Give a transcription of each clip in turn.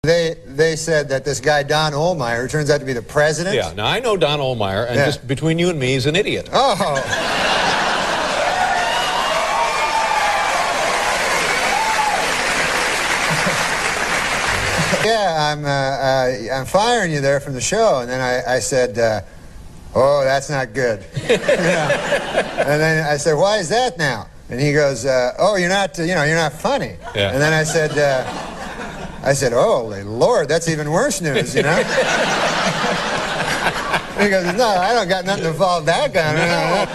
They said that this guy Don Ohlmeyer turns out to be the president. Yeah, now I know Don Ohlmeyer, and just between you and me, he's an idiot. Oh. Yeah, I'm firing you there from the show. And then I said, oh, that's not good. You know? And then I said, why is that now? And he goes, oh, you're not funny. Yeah. And then I said, oh, Lord, that's even worse news, you know? He goes, no, I don't got nothing to fall back on. No.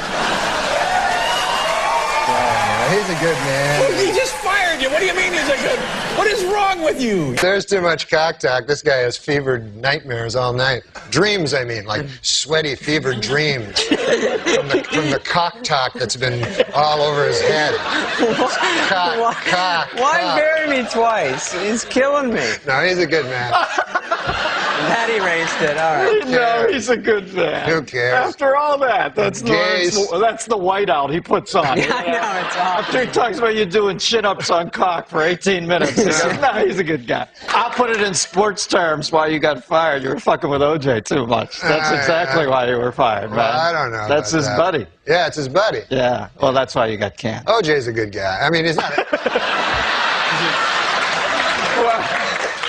He's a good man. Well, he just fired you. What do you mean he's a good... What is wrong with you? There's too much cock talk. This guy has fevered nightmares all night. Dreams, I mean, like sweaty, fevered dreams from the cock talk that's been all over his head. Why bury me twice? He's killing me. No, he's a good man. That erased it. All right. No, he's a good man. Who cares? After all that, that's the whiteout he puts on. Yeah, I know, it's awesome. After he talks about you doing chin-ups on cock for 18 minutes, he goes, no, he's a good guy. I'll put it in sports terms why you got fired. You were fucking with OJ too much. That's exactly why you were fired, man. Well, I don't know. That's his buddy. Yeah, it's his buddy. Yeah, well, that's why you got canned. OJ's a good guy. I mean, he's not... Well,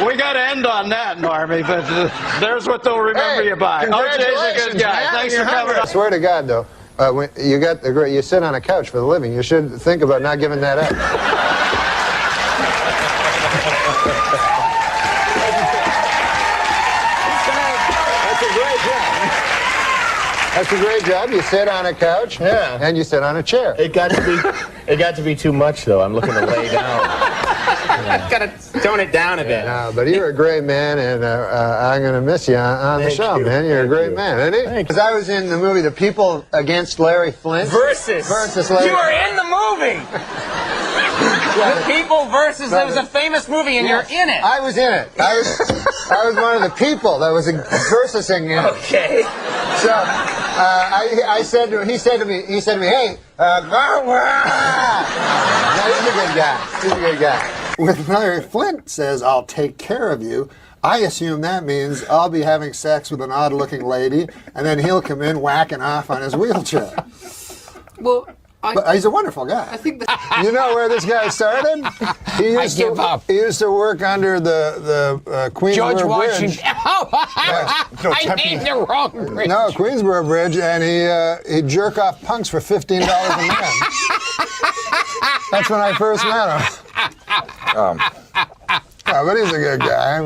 we got to end on that, Normie, but there's what they'll remember you by. OJ's a good guy. Man, Thanks for coming. I swear to God, though, when you sit on a couch for the living, you should think about not giving that up. That's a great job. You sit on a couch, and you sit on a chair. It got to be too much, though. I'm looking to lay down. Gotta tone it down a bit. No, but you're a great man, and I'm gonna miss you on the show, man. You're a great man, isn't he? Because I was in the movie The People Against Larry Flint. Versus Larry. You were in the movie. The People versus. There was a famous movie, and you're in it. I was in it. I was one of the people that was versusing him. Okay. So he said to me, hey, no, he's a good guy. He's a good guy. When Larry Flint says, I'll take care of you, I assume that means I'll be having sex with an odd-looking lady, and then he'll come in whacking off on his wheelchair. Well, but he's a wonderful guy. I think that... You know where this guy started? He used to work under the Queensboro George Washington. Bridge. I made the wrong bridge. No, Queensboro Bridge, and he'd jerk off punks for $15 a man. That's when I first met him. But he's a good guy.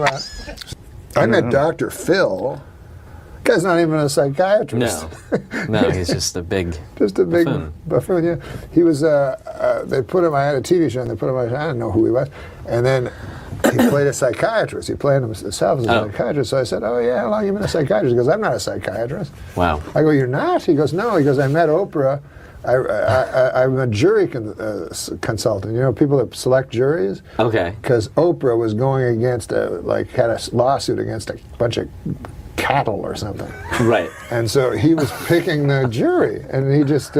I met Dr. Phil. Guy's not even a psychiatrist. No, he's just a big buffoon. Yeah, he was. They put him. I had a TV show, and they put him. I didn't know who he was, and then he played a psychiatrist. He played himself as a psychiatrist. So I said, "Oh yeah, how long have you been a psychiatrist?" He goes, "I'm not a psychiatrist." Wow. I go, "You're not?" He goes, "No." He goes, "I met Oprah. I'm a jury consultant. You know, people that select juries. Okay. Because Oprah was going against had a lawsuit against a bunch of cattle or something. Right. And so he was picking the jury, and he just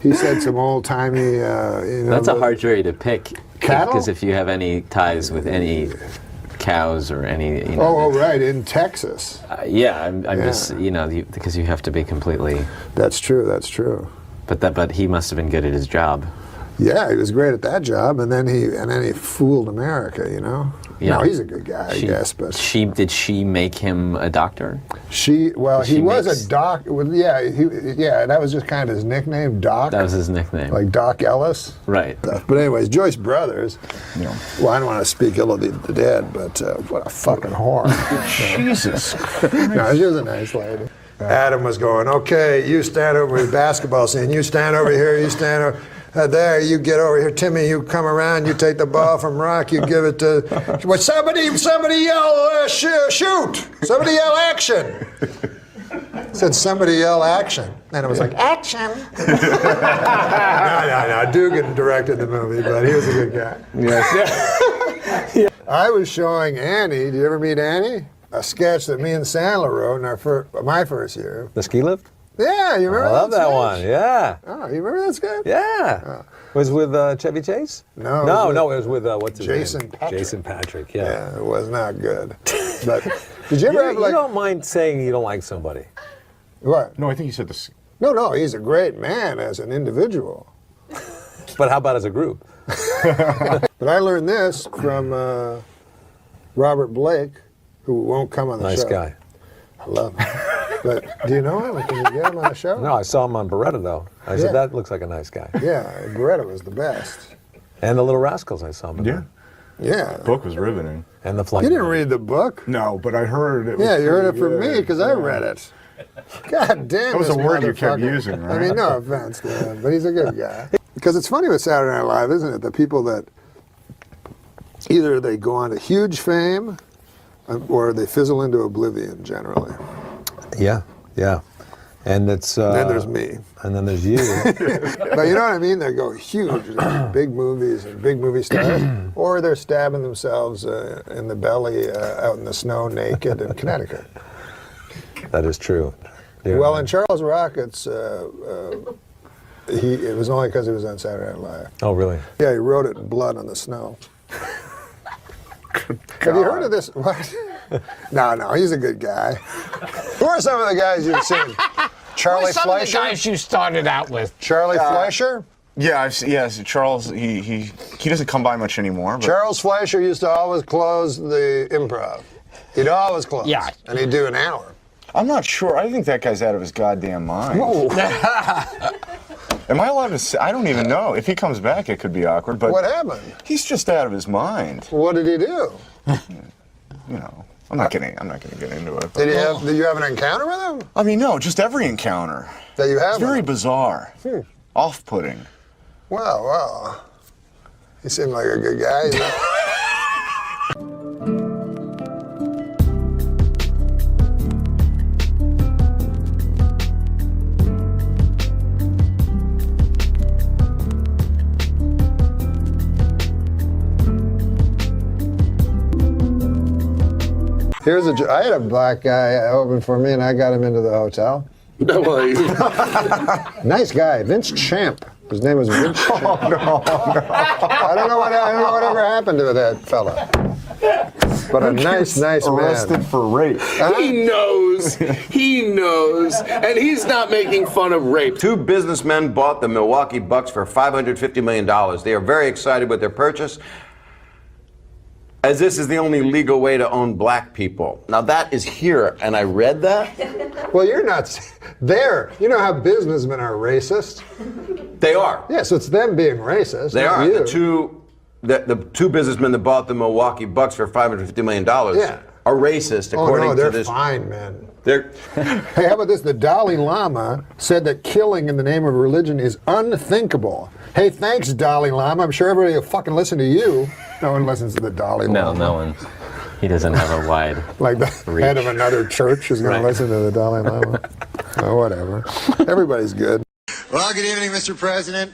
he said some old-timey That's a hard jury to pick. Cattle? Because if you have any ties with any cows or any right, in Texas. I'm just because you have to be completely. That's true. But he must have been good at his job. Yeah, he was great at that job, and then he fooled America, you know. Yeah. No, he's a good guy, I guess. But did she make him a doctor? He was a doc. Well, that was just kind of his nickname, Doc. That was his nickname, like Doc Ellis. Right. But anyways, Joyce Brothers. Well, I don't want to speak ill of the dead, but what a fucking whore. Jesus. No, she was a nice lady. Adam was going, okay, you stand over with basketball scene. You stand over here. You stand over. There, you get over here, Timmy. You come around. You take the ball from Rock. You give it to. Well, somebody yell shoot! Somebody yell action! Said somebody yell action, and it was like action. No. Dugan directed the movie, but he was a good guy. Yes. Yeah. I was showing Annie. Did you ever meet Annie? A sketch that me and Sandler wrote in my first year. The ski lift? Yeah, you remember I love that sketch? one. Yeah. Oh, you remember that sketch? Yeah. Was with Chevy Chase? No, No, it was with what's his Jason name? Patrick. Jason Patrick. Yeah. Yeah, it was not good. But did you ever have You like don't mind saying you don't like somebody. what? No, I think you said this. No, he's a great man as an individual. But how about as a group? But I learned this from Robert Blake, who won't come on the show. Nice guy. I love him. But do you know him? Can you get him on the show? No, I saw him on Beretta though. I Yeah. said that looks like a nice guy. Yeah, Beretta was the best. And the Little Rascals, I saw him. in Yeah. there. Yeah. Book was riveting. And the Flight. You didn't read the book? No, but I heard it. Was Yeah, you heard it pretty from good. me because I read it. God damn That was this a word you kept motherfucker. using, I right? mean, no offense to him, but he's a good guy. Because it's funny with Saturday Night Live, isn't it? The people that either they go on to huge fame or they fizzle into oblivion generally. Yeah. And it's. Then there's me. And then there's you. But you know what I mean? They go huge, like big movies and big movie stars, or they're stabbing themselves in the belly out in the snow naked in Connecticut. That is true. Well, in Charles Rockets, it was only because he was on Saturday Night Live. Oh, really? Yeah, he wrote it in blood on the snow. Have you heard of this? What? No, he's a good guy. Who are some of the guys you've seen? Charlie Who's some Fleischer? of the guys you started out with? Charlie Fleischer? Yeah, yes. Charles, he doesn't come by much anymore. But Charles Fleischer used to always close the Improv. He'd always close. Yeah. And he'd do an hour. I'm not sure. I think that guy's out of his goddamn mind. Am I allowed to say? I don't even know. If he comes back, it could be awkward. But What happened? he's just out of his mind. What did he do? You know, I'm not gonna get into it. But, Did you have an encounter with him? I mean, no, just every encounter. That you have? It's very with him? bizarre, off-putting. Well. He seemed like a good guy. You know? Here's I had a black guy open for me, and I got him into the hotel. Nice guy, Vince Champ. His name was Vince Champ. I don't know whatever happened to that fella. But a nice Arrested man. for rape. He knows, and he's not making fun of rape. Two businessmen bought the Milwaukee Bucks for $550 million. They are very excited with their purchase, as this is the only legal way to own black people. Now that is here, and I read that. Well, you're not there. You know how businessmen are racist? They are. Yeah, so it's them being racist. They not are. You. The two businessmen that bought the Milwaukee Bucks for $550 million Yeah. are racist, Oh, according no, to they're this. fine, man. They're Hey, how about this? The Dalai Lama said that killing in the name of religion is unthinkable. Hey, thanks, Dalai Lama. I'm sure everybody will fucking listen to you. No one listens to the Dalai No, Lama. no one. He doesn't have a wide. Like the Reach. head of another church is going Right. to listen to the Dalai Lama. Oh, whatever. Everybody's good. Well, good evening, Mr. President,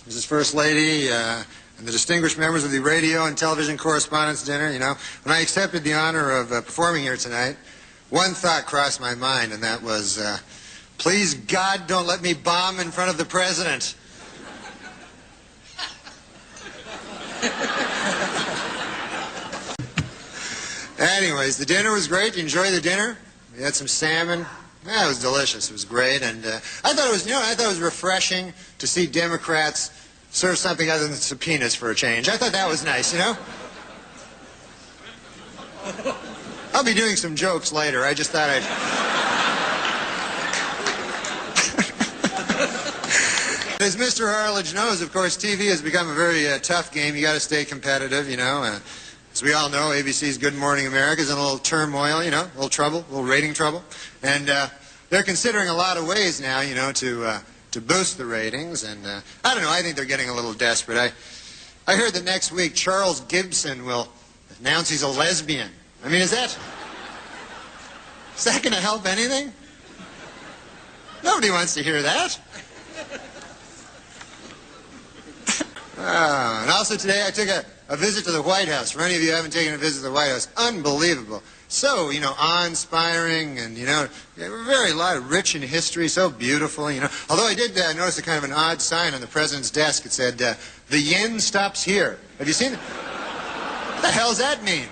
Mrs. First Lady, and the distinguished members of the Radio and Television Correspondents' Dinner. You know, when I accepted the honor of performing here tonight, one thought crossed my mind, and that was, please, God, don't let me bomb in front of the President. Anyways, the dinner was great. You enjoyed the dinner? We had some salmon. Yeah, it was delicious. It was great, and I thought it was refreshing to see Democrats serve something other than subpoenas for a change. I thought that was nice, you know. I'll be doing some jokes later. I just thought I'd. As Mr. Harledge knows, of course, TV has become a very tough game. You got to stay competitive, you know. As we all know, ABC's Good Morning America is in a little turmoil, you know, a little trouble, a little rating trouble. And they're considering a lot of ways now, you know, to boost the ratings. And I don't know, I think they're getting a little desperate. I heard that next week Charles Gibson will announce he's a lesbian. I mean, is that going to help anything? Nobody wants to hear that. And also today I took a a visit to the White House. For any of you who haven't taken a visit to the White House, unbelievable. So, awe-inspiring and, very rich in history, so beautiful, Although I did notice a kind of an odd sign on the president's desk. It said, the yen stops here. Have you seen it? What the hell does that mean?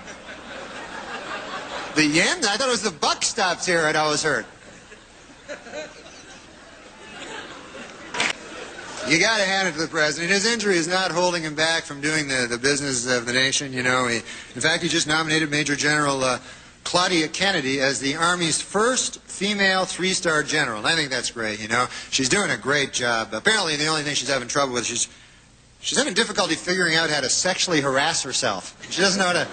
The yen? I thought it was the buck stops here, I'd always heard. You got to hand it to the president. His injury is not holding him back from doing the business of the nation, in fact, he just nominated Major General Claudia Kennedy as the Army's first female 3-star general. And I think that's great, She's doing a great job. Apparently, the only thing she's having trouble with, she's having difficulty figuring out how to sexually harass herself. She doesn't know how to...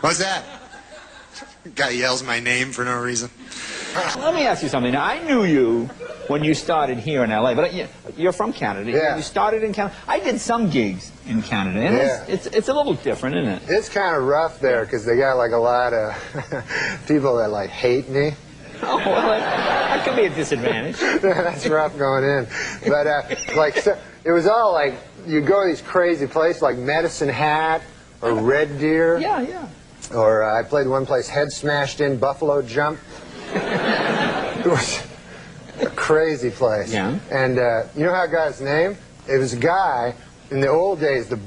What's that? Guy yells my name for no reason. Let me ask you something. Now, I knew you when you started here in L.A., but you're from Canada. Yeah. You started in Canada. I did some gigs in Canada, and it's a little different, isn't it? It's kind of rough there because they got like a lot of people that like hate me. Oh, well, that could be a disadvantage. That's rough going in. But it was all like, you go to these crazy places like Medicine Hat or Red Deer. Yeah. Or I played one place, Head Smashed In, Buffalo Jump. It was a crazy place. Yeah. And you know how I got his name? It was a guy, in the old days, the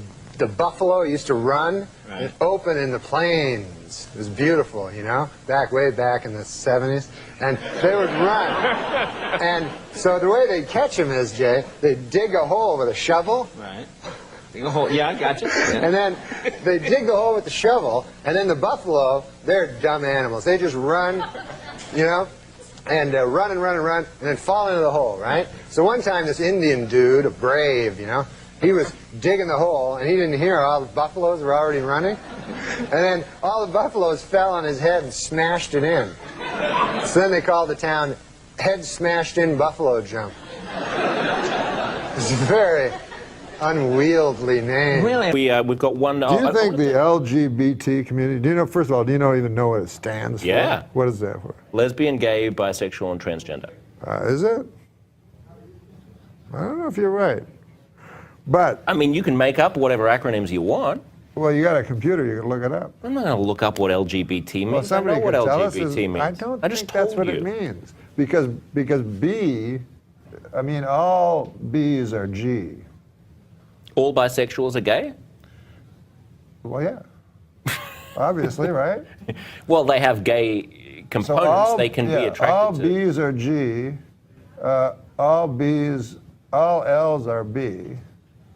buffalo used to run and open in the plains. It was beautiful, way back in the 70s. And they would run. And so the way they'd catch him is, Jay, they'd dig a hole with a shovel. Right. Dig a hole. Yeah, I got you. Yeah. And then they dig the hole with the shovel, and then the buffalo, they're dumb animals. They just run, and run, and then fall into the hole, right? So one time this Indian dude, a brave, he was digging the hole, and he didn't hear all the buffaloes were already running. And then all the buffaloes fell on his head and smashed it in. So then they called the town Head Smashed In Buffalo Jump. It's a very unwieldy name. Really? We've got one... Do you think the LGBT community, first of all, do you even know what it stands for? Yeah. What is that for? Lesbian, gay, bisexual, and transgender. Is it? I don't know if you're right. But... I mean, you can make up whatever acronyms you want. Well, you got a computer, you can look it up. I'm not going to look up what LGBT means. Well, somebody I know what can tell LGBT us means. I don't just think that's told what you. it means. Because B, all B's are G. All bisexuals are gay? Well, yeah. Obviously, right? Well, they have gay components they can be attracted all to. All B's are G. All L's are B.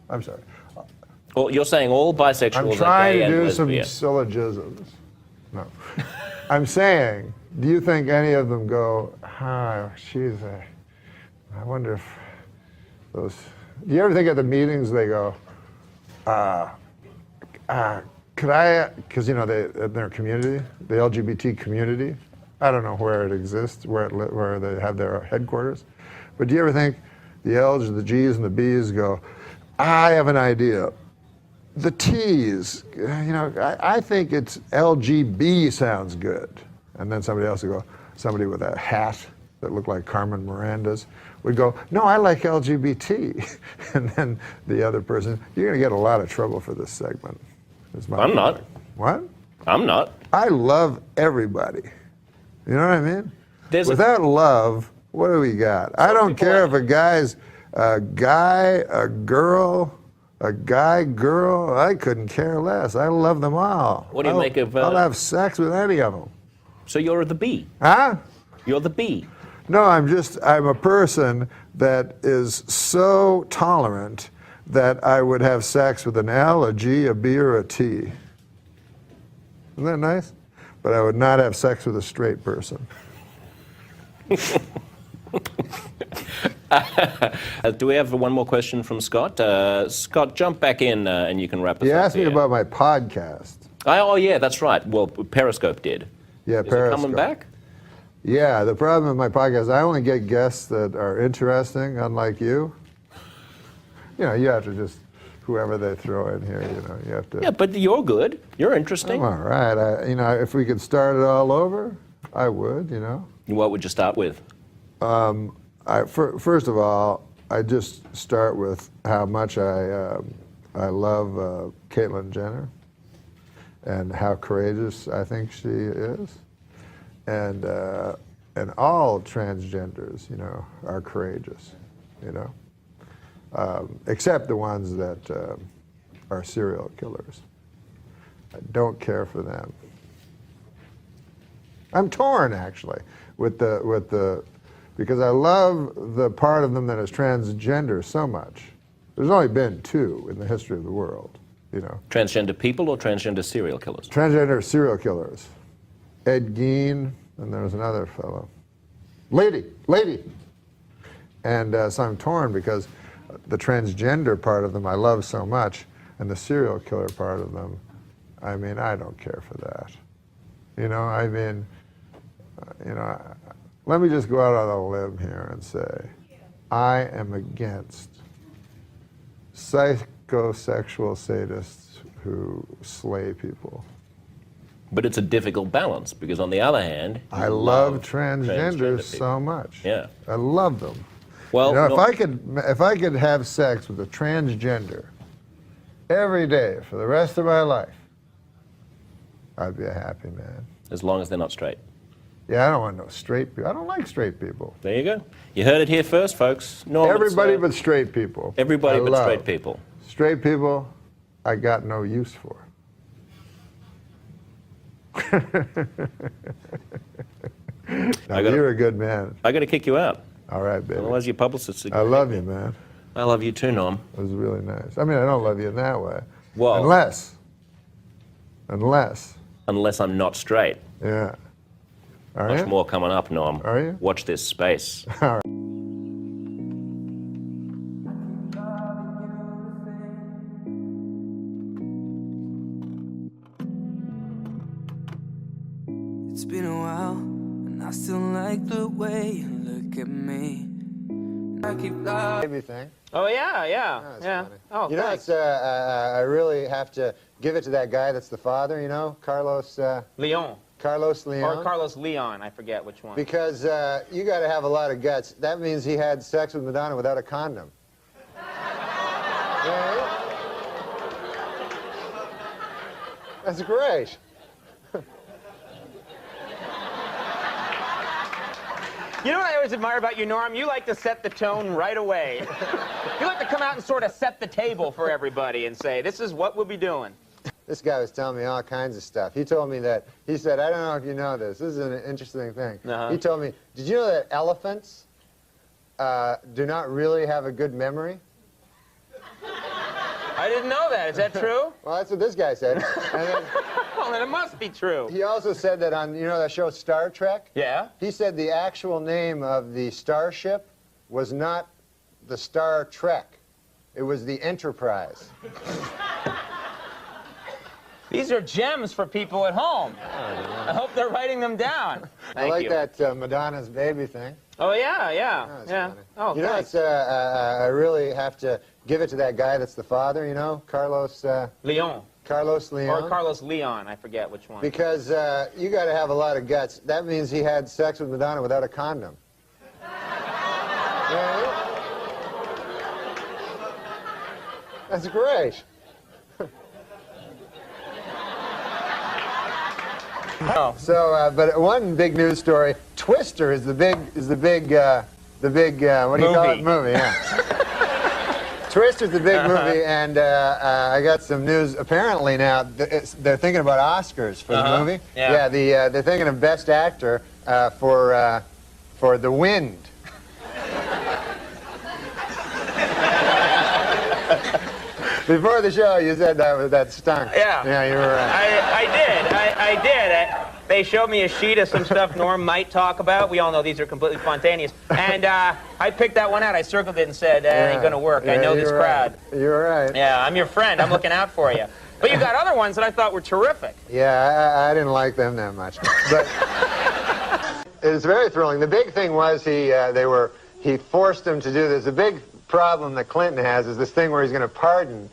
I'm sorry. Well, you're saying all bisexuals I'm trying are gay to do and some lesbian. syllogisms. No. I'm saying, do you think any of them go, I wonder if those... Do you ever think at the meetings they go, could I, because in their community, the LGBT community, I don't know where it exists, where they have their headquarters, but do you ever think the L's, the G's, and the B's go, I have an idea. The T's, I think it's LGB sounds good. And then somebody else would go, somebody with a hat that looked like Carmen Miranda's would go, no, I like LGBT. And then the other person, you're going to get a lot of trouble for this segment. I'm not. What? I'm not. I love everybody. You know what I mean? Without love, what do we got? I don't care if a guy's a guy, a girl, a guy, girl. I couldn't care less. I love them all. What do you make of... I'll have sex with any of them. So you're the B? Huh? You're the B? No, I'm a person that is so tolerant that I would have sex with an L, a G, a B, or a T. Isn't that nice? But I would not have sex with a straight person. Do we have one more question from Scott? Scott, jump back in and you can wrap us up. You asked me here. about my podcast. Oh, yeah, that's right. Well, Periscope did. Yeah, Is Periscope. it coming back? Yeah, the problem with my podcast, I only get guests that are interesting, unlike you. You have to just, whoever they throw in here, you have to. Yeah, but you're good. You're interesting. I'm all right. If we could start it all over, I would, What would you start with? First of all, I just start with how much I love Caitlyn Jenner and how courageous I think she is, and all transgenders, you know, are courageous, you know, except the ones that are serial killers. I don't care for them. I'm torn actually with the because I love the part of them that is transgender so much. There's only been 2 in the history of the world, you know. Transgender people or transgender serial killers? Transgender serial killers. Ed Gein, and there was another fellow. Lady. And so I'm torn because the transgender part of them I love so much, and the serial killer part of them, I mean, I don't care for that. You know, I mean, you know, let me just go out on a limb here and say, I am against psychosexual sadists who slay people. But it's a difficult balance because, on the other hand, I love transgenders so much. Yeah, I love them. Well, you know, if I could have sex with a transgender every day for the rest of my life, I'd be a happy man. As long as they're not straight. Yeah, I don't want no straight people. I don't like straight people. There you go. You heard it here first, folks. Norm, everybody but straight people. Everybody but straight people. Straight people, I got no use for. Now, you're a good man. I got to kick you out. All right, baby. Otherwise, your publicist. I love you, man. I love you too, Norm. It was really nice. I mean, I don't love you in that way. Well, unless I'm not straight. Yeah. Are Much you? more coming up, Norm. Are you? Watch this space. All right. It's been a while, and I still like the way you look at me. I keep Baby thing. Oh, yeah. Oh, You know, thanks. it's, I really have to give it to that guy that's the father, you know, Carlos. Leon. Carlos Leon. Or Carlos Leon, I forget which one. Because you got to have a lot of guts. That means he had sex with Madonna without a condom. Yeah. That's great. You know what I always admire about you, Norm? You like to set the tone right away. You like to come out and sort of set the table for everybody and say, this is what we'll be doing. This guy was telling me all kinds of stuff. He told me that, he said, I don't know if you know this. This is an interesting thing. He told me, did you know that elephants do not really have a good memory? I didn't know that. Is that true? Well, that's what this guy said. And then, Well, then it must be true. he also said that on, you know that show Star Trek? Yeah? He said the actual name of the starship was not the Star Trek. It was the Enterprise. These are gems for people at home. I hope they're writing them down. I like you. that Madonna's baby thing. Oh, yeah. Funny. Oh, you know, thanks. it's, I really have to give it to that guy that's the father, you know, Carlos. Leon. Carlos Leon. Or Carlos Leon, I forget which one. Because you got to have a lot of guts. That means he had sex with Madonna without a condom. Yeah. That's great. Oh. So, but one big news story: Twister is the big what do you call it? Movie, yeah. Twister's the big movie, and I got some news. Apparently now they're thinking about Oscars for the movie. Yeah. They're thinking of Best Actor for The Wind. Before the show, you said that stunk. Yeah. Yeah, you were right. I did. They showed me a sheet of some stuff Norm might talk about. We all know these are completely spontaneous. And I picked that one out. I circled it and said, that ain't going to work. I know this crowd. You're right. Yeah, I'm your friend. I'm looking out for you. But you got other ones that I thought were terrific. Yeah, I didn't like them that much. But it was very thrilling. The big thing was he forced them to do this. The big problem that Clinton has is this thing where he's going to pardon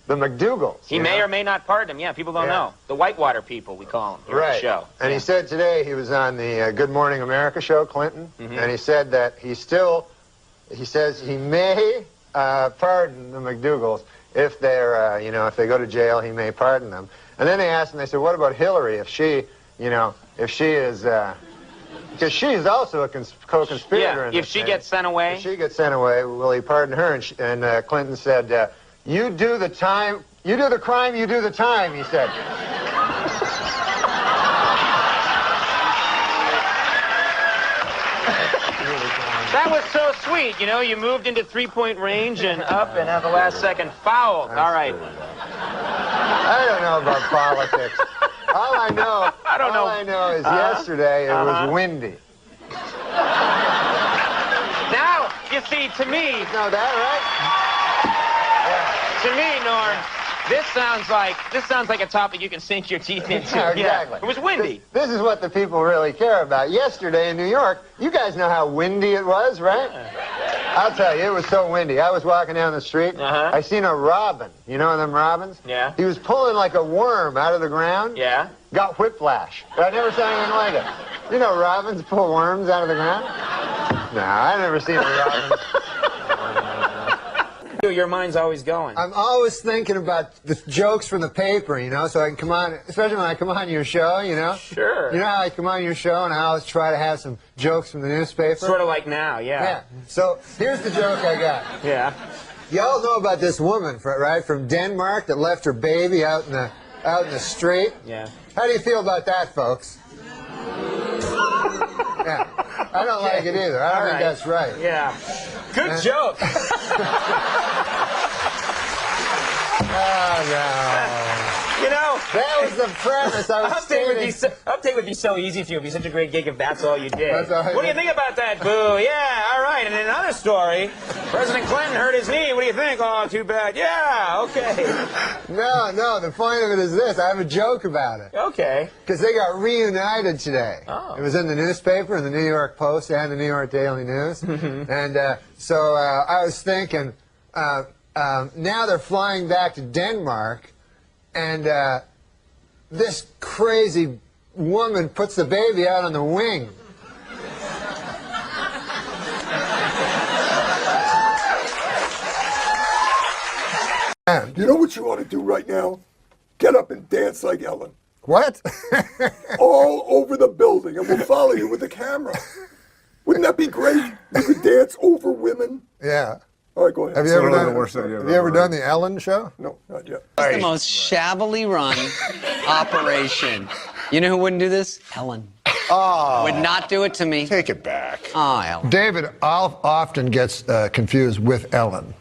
The McDougalls. He may or may not pardon him. Yeah, people don't know. The Whitewater people, we call them here at the show. And he said today he was on the Good Morning America show, Clinton, and he said that he says he may pardon the McDougalls if they're, if they go to jail, he may pardon them. And then they asked him, they said, what about Hillary if she, if she is, because she's also a co-conspirator. Yeah, if she gets sent away. If she gets sent away, will he pardon her? And Clinton said, you do the time, you do the crime, you do the time, he said. That was so sweet, you moved into three-point range and up and at the last second fouled. All right. I don't know about politics. All I know is yesterday it was windy. Now, you see, to me... You know that, right? To me, Norm, this sounds like a topic you can sink your teeth into. Yeah, exactly. It was windy. This is what the people really care about. Yesterday in New York, you guys know how windy it was, right? I'll tell you, it was so windy. I was walking down the street. I seen a robin. You know them robins? Yeah. He was pulling like a worm out of the ground. Yeah. Got whiplash. But I never saw anything like it. You know robins pull worms out of the ground? No, I've never seen a robin. Your mind's always going. I'm always thinking about the jokes from the paper, so I can come on, especially when I come on your show, Sure. You know how I come on your show and I always try to have some jokes from the newspaper? Sort of like now, yeah. So here's the joke I got. Yeah. Y'all know about this woman, right, from Denmark that left her baby out in the street? Yeah. How do you feel about that, folks? Yeah. I don't like it either. I don't think that's right. Yeah. Good joke. Oh, no. That was the premise I was stating. Update would be so easy for you. It would be such a great gig if that's all you did. That's all I What do you did. think about that, Boo? Yeah, all right. And in another story, President Clinton hurt his knee. What do you think? Oh, too bad. Yeah, okay. No, the point of it is this. I have a joke about it. Okay. Because they got reunited today. Oh. It was in the newspaper, in the New York Post and the New York Daily News. And so I was thinking, now they're flying back to Denmark, and this crazy woman puts the baby out on the wing. You know what you ought to do right now? Get up and dance like Ellen. What? All over the building, and we'll follow you with the camera. Wouldn't that be great? You could dance over women. Yeah. All right, go ahead. Have you ever done the Ellen show? No, not yet. It's the most shabbily run operation. You know who wouldn't do this? Ellen. Oh. Would not do it to me. Take it back. Oh, Ellen. David often gets confused with Ellen.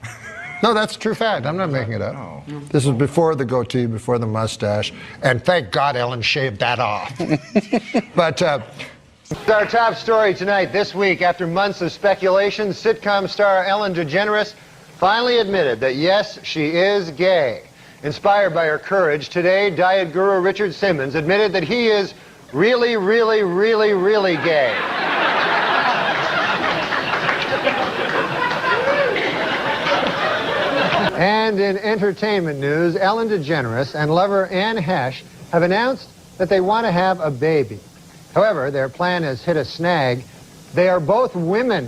No, that's a true fact. I'm not making it up. Oh. This was before the goatee, before the mustache, and thank God Ellen shaved that off. But our top story tonight. This week, after months of speculation, sitcom star Ellen DeGeneres finally admitted that, yes, she is gay. Inspired by her courage, today, diet guru Richard Simmons admitted that he is really, really, really, really gay. And in entertainment news, Ellen DeGeneres and lover Anne Hesh have announced that they want to have a baby. However, their plan has hit a snag. They are both women.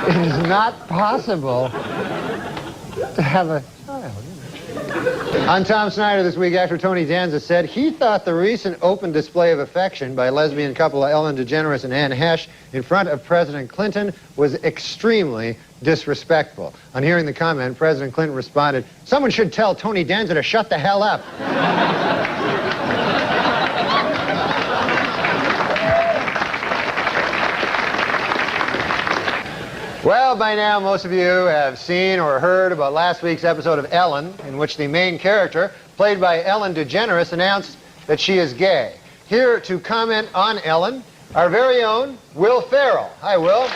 It is not possible to have a child. On Tom Snyder this week, actor Tony Danza said he thought the recent open display of affection by lesbian couple Ellen DeGeneres and Anne Hesh in front of President Clinton was extremely disrespectful. On hearing the comment, President Clinton responded, "Someone should tell Tony Danza to shut the hell up." Well, by now, most of you have seen or heard about last week's episode of Ellen, in which the main character, played by Ellen DeGeneres, announced that she is gay. Here to comment on Ellen, our very own Will Ferrell. Hi, Will.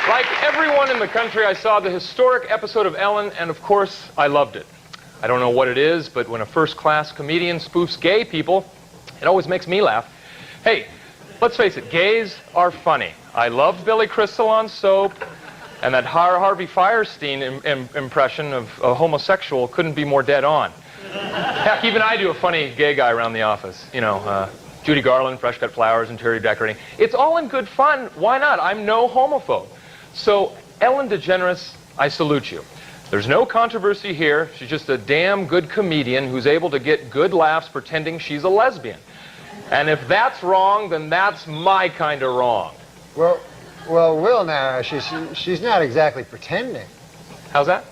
Like everyone in the country, I saw the historic episode of Ellen, and of course, I loved it. I don't know what it is, but when a first-class comedian spoofs gay people, it always makes me laugh. Hey, Let's face it, gays are funny. I loved Billy Crystal on Soap, and that Harvey Fierstein impression of a homosexual couldn't be more dead on. Heck, even I do a funny gay guy around the office. You know, Judy Garland, Fresh Cut Flowers, interior decorating. It's all in good fun. Why not? I'm no homophobe. So, Ellen DeGeneres, I salute you. There's no controversy here. She's just a damn good comedian who's able to get good laughs pretending she's a lesbian. And if that's wrong, then that's my kind of wrong. Well, Will, now, she's not exactly pretending. How's that?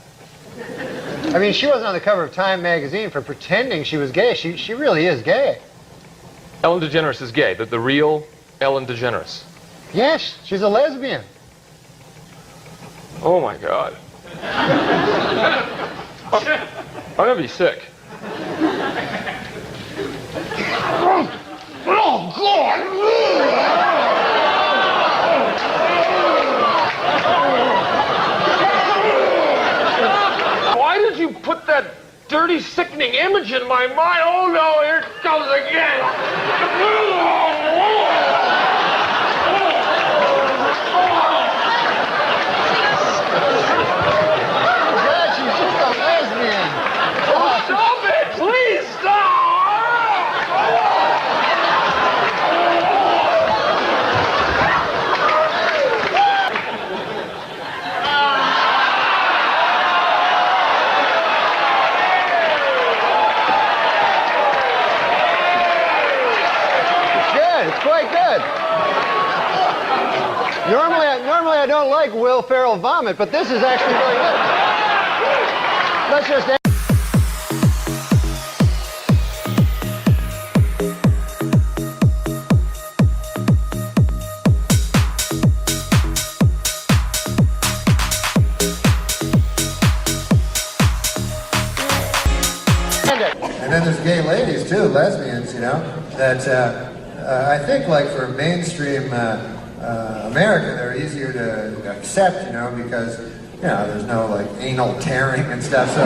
I mean, she wasn't on the cover of Time magazine for pretending she was gay. She really is gay. Ellen DeGeneres is gay, the real Ellen DeGeneres. Yes, she's a lesbian. Oh my God. I'm gonna be sick. Oh, God! Why did you put that dirty, sickening image in my mind? Oh no, here it comes again. God, she's just a lesbian. Oh, stop it! Please stop! Quite good. Normally I don't like Will Ferrell vomit, but this is actually really good. Let's just end. And then there's gay ladies too, lesbians, you know, that I think, like, for mainstream America, they're easier to accept, you know, because, you know, there's no, like, anal tearing and stuff. So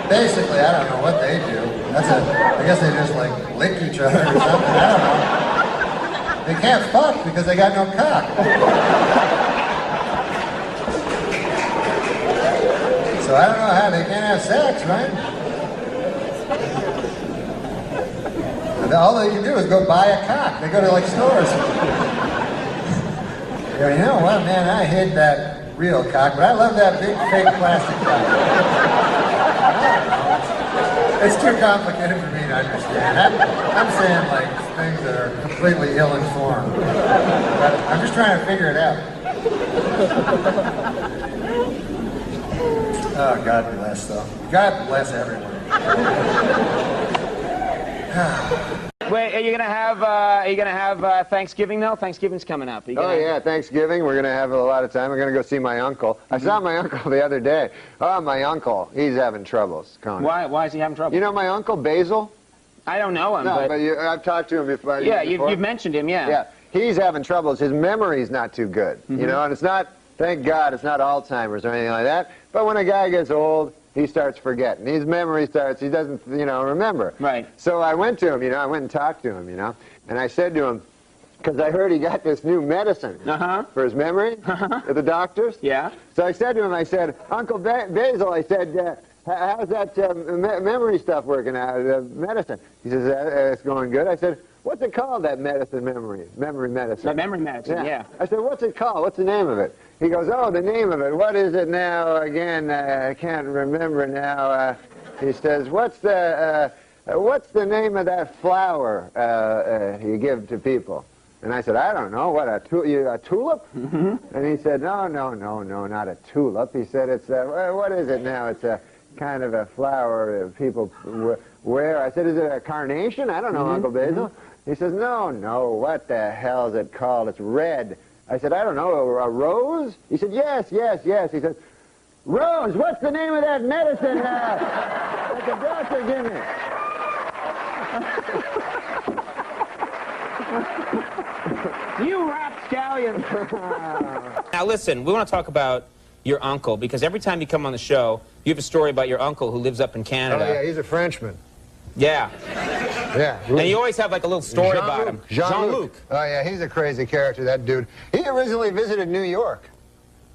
basically, I don't know what they do. I guess they just, like, lick each other or something. I don't know. They can't fuck because they got no cock. So I don't know how they can't have sex, right? All they can do is go buy a cock. They go to, like, stores. You know what, man, I hate that real cock, but I love that big fake plastic cock. It's too complicated for me to understand. I'm saying, like, things that are completely ill-informed. But I'm just trying to figure it out. Oh, God bless, though. God bless everyone. Wait, are you gonna have Thanksgiving though? Thanksgiving's coming up. Oh yeah, Thanksgiving. We're gonna have a lot of time. We're gonna go see my uncle. I saw my uncle the other day. Oh, my uncle, he's having troubles. Conan. Why is he having trouble? You know my uncle Basil? I don't know him. No, but I've talked to him before. Yeah, you've mentioned him. Yeah. Yeah, he's having troubles. His memory's not too good. You know, and it's not. Thank God, it's not Alzheimer's or anything like that. But when a guy gets old, he starts forgetting. His memory starts, he doesn't, you know, remember. Right. So I went to him, you know, I went and talked to him, you know, and I said to him, because I heard he got this new medicine for his memory at the doctors. Yeah. So I said to him, I said, Uncle Basil, I said, how's that memory stuff working out, medicine? He says, it's going good. I said, what's it called, that medicine, memory medicine? That memory medicine, yeah. I said, what's it called? What's the name of it? He goes, oh, the name of it. What is it now? Again, I can't remember now. He says, what's the name of that flower you give to people? And I said, I don't know. What, a tulip? And he said, no, not a tulip. He said, it's what is it now? It's a kind of a flower people wear. I said, is it a carnation? I don't know, Uncle Basil. He says, no, what the hell is it called? It's red. I said, I don't know, a rose? He said, yes. He said, Rose, what's the name of that medicine that the doctor gave me? You rapscallion. Now listen, we want to talk about your uncle, because every time you come on the show, you have a story about your uncle who lives up in Canada. Oh yeah, he's a Frenchman. Yeah. Yeah. And you always have like a little story about him. Jean-Luc. Oh, yeah, he's a crazy character, that dude. He originally visited New York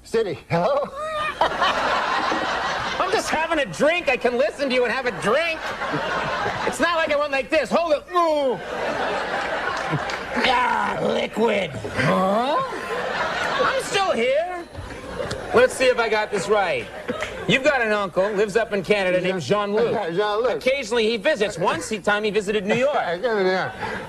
City. Hello? I'm just having a drink. I can listen to you and have a drink. It's not like I went like this. Hold it. Ooh. Ah, liquid. Huh? I'm still here. Let's see if I got this right. You've got an uncle, lives up in Canada, named Jean-Luc. Jean-Luc. Occasionally he visits. Once time he visited New York.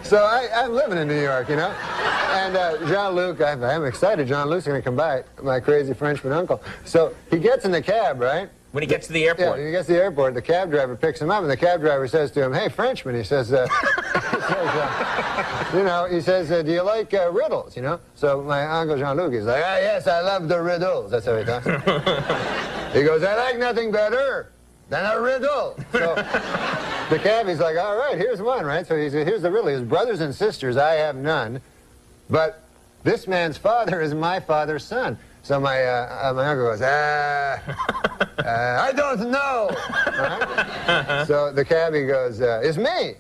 So I'm living in New York, you know? And Jean-Luc, I'm excited. Jean-Luc's going to come by, my crazy Frenchman uncle. So he gets in the cab, right? When he gets to the airport. Yeah, when he gets to the airport, the cab driver picks him up, and the cab driver says to him, "Hey, Frenchman," he says, do you like riddles, you know? So my uncle Jean-Luc, he's like, yes, I love the riddles. That's how he talks. He goes, I like nothing better than a riddle. So the cabbie's like, all right, here's one, right? So he says, here's the riddle. His brothers and sisters, I have none, but this man's father is my father's son. So my uncle goes, I don't know. Right? So the cabbie goes, it's me.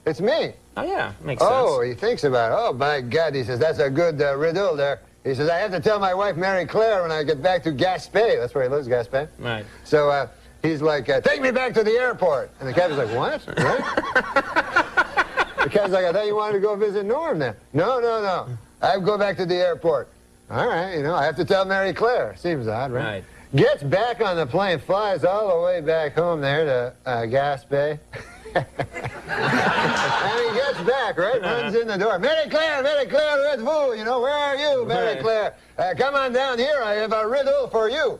It's me. Oh, yeah, makes sense. Oh, he thinks about it. Oh, by God, he says, that's a good riddle there. He says, I have to tell my wife, Mary Claire, when I get back to Gaspé. That's where he lives, Gaspé. Right. So he's like, take me back to the airport. And the cabbie's like, what? Right? The cabbie's like, I thought you wanted to go visit Norm then. No, no, no. I go back to the airport. All right, you know, I have to tell Mary Claire. Seems odd, right? Right. Gets back on the plane, flies all the way back home there to Gaspé. And he gets back, right? Runs in the door. Mary Claire, red fool, you know, where are you, Mary Claire? Come on down here, I have a riddle for you.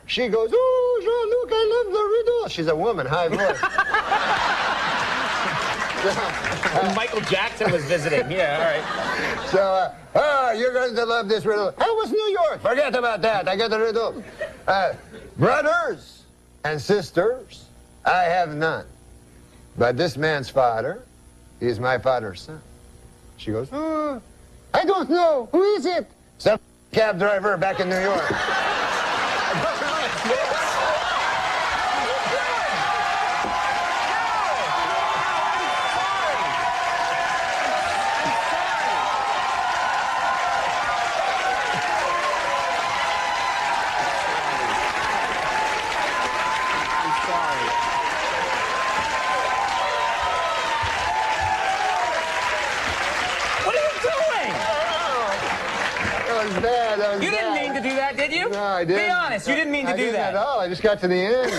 She goes, oh, Jean-Luc, I love the riddle. She's a woman, high voice. Michael Jackson was visiting. Yeah, all right. So, you're going to love this riddle. How was New York? Forget about that. I got the riddle. Brothers and sisters, I have none. But this man's father is my father's son. She goes, oh, I don't know. Who is it? Some cab driver back in New York. You didn't mean to do that, did you? No, I didn't. Be honest, you didn't mean to do that. At all. I just got to the end.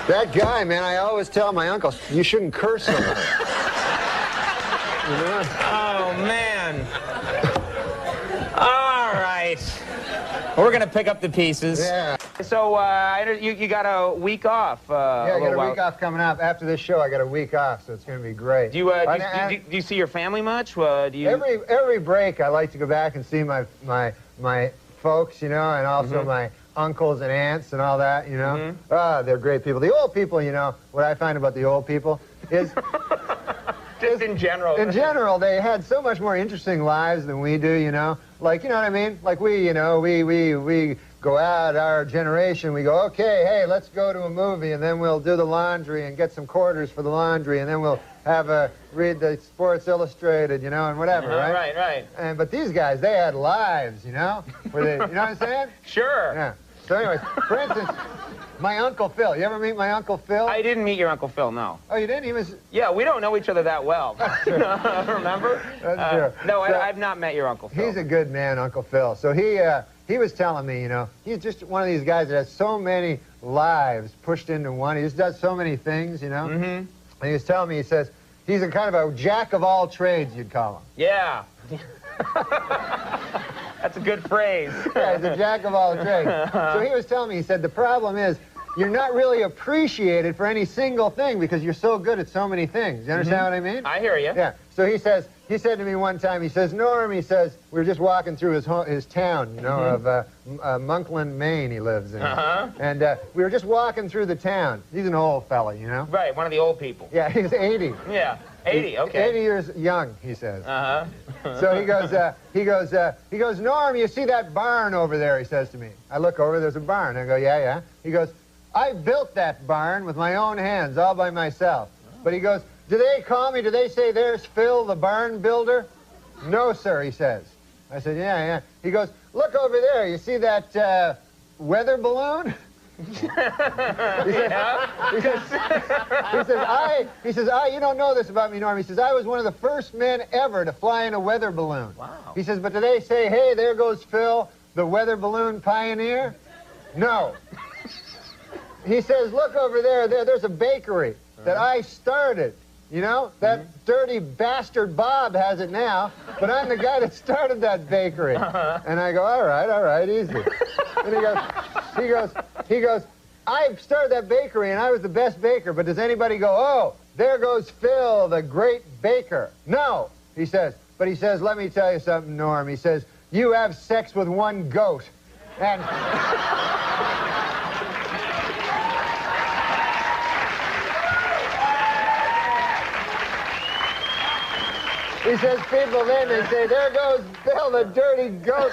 That guy, man, I always tell my uncle, you shouldn't curse so much. You know? Oh, man. All right. We're going to pick up the pieces. Yeah. So, you got a week off. Yeah, I got a week off coming up. After this show, I got a week off, so it's going to be great. Do you see your family much? Every break, I like to go back and see my folks, you know, and also my uncles and aunts and all that, you know. They're great people. The old people, you know, what I find about the old people is... Just in general. In general, they had so much more interesting lives than we do, you know. Like, you know what I mean? Like we, you know, we go out, our generation, we go, okay, hey, let's go to a movie, and then we'll do the laundry and get some quarters for the laundry, and then we'll read the Sports Illustrated, you know, and whatever, right? Right. But these guys, they had lives, you know? Where they, you know what I'm saying? Sure. Yeah. So anyways, for instance, my Uncle Phil. You ever meet my Uncle Phil? I didn't meet your Uncle Phil, no. Oh, you didn't? He was... Yeah, we don't know each other that well. Remember? That's true. No, so, I've not met your Uncle Phil. He's a good man, Uncle Phil. So he was telling me, you know, he's just one of these guys that has so many lives pushed into one. He just does so many things, you know? And he was telling me, he says, he's a kind of a jack of all trades, you'd call him. Yeah. That's a good phrase. Yeah, he's a jack of all trades. So he was telling me, he said, the problem is you're not really appreciated for any single thing because you're so good at so many things. You understand what I mean? I hear you. Yeah. So he said to me one time, he says, Norm, he says, we were just walking through his town, you know, of Monkland, Maine he lives in. And we were just walking through the town. He's an old fella, you know? Right, one of the old people. Yeah, he's 80. Yeah, 80, okay. 80 years young, he says. So he goes, Norm, you see that barn over there, he says to me. I look over, there's a barn. I go, yeah. He goes, I built that barn with my own hands, all by myself. But he goes, do they call me? Do they say, there's Phil, the barn builder? No, sir, he says. I said, yeah. He goes, look over there. You see that weather balloon? he says, you don't know this about me, Norm. He says, I was one of the first men ever to fly in a weather balloon. Wow. He says, but do they say, hey, there goes Phil, the weather balloon pioneer? No. He says, look over there, there's a bakery that I started. You know, that dirty bastard Bob has it now, but I'm the guy that started that bakery. And I go, all right, easy. And he goes, I started that bakery and I was the best baker, but does anybody go, oh, there goes Phil, the great baker? No, he says, but he says, let me tell you something, Norm. He says, you have sex with one goat. And... He says, people then, they say, there goes Bill, the dirty goat.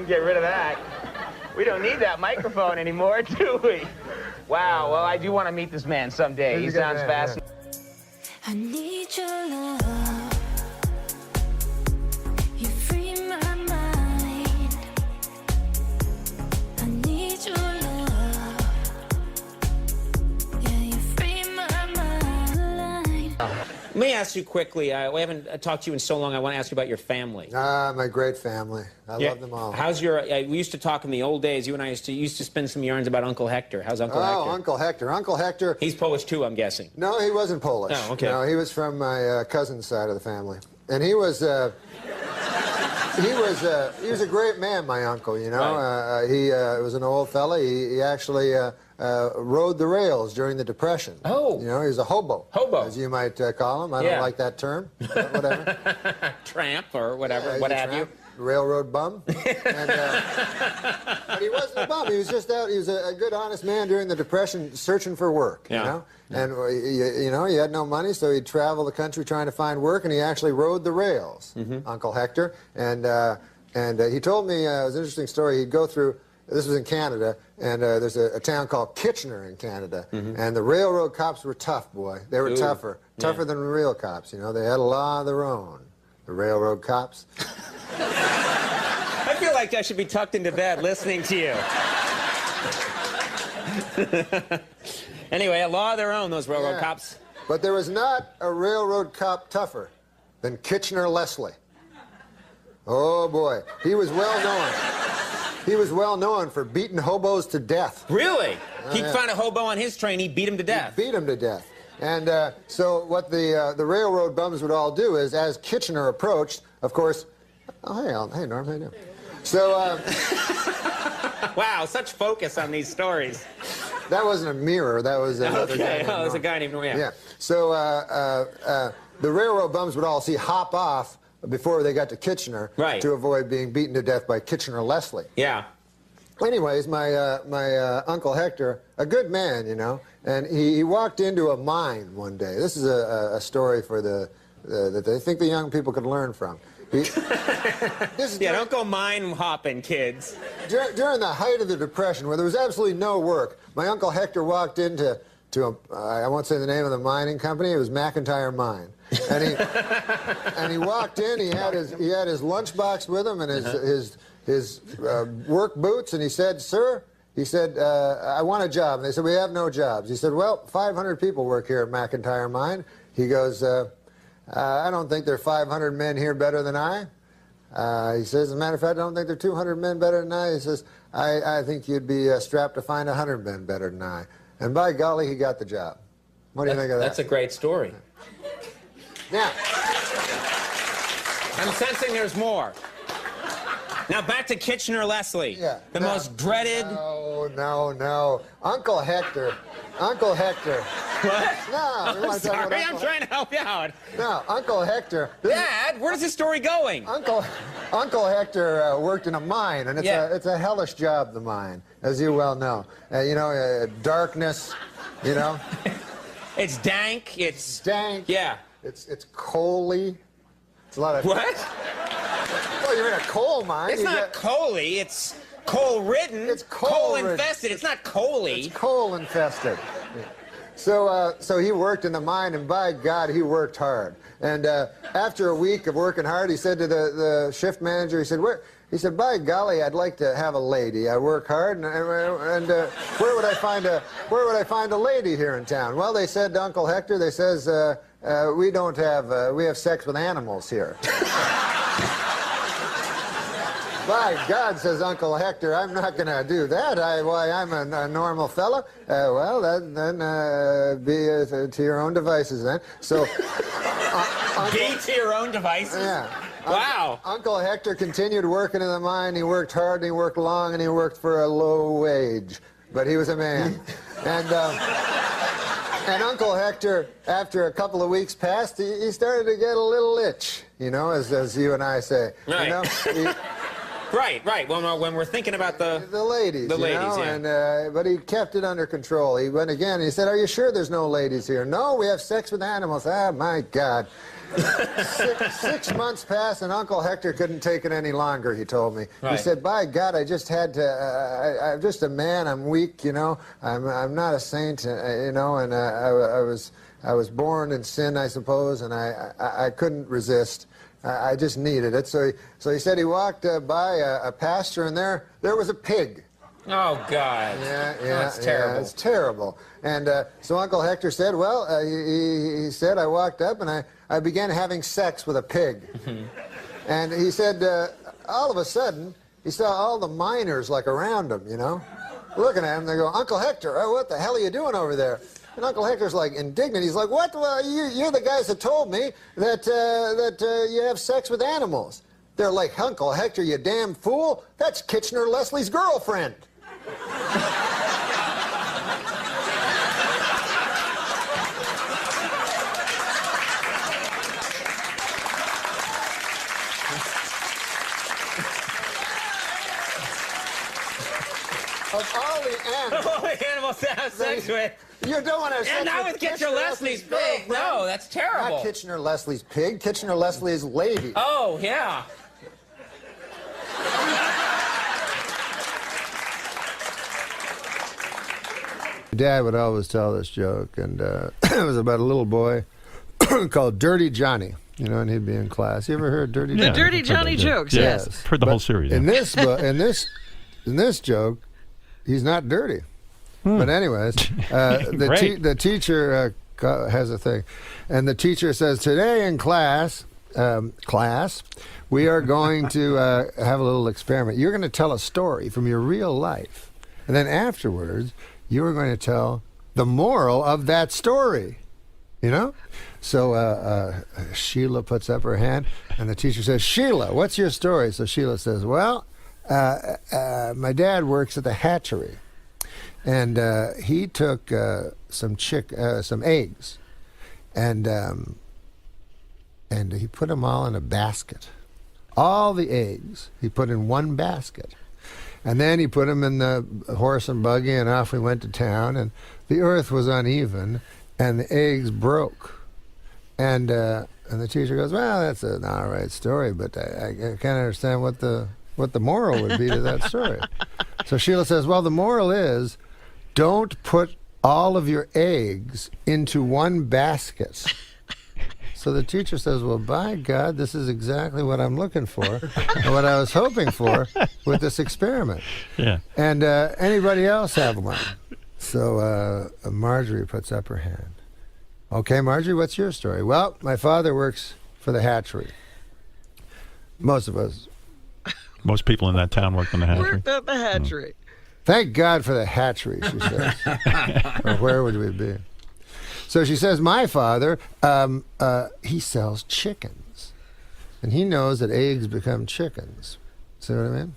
Get rid of that. We don't need that microphone anymore, do we? Wow, well, I do want to meet this man someday. He sounds fascinating. I need your love. You free my mind. I need your love. Let me ask you quickly. We haven't talked to you in so long. I want to ask you about your family. My great family. I love them all. How's your? We used to talk in the old days. You and I used to spin some yarns about Uncle Hector. How's Uncle Hector? Oh, Uncle Hector. Uncle Hector. He's Polish too, I'm guessing. No, he wasn't Polish. Oh, okay. No, he was from my cousin's side of the family, and he was. He was a great man, my uncle. You know, right. He was an old fella. He actually rode the rails during the Depression. Oh. You know, he was a hobo. Hobo. As you might call him. I don't like that term, but whatever. Tramp or whatever, Yeah, what have you. Railroad bum. And, but he wasn't a bum. He was just out. He was a good, honest man during the Depression, searching for work. Yeah. You know, and you know, he had no money, so he'd travel the country trying to find work, and he actually rode the rails. Uncle Hector, and he told me it was an interesting story. He'd go through. This was in Canada, and there's a town called Kitchener in Canada, and the railroad cops were tough, boy. They were tougher than real cops. You know, they had a law of their own. The railroad cops. I feel like I should be tucked into bed listening to you. Anyway, a law of their own, those railroad cops. But there was not a railroad cop tougher than Kitchener Leslie. Oh, boy. He was well known. He was well known for beating hobos to death. Really? He'd find a hobo on his train, he'd beat him to death. He'd beat him to death. And so what the railroad bums would all do is, as Kitchener approached, of course... Oh, hey, Alan. Hey, Norm. How you doing? So... Wow, such focus on these stories. That wasn't a mirror. That was another guy. Oh, it was a guy named Norm. Yeah. So the railroad bums would all hop off before they got to Kitchener to avoid being beaten to death by Kitchener Leslie. Yeah. Anyways, my Uncle Hector, a good man, you know, and he walked into a mine one day. This is a story for that they think the young people could learn from. Don't go mine hopping, kids. During the height of the Depression, where there was absolutely no work, my Uncle Hector walked into I won't say the name of the mining company. It was McIntyre Mine, and he walked in. He had his lunchbox with him and his work boots, and he said, "Sir," he said, "I want a job." And they said, "We have no jobs." He said, "Well, 500 people work here at McIntyre Mine." He goes, "I don't think there are 500 men here better than I." He says, "As a matter of fact, I don't think there are 200 men better than I." He says, I think you'd be strapped to find 100 men better than I." And by golly, he got the job. What do you think of that? That's a great story. Now, I'm sensing there's more. Now back to Kitchener Leslie. Yeah. The most dreaded... No. Uncle Hector. What? No. I'm sorry, I'm trying to help you out. No, Uncle Hector. Dad, where's this story going? Uncle Hector worked in a mine, and it's a hellish job, the mine, as you well know. You know, darkness, you know. It's dank, it's... dank. Yeah. It's coaly. It's a lot of... What? Well, you're in a coal mine. It's not coaly, it's coal-ridden. It's coal-ridden. Coal-infested. It's not coaly. It's coal-infested. So he worked in the mine, and by God, he worked hard. And after a week of working hard, he said to the shift manager, he said, He said, by golly, I'd like to have a lady. I work hard, and where would I find a lady here in town? Well, they said to Uncle Hector, they says, we have sex with animals here. By God, says Uncle Hector, I'm not going to do that. I'm a normal fellow. Well, then be to your own devices then. So, be to your own devices? Yeah. Wow. Uncle Hector continued working in the mine. He worked hard, and he worked long, and he worked for a low wage. But he was a man. And Uncle Hector, after a couple of weeks passed, he started to get a little itch, as you and I say. Right. Right. When we're thinking about the ladies. Yeah. But he kept it under control. He went again. He said, "Are you sure there's no ladies here?" "No, we have sex with animals." Ah, my God. 6 months passed, and Uncle Hector couldn't take it any longer. He told me. Right. He said, "By God, I just had to. I'm just a man. I'm weak. I'm not a saint. And I was born in sin, I suppose, and I couldn't resist." I just needed it. So he said he walked by a pasture, and there was a pig. Oh, God. Yeah, that's terrible. Yeah, it's terrible. And so Uncle Hector said, well, he said, I walked up, and I began having sex with a pig. And he said, all of a sudden, he saw all the miners, around him, looking at him. They go, "Uncle Hector, what the hell are you doing over there?" And Uncle Hector's indignant. He's like, "What? Well, you're the guys that told me that you have sex with animals." They're like, "Uncle Hector, you damn fool. That's Kitchener Leslie's girlfriend." Of all the animals to have sex with. You don't want to have sex with with not with Kitchener Leslie's pig. No, that's terrible. Not Kitchener Leslie's pig. Kitchener Leslie's lady. Oh, yeah. Dad would always tell this joke, and it was about a little boy called Dirty Johnny. And he'd be in class. You ever heard Dirty Johnny? The Dirty Johnny jokes, yes. Yes. Heard the whole series. In this in this joke, he's not dirty. But anyways, the teacher has a thing, and the teacher says, "Today in class, we are going to have a little experiment. You're going to tell a story from your real life, and then afterwards, you are going to tell the moral of that story." So Sheila puts up her hand, and the teacher says, "Sheila, what's your story?" So Sheila says, "Well, my dad works at the hatchery, and he took some eggs, and he put them all in a basket. All the eggs he put in one basket, and then he put them in the horse and buggy, and off we went to town. And the earth was uneven, and the eggs broke." And the teacher goes, "Well, that's an all right story, but I can't understand what the moral would be to that story." So Sheila says, "Well, the moral is, don't put all of your eggs into one basket." So the teacher says, "Well, by God, this is exactly what I'm looking for, and what I was hoping for with this experiment." Yeah. And anybody else have one? So Marjorie puts up her hand. "Okay, Marjorie, what's your story?" "Well, my father works for the hatchery." Most people in that town worked in the hatchery. Worked at the hatchery. "Thank God for the hatchery," she says. Or where would we be? So she says, "My father, he sells chickens. And he knows that eggs become chickens." See what I mean?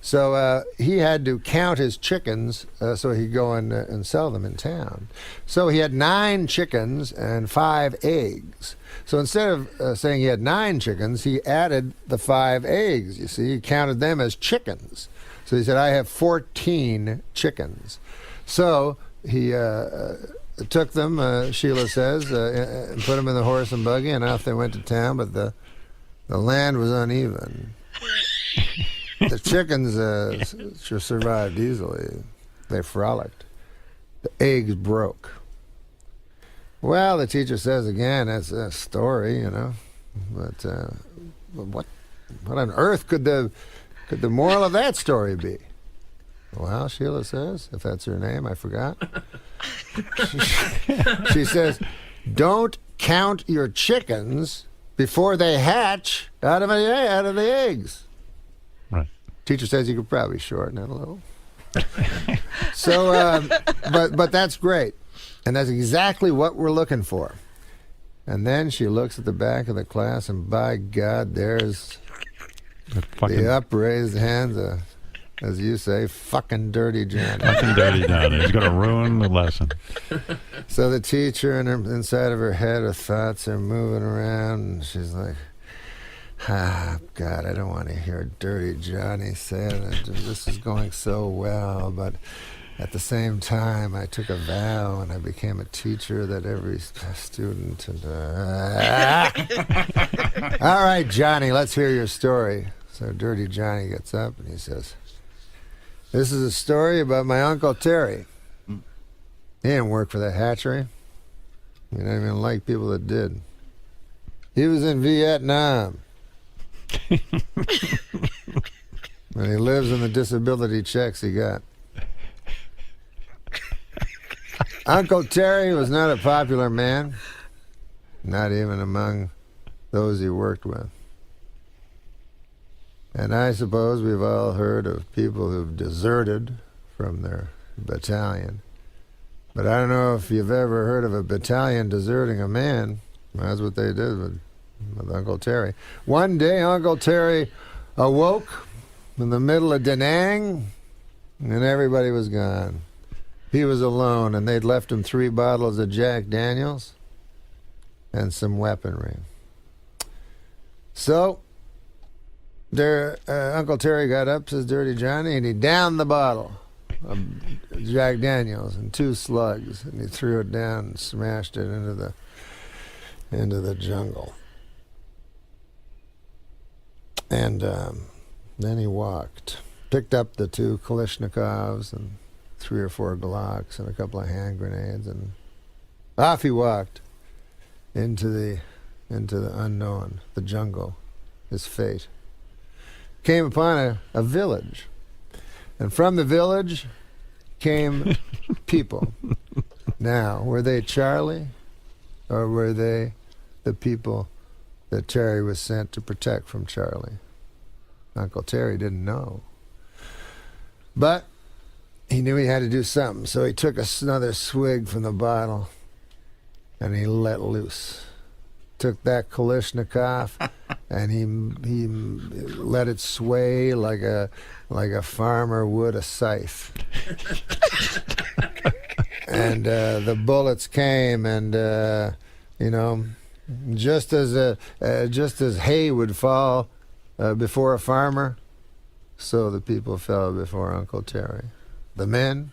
So he had to count his chickens so he'd go and sell them in town. So he had 9 chickens and 5 eggs. So instead of saying he had 9 chickens, he added the 5 eggs. You see, he counted them as chickens. So he said, "I have 14 chickens." So he took them, Sheila says, and put them in the horse and buggy, and off they went to town. But the land was uneven. The chickens survived easily. They frolicked. The eggs broke. Well, the teacher says again, that's a story, you know. But what on earth could the moral of that story be? Well, Sheila says, if that's her name, I forgot. She says, don't count your chickens before they hatch out of the eggs. Right. Teacher says you could probably shorten it a little. So, but that's great. And that's exactly what we're looking for. And then she looks at the back of the class, and by God, there's the upraised hands, as you say, fucking dirty Johnny. Fucking dirty Johnny. He's going to ruin the lesson. So the teacher, inside of her head, her thoughts are moving around, and she's like, God, I don't want to hear dirty Johnny say it. This is going so well, but at the same time, I took a vow and I became a teacher that every student... All right, Johnny, let's hear your story. So dirty Johnny gets up and he says, this is a story about my Uncle Terry. He didn't work for the hatchery. He didn't even like people that did. He was in Vietnam. And he lives on the disability checks he got. Uncle Terry was not a popular man, not even among those he worked with. And I suppose we've all heard of people who've deserted from their battalion. But I don't know if you've ever heard of a battalion deserting a man. That's what they did with Uncle Terry. One day, Uncle Terry awoke in the middle of Da Nang, and everybody was gone. He was alone, and they'd left him 3 bottles of Jack Daniels and some weaponry. So, Uncle Terry got up, says Dirty Johnny, and he downed the bottle of Jack Daniels in 2 slugs, and he threw it down and smashed it into the jungle. And then he walked, picked up the 2 Kalashnikovs and 3 or 4 Glocks and a couple of hand grenades, and off he walked into the unknown, the jungle, his fate. Came upon a village, and from the village came people. Now, were they Charlie, or were they the people that Terry was sent to protect from Charlie? Uncle Terry didn't know. But he knew he had to do something, so he took another swig from the bottle, and he let loose. Took that Kalashnikov, and he let it sway like a farmer would a scythe. And the bullets came, and just as hay would fall before a farmer, so the people fell before Uncle Terry. The men,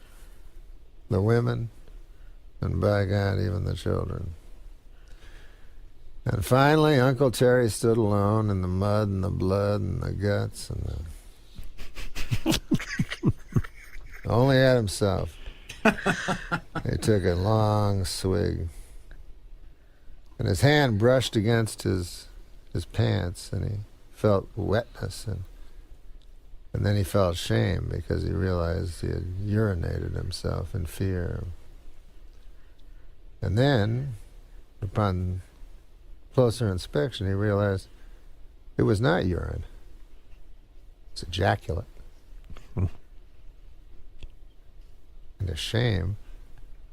the women, and by God, even the children. And finally, Uncle Terry stood alone in the mud and the blood and the guts and only at himself. He took a long swig, and his hand brushed against his pants, and he felt wetness, and then he felt shame because he realized he had urinated himself in fear. And then, upon closer inspection, he realized it was not urine. It's ejaculate. And his shame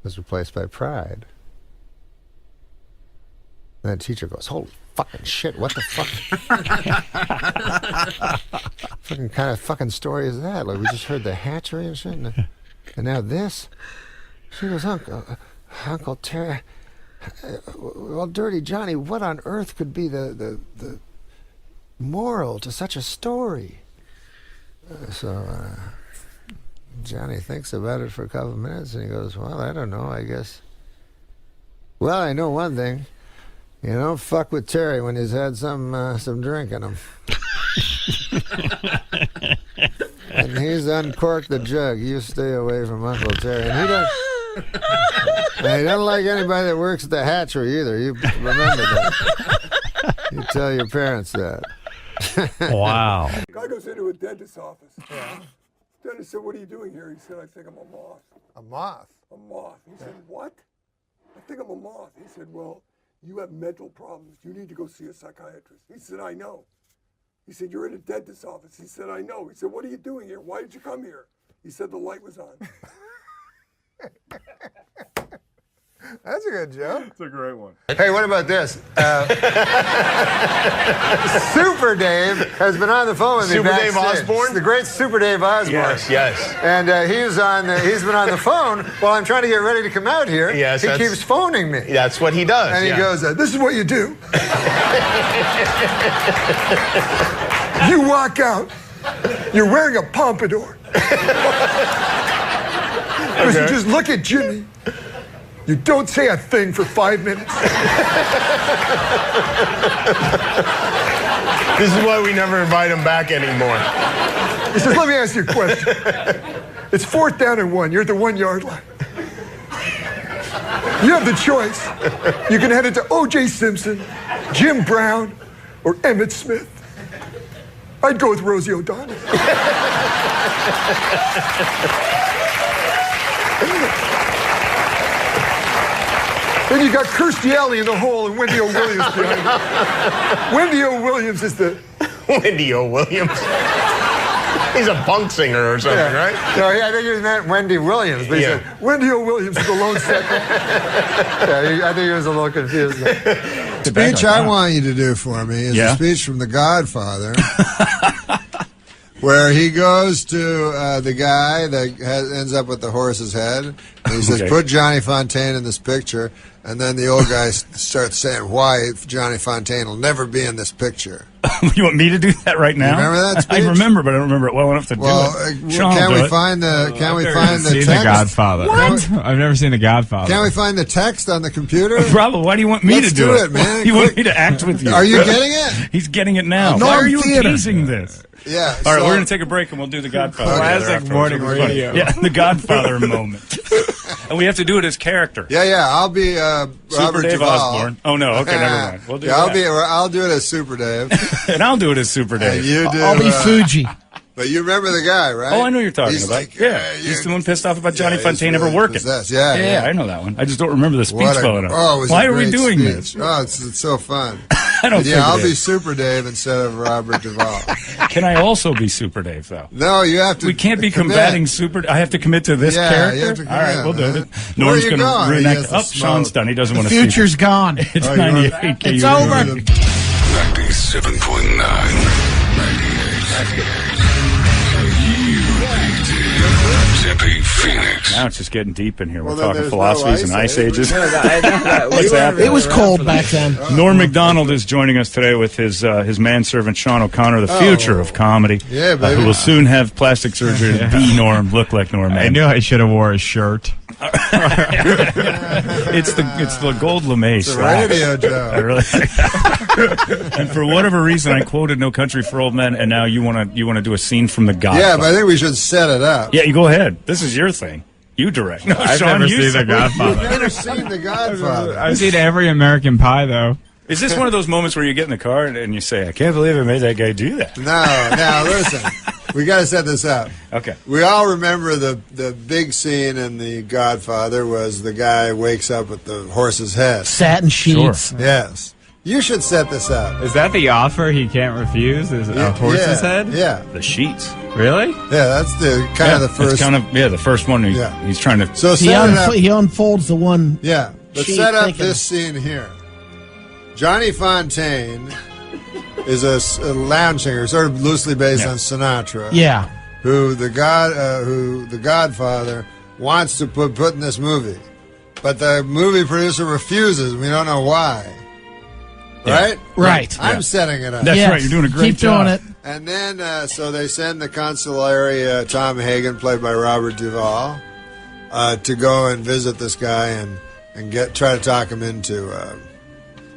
was replaced by pride. And the teacher goes, holy fucking shit, what the fuck? Fucking kind of fucking story is that? Like, we just heard the hatchery and shit, and now this? She goes, Uncle Terry, well, Dirty Johnny, what on earth could be the moral to such a story? So Johnny thinks about it for a couple of minutes, and he goes, well, I don't know, I guess. Well, I know one thing. You don't fuck with Terry when he's had some drink in him. And he's uncorked the jug. You stay away from Uncle Terry. And he doesn't. And he doesn't like anybody that works at the hatchery either. You remember that. You tell your parents that. Wow. Guy goes into a dentist's office. Yeah. Dentist said, "What are you doing here?" He said, "I think I'm a moth." A moth? A moth. He said, "What?" "I think I'm a moth." He said, "Well, you have mental problems. You need to go see a psychiatrist." He said, "I know." He said, "You're in a dentist's office." He said, "I know." He said, "What are you doing here? Why did you come here?" He said, "The light was on." That's a good joke. It's a great one. Hey, what about this? Super Dave has been on the phone with me. Super Dave backstage. Osborne? The great Super Dave Osborne. Yes. And he's been on the phone while I'm trying to get ready to come out here. Yes, he keeps phoning me. That's what he does. And he goes, "This is what you do. You walk out. You're wearing a pompadour. Listen, just look at Jimmy. You don't say a thing for 5 minutes." This is why we never invite him back anymore. He says, "Let me ask you a question. It's 4th down and 1. You're at the 1 yard line. You have the choice. You can head it to O.J. Simpson, Jim Brown, or Emmett Smith. I'd go with Rosie O'Donnell." Then you got Kirstie Alley in the hole and Wendy O. Williams behind her. Wendy O. Williams is the... Wendy O. Williams. He's a punk singer or something, right? No, I think he meant Wendy Williams, but he said, Wendy O. Williams is the lone second. I think he was a little confused. The speech I want you to do for me is a speech from The Godfather, where he goes to the guy that ends up with the horse's head, and he says, "Put Johnny Fontaine in this picture," and then the old guy starts saying why Johnny Fontaine will never be in this picture. You want me to do that right now? You remember that speech? I remember, but I don't remember it well enough to do it. Sean Can will we do it. find the Seen text? The Godfather. What? I've never seen The Godfather. Can we find the text on the computer? Bravo, why do you want me Let's to do do it? it, man. You want me to act with you? Are you getting it? He's getting it now. Norm Why are you Theater. teasing this? Yeah. All right, we're going to take a break and we'll do The Godfather. Classic morning radio. Yeah, The Godfather moment. And we have to do it as character. Yeah. I'll be Super Robert Dave Duvall. Osborne. Oh, no. Okay, never mind. We'll do that. I'll do it as Super Dave. And I'll do it as Super Dave. And you do, I'll be Fuji. But you remember the guy, right? Oh, I know who you're talking He's about. like, He's the one pissed off about Johnny he's Fontaine really ever working. possessed. Yeah. I know that one. I just don't remember the speech What a- well enough. Oh, it was Why a are we great doing speech. this? Oh, it's so fun. I don't think I'll it be is. Super Dave instead of Robert Duvall. Can I also be Super Dave, though? No, you have to. We can't be commit. combating Super. I have to commit to this character. You have to All right, commit, we'll do man. it. Where Norm's are you going to going? He reenact. has to Oh, smoke. Sean's done. He doesn't want to see. Future's gone. It's Oh, you want- 98. It's over. 97.9. Tempe, Phoenix. Now it's just getting deep in here. We're Well, then talking there's philosophies no and ice ice ages. age. What's happening? It was cold back then. Norm MacDonald is joining us today with his manservant Sean O'Connor, the future of comedy. Yeah, baby. Who will soon have plastic surgery to be Norm, look like Norm. I knew I should have wore a shirt. It's the gold lame It's a radio joke. I really and for whatever reason, I quoted "No Country for Old Men," and now you want to do a scene from The Godfather. Yeah, but I think we should set it up. Yeah, you go ahead. This is your thing. You direct. No, I've Sean, never you seen say- The Godfather. You've never seen The Godfather. I've seen every American Pie, though. Is this one of those moments where you get in the car and you say, "I can't believe I made that guy do that"? No, now listen. We got to set this up. Okay. We all remember the big scene in The Godfather was the guy wakes up with the horse's head. Satin sheets. Sure. Yes. You should set this up. Is that the offer he can't refuse? Is a horse's head? Yeah. The sheets. Really? Yeah, that's the kind of the first. It's kind of the first one. He's trying to. So set it up. He unfolds the one. Yeah. But sheet set up thinking- this scene here. Johnny Fontaine is a lounge singer, sort of loosely based on Sinatra. Yeah. Who the Godfather wants to put in this movie, but the movie producer refuses. We don't know why. Right? Right. I'm setting it up. That's right. You're doing a great job. Keep doing it. And then, so they send the consulary, Tom Hagen, played by Robert Duvall, to go and visit this guy and try to talk him into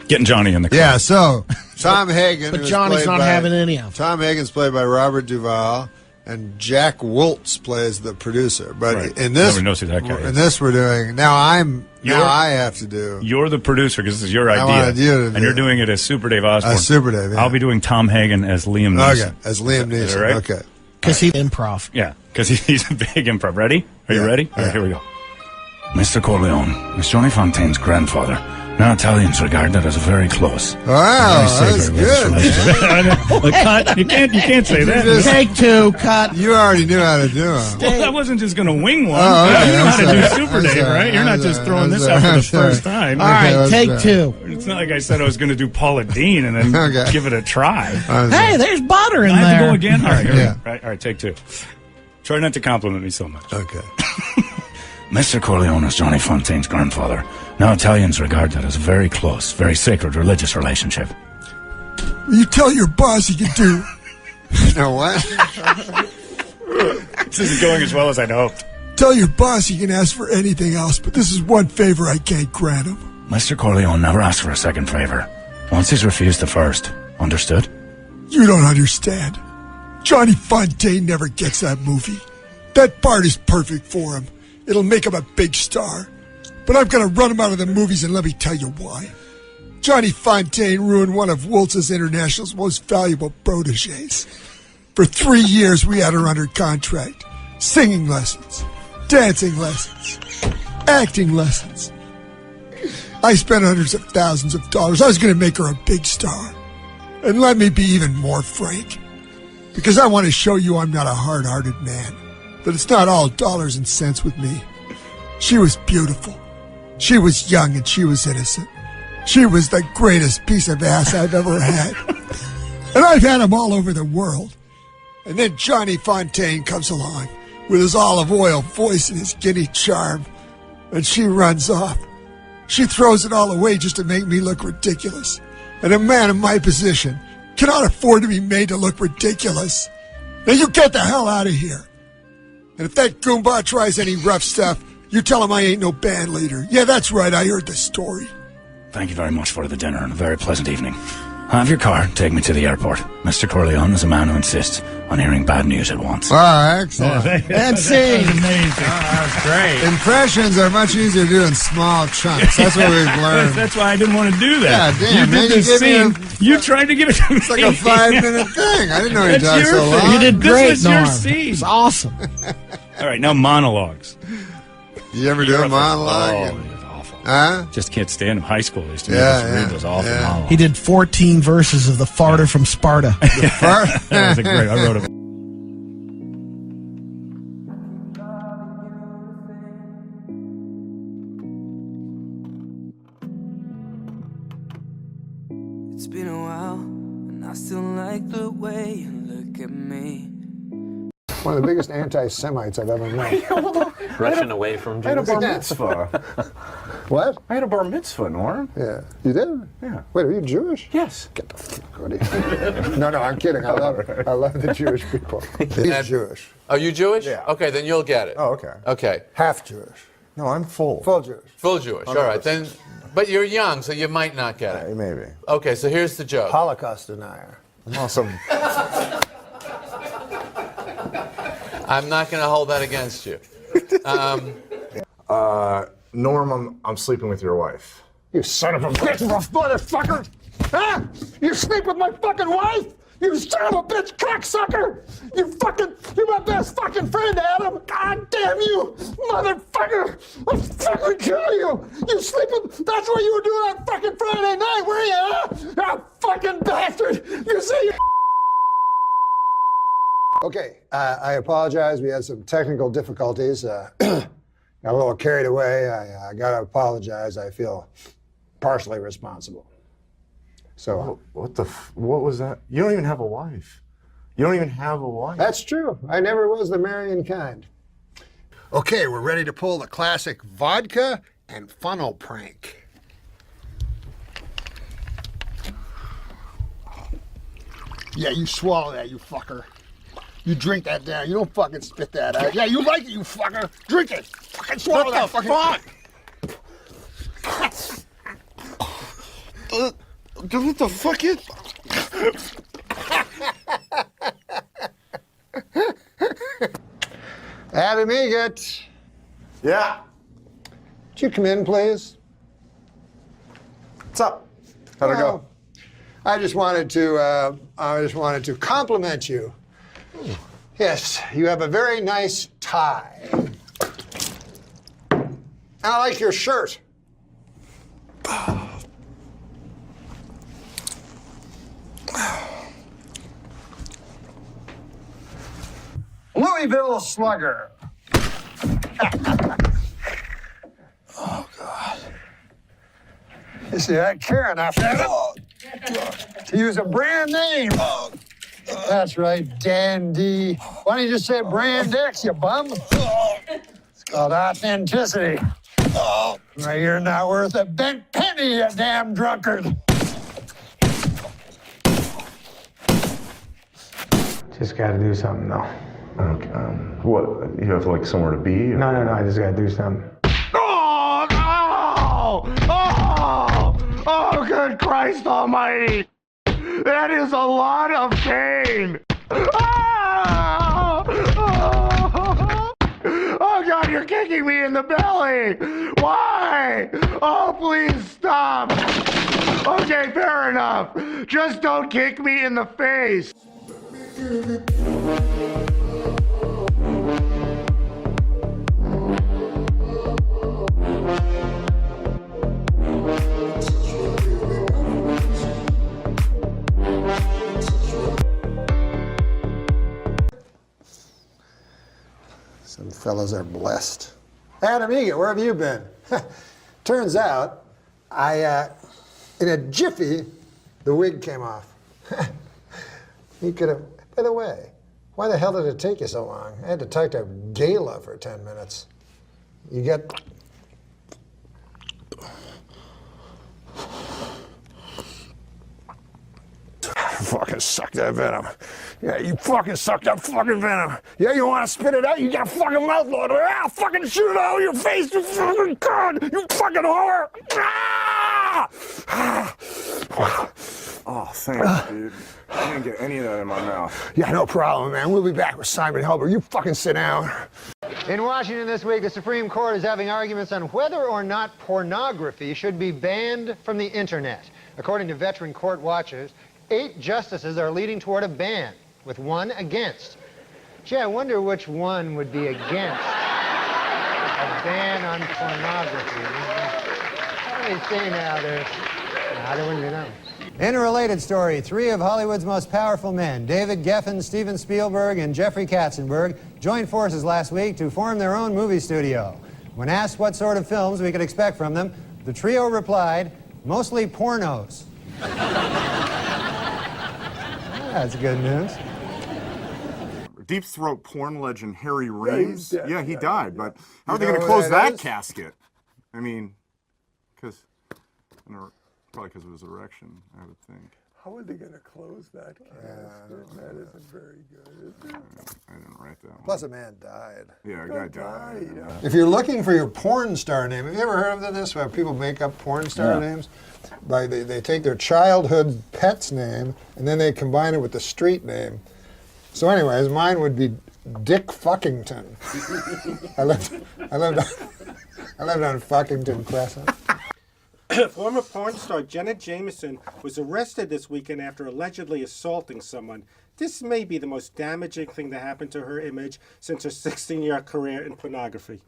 getting Johnny in the car. Yeah. So Tom Hagen, But who's Johnny's played not by- having any of it. Tom Hagen's played by Robert Duvall, and Jack Woltz plays the producer. But Right. in this, Nobody knows who that guy is. in this, we're doing now. I have to do. You're the producer because this is your idea, wanted you to and do you're it. doing it as Super Dave Osborne. Super Dave, yeah. I'll be doing Tom Hagen as Liam Neeson. Okay, as Liam Is that Neeson. right? Okay. Because he improv. Yeah, because he's a big improv. Ready? Are you ready? All right, here we go. Mr. Corleone is Johnny Fontaine's grandfather. Now Italians regard that as a very close. Wow, that's good. Cut. You can't say that. Take two, cut. You already knew how to do it. Well, that wasn't just going to wing one. Oh, okay. You know how to do I'm Super sorry. Dave, I'm right? sorry. You're not I'm just sorry. throwing I'm this sorry. out for I'm the sorry. first time. All right, that's take right. two. It's not like I said I was going to do Paula Dean and then Okay. give it a try. Hey, there's butter in I have there. to go again? All right, here we Yeah. go. All right, take two. Try not to compliment me so much. Okay. Mr. Corleone is Johnny Fontaine's grandfather. Now Italians regard that as a very close, very sacred religious relationship. You tell your boss he can do. You know what? This isn't going as well as I'd hoped. Tell your boss he can ask for anything else, but this is one favor I can't grant him. Mr. Corleone never asked for a second favor. Once he's refused the first. Understood? You don't understand. Johnny Fontaine never gets that movie. That part is perfect for him. It'll make him a big star. But I'm going to run him out of the movies, and let me tell you why. Johnny Fontaine ruined one of Woltz's International's most valuable protégés. For 3 years, we had her under contract. Singing lessons, dancing lessons, acting lessons. I spent hundreds of thousands of dollars. I was going to make her a big star. And let me be even more frank. Because I want to show you I'm not a hard-hearted man. But it's not all dollars and cents with me. She was beautiful. She was young and she was innocent. She was the greatest piece of ass I've ever had. And I've had them all over the world. And then Johnny Fontaine comes along with his olive oil voice and his giddy charm. And she runs off. She throws it all away just to make me look ridiculous. And a man in my position cannot afford to be made to look ridiculous. Now you get the hell out of here. And if that Goomba tries any rough stuff, you tell him I ain't no band leader. Yeah, that's right, I heard the story. Thank you very much for the dinner and a very pleasant evening. Have your car take me to the airport. Mr. Corleone is a man who insists on hearing bad news at once. Wow, excellent. And scene. Amazing. That's great. Impressions are much easier to do in small chunks. That's what we've learned. That's why I didn't want to do that. Yeah, damn, you man, did you this gave me scene. You tried to give it to me. It's like a 5-minute thing. I didn't know you That's talked your so thing. long. You did This great, was your Norm. scene. It's awesome. All right, now monologues. You ever do a monologue? Oh, it's awful. Huh? Just can't stand them. High school they used to Yeah, make us read those awful monologues. He did 14 verses of the farter from Sparta. That was a great. I wrote it. It's been a while, and I still like the way you look at me. One of the biggest anti-Semites I've ever met. Russian away from I had a Jews. bar mitzvah. What? I had a bar mitzvah, Norm. Yeah. You did? Yeah. Wait, are you Jewish? Yes. Get the fuck out of here. No, I'm kidding. I love the Jewish people. He's Jewish. Are you Jewish? Yeah. Okay, then you'll get it. Oh, okay. Okay. Half Jewish. No, I'm full. Full Jewish. Full Jewish. All right, then. But you're young, so you might not get it. Maybe. Okay, so here's the joke. Holocaust denier. Awesome. I'm not going to hold that against you. Norm, I'm sleeping with your wife. You son of a bitch, motherfucker! Huh? You sleep with my fucking wife? You son of a bitch cocksucker! You're my best fucking friend, Adam! God damn you, motherfucker! I'll fucking kill you! You sleep with, that's what you were doing on fucking Friday night, were you, huh? You fucking bastard! You say you... Okay, I apologize. We had some technical difficulties. Got a little carried away. I gotta apologize. I feel partially responsible. So What was that? You don't even have a wife. You don't even have a wife. that's true. I never was the marrying kind. Okay, we're ready to pull the classic vodka and funnel prank. Yeah, you swallow that, you fucker. You drink that down. You don't fucking spit that out. Yeah, you like it, you fucker. Drink it. Fucking swallow that fucking... What the fuck is... Adam Egget. Yeah. Would you come in, please? What's up? How'd it go? I just wanted to compliment you. Yes, you have a very nice tie. And I like your shirt. Louisville Slugger. Oh, God. You see, I care enough to use a brand name. That's right, Dandy. Why don't you just say Brand X, you bum? It's called authenticity. Right, you're not worth a bent penny, you damn drunkard. Just gotta do something, though. Okay. What? You have like somewhere to be? No, I just gotta do something. Oh, no! Oh, good Christ almighty! That is a lot of pain! Oh, God, you're kicking me in the belly! Why? Oh, please stop! Okay, fair enough. Just don't kick me in the face. Some fellows are blessed. Adam Egget, where have you been? Turns out, in a jiffy, the wig came off. He could have, by the way, why the hell did it take you so long? I had to talk to Gala for 10 minutes. You get... Fucking suck that venom. Yeah, you fucking suck that fucking venom. Yeah, you want to spit it out? You got a fucking mouth load. Ah, fucking shoot it out of your face, you fucking cunt. You fucking whore. Ah! Oh, thanks, dude. I didn't get any of that in my mouth. Yeah, no problem, man. We'll be back with Simon Helber. You fucking sit down. In Washington this week, the Supreme Court is having arguments on whether or not pornography should be banned from the internet. According to veteran court watchers, 8 justices are leading toward a ban, with 1 against. Gee, I wonder which one would be against a ban on pornography. What do you say now? There wouldn't be that one. In a related story, 3 of Hollywood's most powerful men, David Geffen, Steven Spielberg, and Jeffrey Katzenberg, joined forces last week to form their own movie studio. When asked what sort of films we could expect from them, the trio replied, mostly pornos. That's good news. Deep throat porn legend Harry Reams. Yeah, he died, but how are they know going to who close that that is? casket? I mean, probably because of his erection, I would think. How are they going to close that casket? That isn't very good, is it? I didn't write that one. Plus a man died. Yeah, a guy died. If you're looking for your porn star name, have you ever heard of this, where people make up porn star names? Like they take their childhood pet's name and then they combine it with the street name. So anyways, mine would be Dick Fuckington. I lived on Fuckington Crescent. Former porn star Jenna Jameson was arrested this weekend after allegedly assaulting someone. This may be the most damaging thing to happen to her image since her 16-year career in pornography.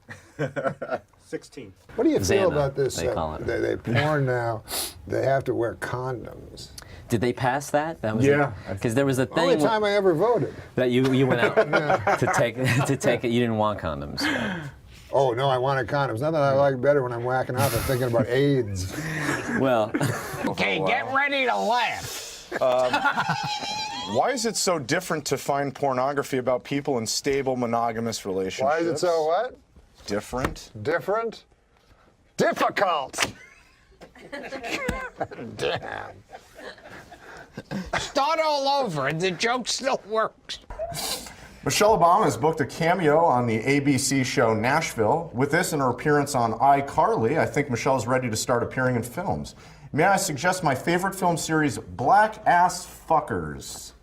16. What do you feel about this? they call it. They porn now. They have to wear condoms. Did they pass that? That was Yeah. Because there was a thing Only time I ever voted. that you went out to take it. You didn't want condoms. Right? Oh no, I wanted condoms. Nothing I like better when I'm whacking off and thinking about AIDS. Well. Okay, get ready to laugh. Why is it so different to find pornography about people in stable monogamous relationships? Why is it so what? Different? Different? Difficult! Damn. Start all over, and the joke still works. Michelle Obama has booked a cameo on the ABC show Nashville. With this and her appearance on iCarly, I think Michelle is ready to start appearing in films. May I suggest my favorite film series, Black Ass Fuckers?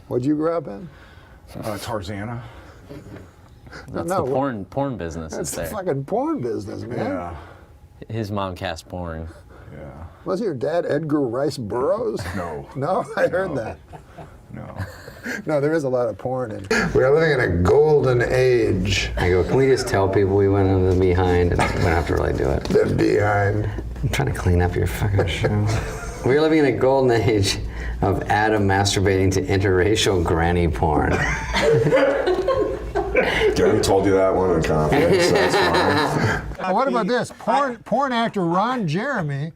What'd you grow up in? Tarzana. That's No, the porn business That's is the there. fucking porn business, man. Yeah. His mom cast porn. Yeah. Wasn't your dad Edgar Rice Burroughs? No. No, I heard that. No. No, there is a lot of porn in. We are living in a golden age. I go, can we just tell people we went into the behind and we don't have to really do it? The behind. I'm trying to clean up your fucking show. We're living in a golden age of Adam masturbating to interracial granny porn. Gary told you that one in confidence. That's fine. What about this? Porn actor Ron Jeremy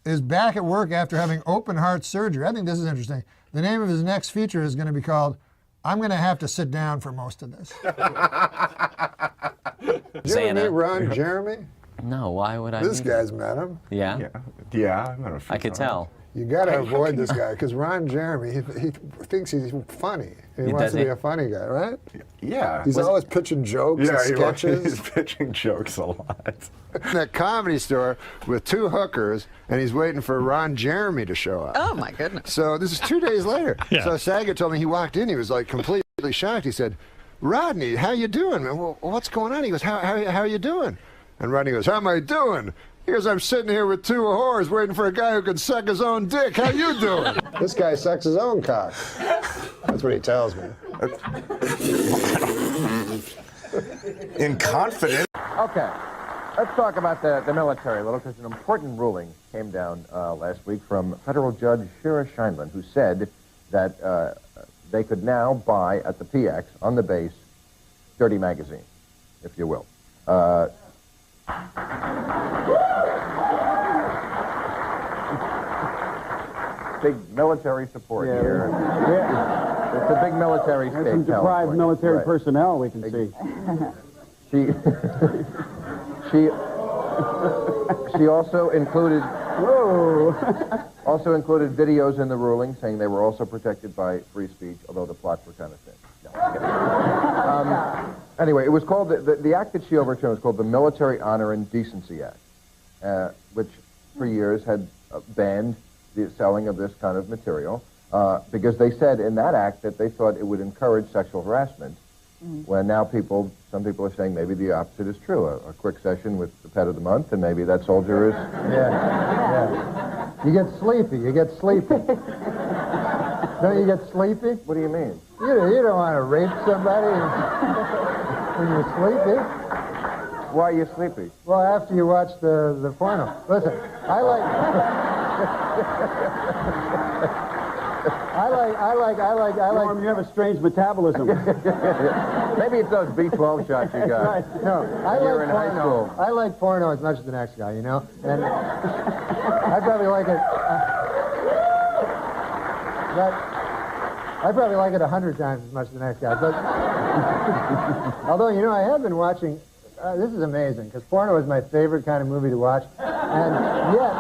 is back at work after having open heart surgery. I think this is interesting. The name of his next feature is going to be called "I'm going to have to sit down for most of this." Did you ever meet Ron Jeremy? No, why would I? This meet guy's him? met him. Yeah. Yeah, I met him. I could tell. You got to avoid this guy because Ron Jeremy, he thinks he's funny. He wants to be a funny guy, right? Yeah. He's always pitching jokes and sketches. He's pitching jokes a lot. In that comedy store with two hookers, and he's waiting for Ron Jeremy to show up. Oh, my goodness. So this is 2 days later. Yeah. So Saget told me he walked in, he was like completely shocked. He said, "Rodney, how you doing, man? Well, what's going on?" He goes, how are you doing? And Rodney goes, "How am I doing?" He goes, "I'm sitting here with two whores waiting for a guy who can suck his own dick. How you doing?" This guy sucks his own cock. That's what he tells me. In confidence. Okay, let's talk about the military a little, because an important ruling came down last week from federal judge Shira Scheindlin, who said that they could now buy at the PX on the base dirty magazine, if you will. Big military support here. Yeah. It's a big military state. Some deprived military personnel we can see. She also included also included videos in the ruling saying they were also protected by free speech, although the plots were kind of thin. No, anyway, it was called the act that she overturned was called the Military Honor and Decency Act, which for years had banned the selling of this kind of material because they said in that act that they thought it would encourage sexual harassment. When now some people are saying maybe the opposite is true. A quick session with the pet of the month, and maybe that soldier is. Yeah. You get sleepy. Don't you get sleepy? What do you mean? You don't want to rape somebody when you're sleepy. Why are you sleepy? Well, after you watch the porno. Listen, I like. Norm, you have a strange metabolism. Maybe it's those B12 shots you got. Right. No, You're in high school. I like porno as much as the next guy, you know? And I probably like it. I probably like it 100 times as much as the next guy. But although, you know, I have been watching. This is amazing because porno is my favorite kind of movie to watch, and yet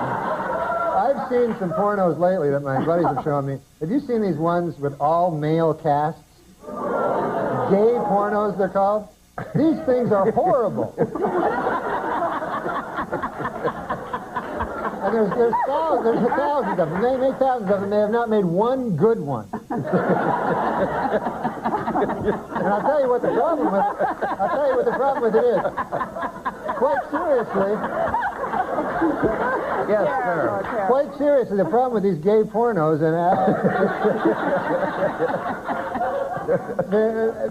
I've seen some pornos lately that my buddies have shown me. Have you seen these ones with all male casts? Gay pornos, they're called. These things are horrible. And there's thousands of them. They make thousands of them. They have not made one good one. And I'll tell you what the problem with it is. Quite seriously. Yes, sir. Quite seriously, the problem with these gay pornos and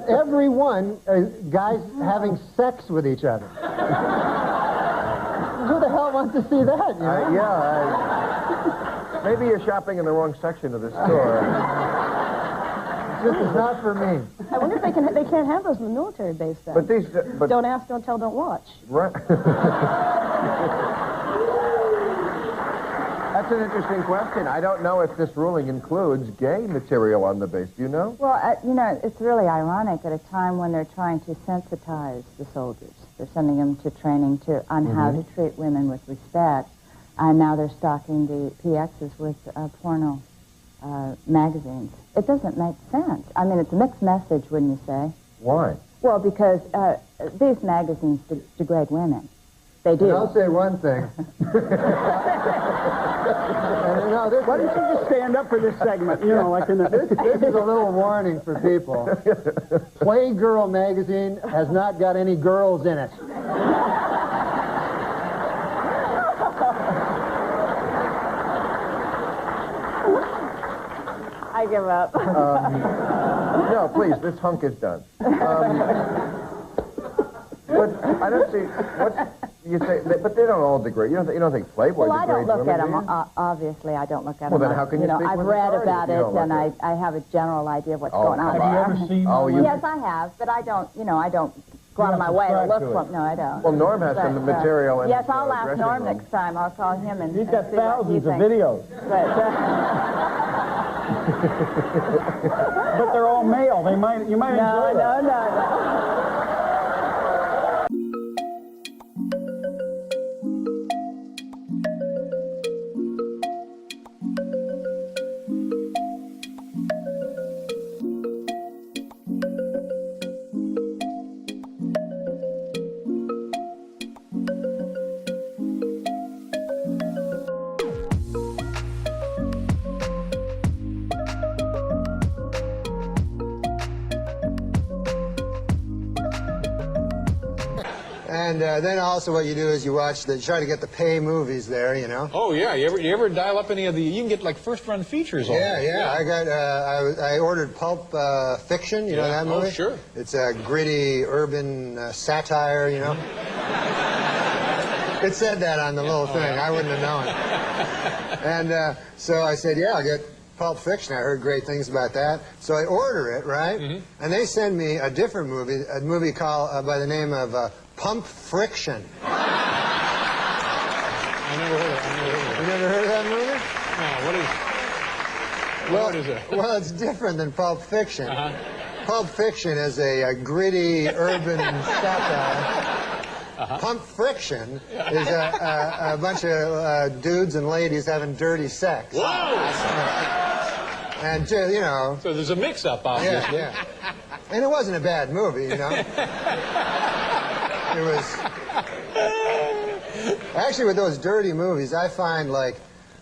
every one guys having sex with each other. Who the hell wants to see that? You know? Maybe you're shopping in the wrong section of the store. This is not for me. I wonder if they can't have those in the military base then. But these, don't ask, don't tell, don't watch. Right. That's an interesting question. I don't know if this ruling includes gay material on the base. Do you know? Well, you know, it's really ironic at a time when they're trying to sensitize the soldiers. They're sending them to training on how to treat women with respect, and now they're stocking the PXs with porno magazines. It doesn't make sense. I mean, it's a mixed message, wouldn't you say? Why? Well, because these magazines degrade women. They do. And I'll say one thing. Why don't you just stand up for this segment? You know, like in the... This is a little warning for people. Playgirl magazine has not got any girls in it. I give up. No, please, this hunk is done. But I don't see what's you say. But they don't all degrade. You don't think Playboy Well, I don't degrades look at women, them. do you? Obviously, I don't look at Well, them. then how can you speak I've with read authority about if you it, don't and look I have a general idea of what's going on. Have you ever seen? Oh, you. Yes, I have, but I don't. I don't go out of my way to look for them. No, I don't. Well, Norm has some material in yes, his, I'll ask dressing Norm room. next time. I'll call him and He's got see what he thousands of thinks. videos. But they're all male. You might enjoy that. No. And then also what you do is you try to get the pay movies there, you know. Oh yeah, you ever dial up any of the? You can get like first run features. Yeah. I ordered Pulp Fiction. You know that movie? Oh sure. It's a gritty urban satire, you know. It said that on the little thing. I wouldn't have known. And so I said, yeah, I'll get Pulp Fiction. I heard great things about that. So I order it, right? Mm-hmm. And they send me a different movie, a movie called by the name of Pump Friction. I never heard of it. You never heard of that movie? No, what is it? Well, it's different than Pulp Fiction. Pulp Fiction is a gritty urban satire. Pump Friction is a bunch of dudes and ladies having dirty sex. Whoa! And, you know... So there's a mix-up, obviously. Yeah. And it wasn't a bad movie, you know. It was... Actually, with those dirty movies, I find, like,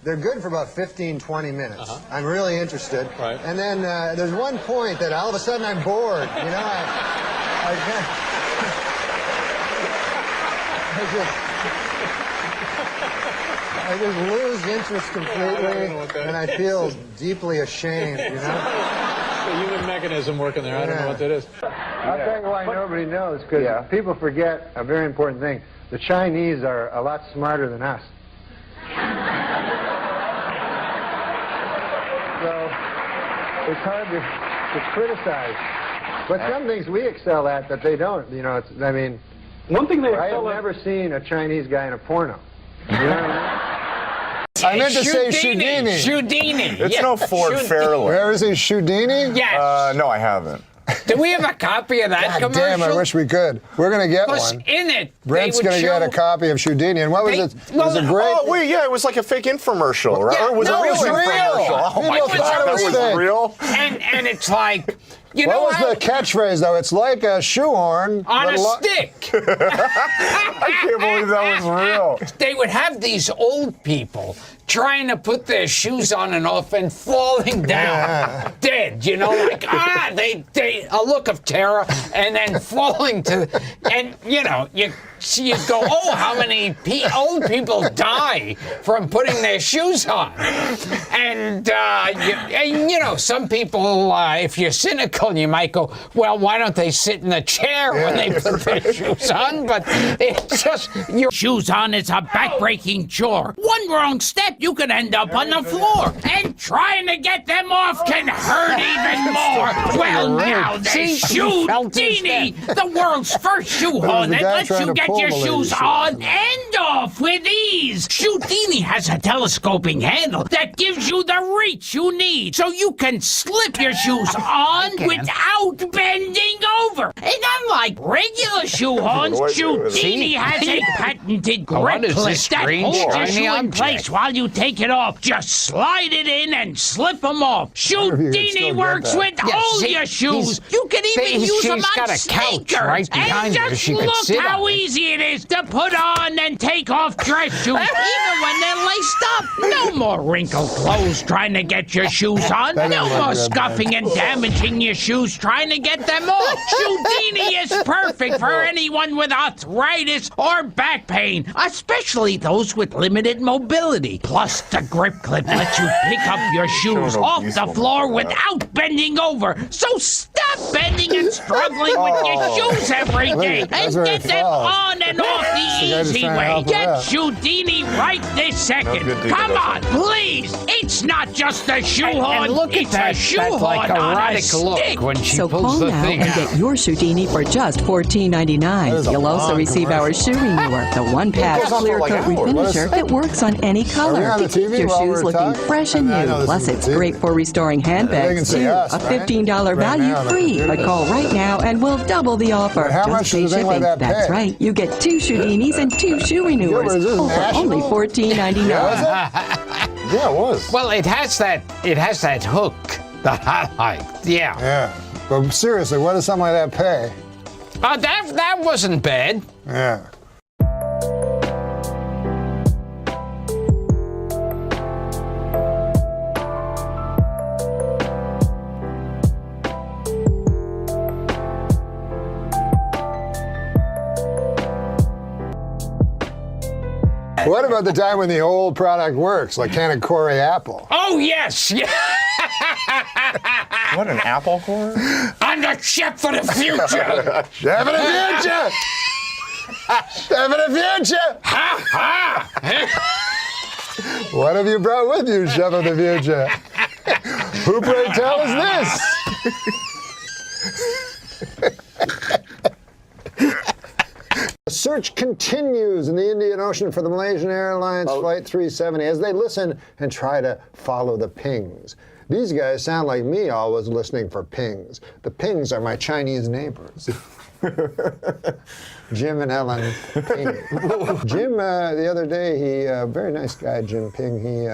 they're good for about 15, 20 minutes. I'm really interested. Right. And then there's one point that all of a sudden I'm bored, you know. I just lose interest completely, and I feel deeply ashamed, you know? The human mechanism working there. I don't know what that is. I'll tell you why nobody knows, because people forget a very important thing. The Chinese are a lot smarter than us. So it's hard to criticize. But some things we excel at that they don't, you know. I mean, one thing they I have excel at... never seen a Chinese guy in a porno. You know what I mean? I meant to say Shudini. Shudini. It's no Ford Fairlane. Where is he, Shudini? Yes. No, I haven't. Do we have a copy of that God commercial? damn, I wish we could. We're going to get Because one. in it, Brent's going to get a copy of Shudini. And what was it? Was it great? Oh, wait, yeah, it was like a fake infomercial, right? Yeah, Or was no, it it was real real. infomercial? Oh, my People God, thought it that was was fake. real? And it's like, you What know was how... the catchphrase, though? It's like a shoehorn. On but a stick. I can't believe that was real. They would have these old people trying to put their shoes on and off and falling down dead, you know, like, they a look of terror, and then falling to, and, you know, you go, oh, how many old people die from putting their shoes on. And you know, some people, if you're cynical, you might go, well, why don't they sit in the chair when they put their shoes on? But it's just, your shoes on is a backbreaking chore. One wrong step, you could end up on the floor. And trying to get them off can hurt even more. Well, now there's Shudini, the world's first shoehorn that lets you get your shoes on and off with ease. Shudini has a telescoping handle that gives you the reach you need so you can slip your shoes on without bending over. And unlike regular shoehorns, Shudini has a patented grip clip that holds your shoe in place while you you take it off. Just slide it in and slip them off. wonder if you can Houdini still works get with that. all your shoes. You can even use them She's on got a couch sneakers. right behind and her. just She could look sit how on it. easy it is to put on and take off dress shoes, even when they're laced up. No more wrinkled clothes trying to get your shoes on. That No didn't look more good, scuffing and damaging your shoes trying to get them off. Houdini is perfect for anyone with arthritis or back pain, especially those with limited mobility. Plus, the grip clip lets you pick up your shoes off the floor without bending over. So stop bending and struggling with your shoes every day and That's where get it them falls. on and off the The guy just easy trying to way. help her Get out. Houdini right this second. good deal, Come that's on, please. It's not just a shoehorn. And look at it's that, a shoehorn like on a erotic look stick. when she So pulls call the now thing and out. get your Houdini for just $14.99. That is a You'll also long receive our commercial. shoe renewer, the one-pack goes on for clear like coat an hour. What is refinisher it? that works on any color on the to keep TV your while shoes we're looking talking? fresh and I know new. this Plus, is it's the TV. great for restoring They can handbags see too. us, A right? $15 Right value now on the free. computer. But call right now and we'll double the offer. But how Just much pay does a thing like shipping. that That's pay? right. You get 2 Houdinis and 2 shoe renewers. Gilbert, is this all for only national? $14.99. Yeah, it was. Well, it has that hook that I like. Yeah. Yeah. But seriously, what does something like that pay? That wasn't bad. Yeah. What about the time when the old product works, like can of Corey apple? Oh, yes. Yeah. What, an apple core? I'm the chef for the future. Chef of the future! Chef of the future! Ha ha. What have you brought with you, Chef of the future? Who, pray tell, is this? The search continues in the Indian Ocean for the Malaysian Airlines Flight 370 as they listen and try to follow the pings. These guys sound like me always listening for pings. The pings are my Chinese neighbors. Jim and Ellen Ping. Jim, the other day, he, very nice guy, Jim Ping, he...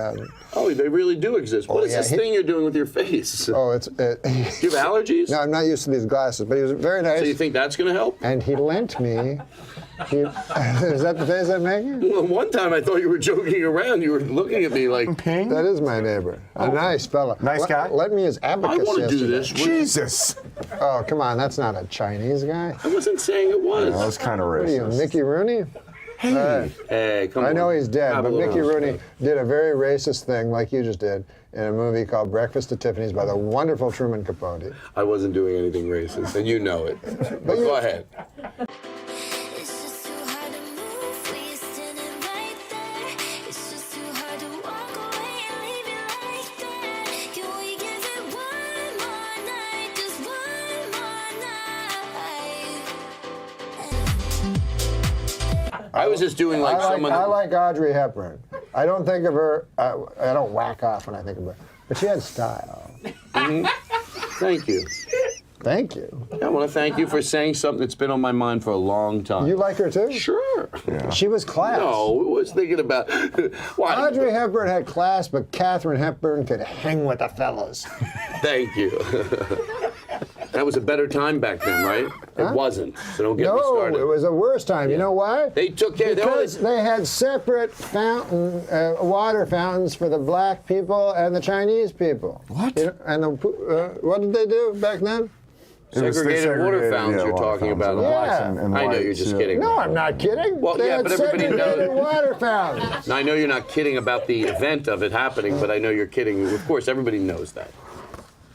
Oh, they really do exist. What is this thing you're doing with your face? Oh, it's... Do you have allergies? No, I'm not used to these glasses, but he was very nice. So you think that's going to help? And he lent me... is that the face I'm making? Well, one time I thought you were joking around. You were looking at me like... Ping? That is my neighbor. A nice fella. Nice guy? Let me his abacus I want to do this. Jesus. Oh, come on. That's not a Chinese guy. I wasn't saying it was. That was kind of What are you, racist. Mickey Rooney? Hey. Hey, come on. I know he's dead, Have a but little Mickey Rooney respect. did a very racist thing like you just did in a movie called Breakfast at Tiffany's by the wonderful Truman Capote. I wasn't doing anything racist, and you know it. But go ahead. I was just doing like someone... I like Audrey Hepburn. I don't think of her, I don't whack off when I think of her, but she had style. Thank you. Thank you. I want to thank you for saying something that's been on my mind for a long time. You like her too? Sure. Yeah. She was class. No, I was thinking about... Why? Audrey Hepburn had class, but Katharine Hepburn could hang with the fellas. Thank you. That was a better time back then, right? It wasn't, so don't get me started. No, it was a worse time. You know why? They took care... Because they had separate water fountains for the black people and the Chinese people. What? You know, and what did they do back then? Segregated water fountains you're talking about. Yeah. I know you're just kidding. No, I'm not kidding. Well, they yeah, had but everybody segregated knows. water fountains. Now, I know you're not kidding about the event of it happening, but I know you're kidding. Of course, everybody knows that.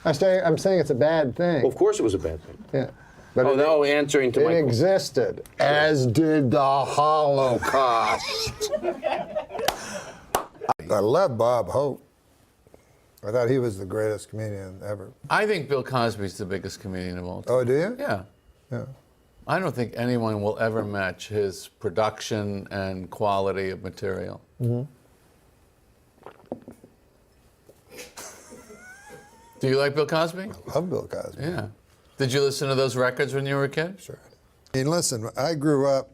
I'm saying it's a bad thing. Well, of course it was a bad thing. Yeah. But answering to my question. It existed, as did the Holocaust. I love Bob Hope. I thought he was the greatest comedian ever. I think Bill Cosby's the biggest comedian of all time. Oh, do you? Yeah. Yeah. I don't think anyone will ever match his production and quality of material. Mm-hmm. Do you like Bill Cosby? I love Bill Cosby. Yeah. Did you listen to those records when you were a kid? Sure. I mean, listen, I grew up,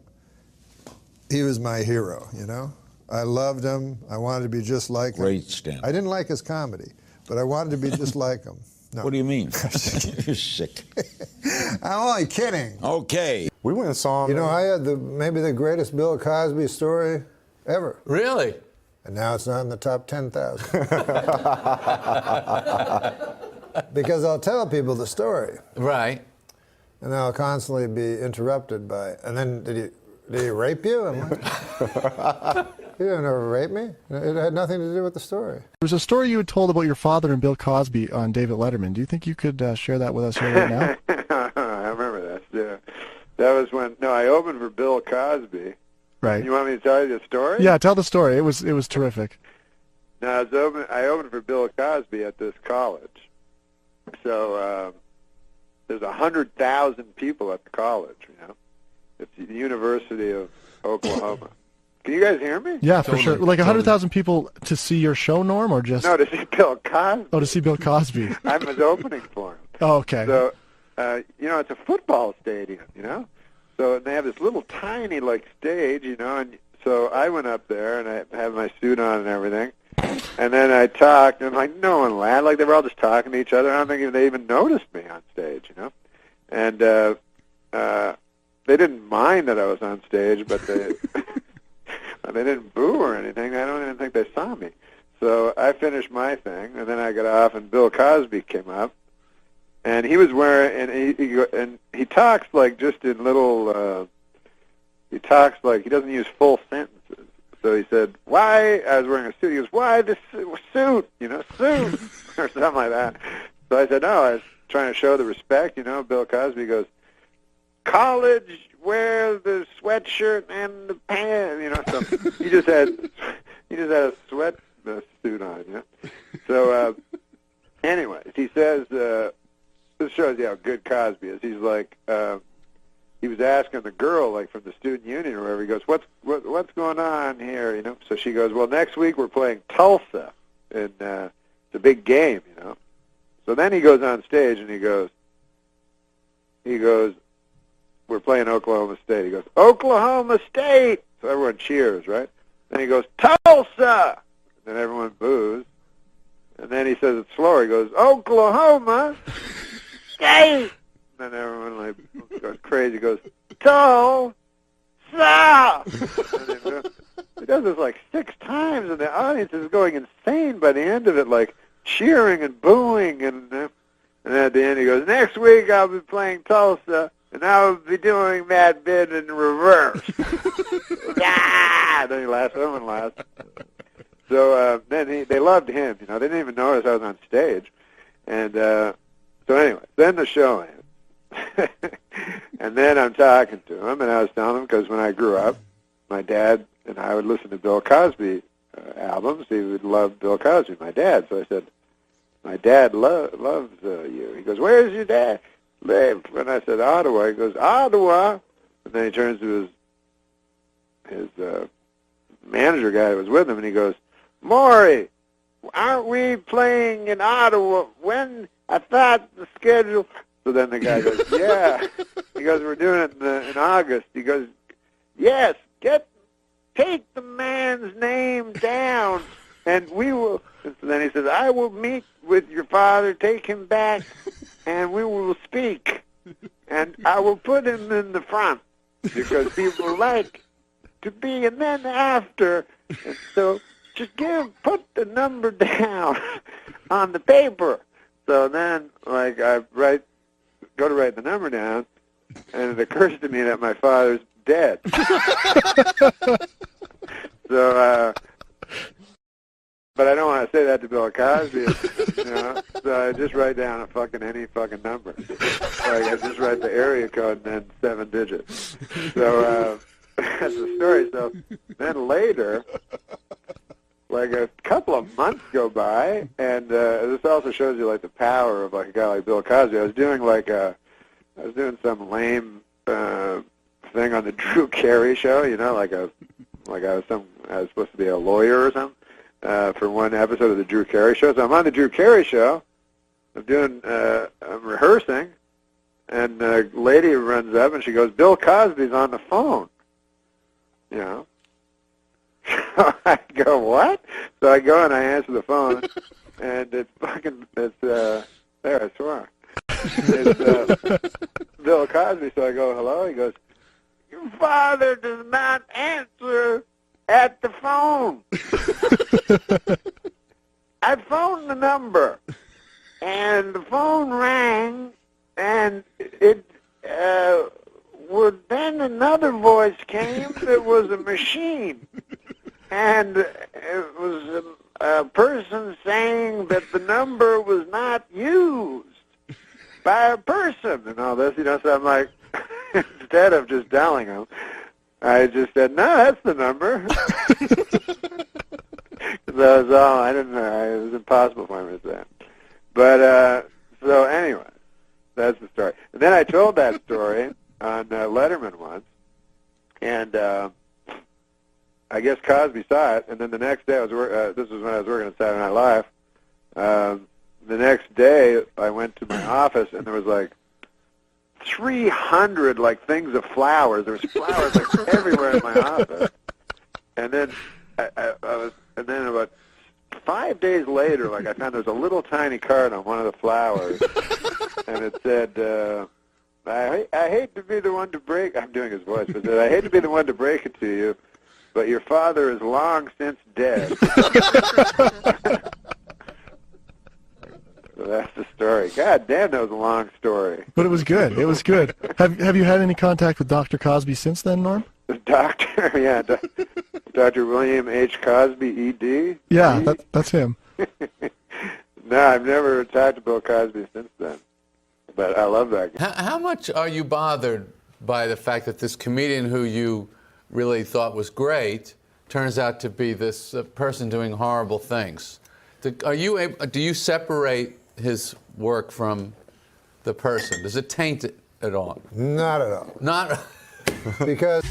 he was my hero, you know? I loved him. I wanted to be just like him. Great stand-up. I didn't like his comedy, but I wanted to be just like him. No. What do you mean? You're sick. I'm only kidding. Okay. We went and saw him. You know, I had maybe the greatest Bill Cosby story ever. Really? And now it's not in the top 10,000. Because I'll tell people the story. Right. And I'll constantly be interrupted by, and then did he rape you? I'm like, he didn't ever rape me. It had nothing to do with the story. There was a story you had told about your father and Bill Cosby on David Letterman. Do you think you could share that with us here right now? I remember that. Yeah. That was when, I opened for Bill Cosby. Right. You want me to tell you the story? Yeah, tell the story. It was terrific. No, I opened for Bill Cosby at this college. So there's 100,000 people at the college, It's the University of Oklahoma. Can you guys hear me? Yeah, for sure. Like 100,000 people to see your show, Norm, or just... No, to see Bill Cosby. Oh, to see Bill Cosby. I was opening for him. Oh, okay. So, it's a football stadium, So they have this little tiny, stage, and so I went up there, and I had my suit on and everything. And then I talked, and no one laughed. They were all just talking to each other. I don't think they even noticed me on stage, And they didn't mind that I was on stage, but they they didn't boo or anything. I don't even think they saw me. So I finished my thing, and then I got off, and Bill Cosby came up, and he was wearing, and he talks just in little. He talks he doesn't use full sentences. So he said, why, I was wearing a suit, he goes, why this suit, suit, or something like that. So I said, no, I was trying to show the respect, Bill Cosby goes, college, wear the sweatshirt and the pants, so he just had a sweat suit on, So, anyways, he says, this shows you how good Cosby is. He's like, he was asking the girl, from the student union or whatever, he goes, what's going on here, So she goes, well, next week we're playing Tulsa, and it's a big game, So then he goes on stage and he goes, we're playing Oklahoma State. He goes, Oklahoma State! So everyone cheers, right? Then he goes, Tulsa! And then everyone boos. And then he says it slower. He goes, Oklahoma State! And then everyone goes crazy. He goes, Tulsa! He does this 6 times, and the audience is going insane by the end of it, cheering and booing. And then at the end he goes, next week I'll be playing Tulsa, and I'll be doing that bit in reverse. Then he laughs, everyone laughs. So then they loved him, They didn't even notice I was on stage. And so anyway, then the show ends. And then I'm talking to him, and I was telling him, because when I grew up, my dad and I would listen to Bill Cosby albums. He would love Bill Cosby, my dad. So I said, my dad loves you. He goes, where's your dad live? And I said, Ottawa. He goes, Ottawa. And then he turns to his manager guy that was with him, and he goes, Maury, aren't we playing in Ottawa? When? I thought the schedule... So then the guy goes, yeah. He goes, we're doing it in August. He goes, yes, take the man's name down, and we will. And so then he says, I will meet with your father, take him back, and we will speak. And I will put him in the front, because people like to be, and then after. And so just put the number down on the paper. So then, I go to write the number down, and it occurs to me that my father's dead. So, but I don't want to say that to Bill Cosby, so I just write down any fucking number. I just write the area code and then 7 digits. So that's the story. So then later, a couple of months go by, and this also shows you the power of a guy like Bill Cosby. I was doing I was doing some lame thing on the Drew Carey show, I was supposed to be a lawyer or something for one episode of the Drew Carey show. So I'm on the Drew Carey show. I'm rehearsing, and a lady runs up and she goes, Bill Cosby's on the phone, So I go, what? So I go and I answer the phone, and it's there, I swear. It's Bill Cosby. So I go, hello? He goes, your father does not answer at the phone. I phoned the number, and the phone rang, and it then another voice came that was a machine, and it was a person saying that the number was not used by a person and all this, so I'm like, instead of just telling him, I just said, no, that's the number. That was all. I didn't know. It was impossible for me to say. But, so anyway, that's the story. And then I told that story on Letterman once, and I guess Cosby saw it, and then the next day, this was when I was working on Saturday Night Live, the next day I went to my office, and there was like 300 like things of flowers. There was flowers like everywhere in my office. And then and then about 5 days later, like I found there was a little tiny card on one of the flowers, and it said, I hate to be the one to break, I'm doing his voice, but it said, I hate to be the one to break it to you, but your father is long since dead. So that's the story. God damn, that was a long story. But it was good. It was good. Have you had any contact with Dr. Cosby since then, Norm? The doctor, yeah, Dr. William H. Cosby, E.D.? Yeah, that's him. No, I've never talked to Bill Cosby since then. But I love that guy. How much are you bothered by the fact that this comedian who you really thought was great turns out to be this person doing horrible things? Do you separate his work from the person? Does it taint it at all? Not at all. Not because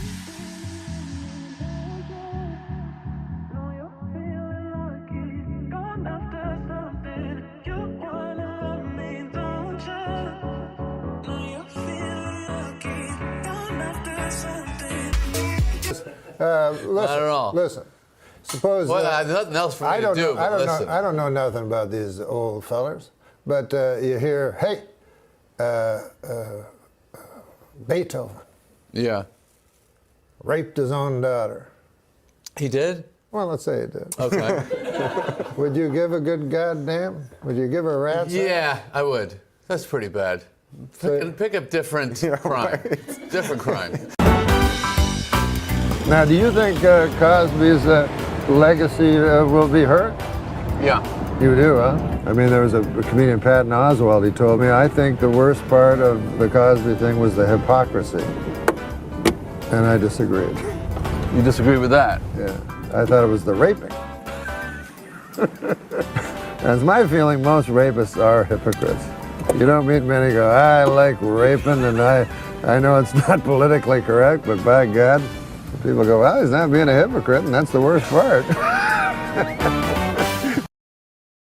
not at all. Listen. Suppose nothing else for me to do. I don't know nothing about these old fellers, but you hear, hey, Beethoven. Yeah. Raped his own daughter. He did? Well, let's say he did. Okay. Would you give a good goddamn? Would you give a rat's ass? Yeah, I would. That's pretty bad. Pick up different crime. Right. Different crime. Now, do you think Cosby's legacy will be hurt? Yeah. You do, huh? I mean, there was a comedian, Patton Oswalt, he told me, I think the worst part of the Cosby thing was the hypocrisy. And I disagreed. You disagree with that? Yeah. I thought it was the raping. That's my feeling. Most rapists are hypocrites. You don't meet many go, I like raping, and I know it's not politically correct, but by God, people go, well, he's not being a hypocrite, and that's the worst part.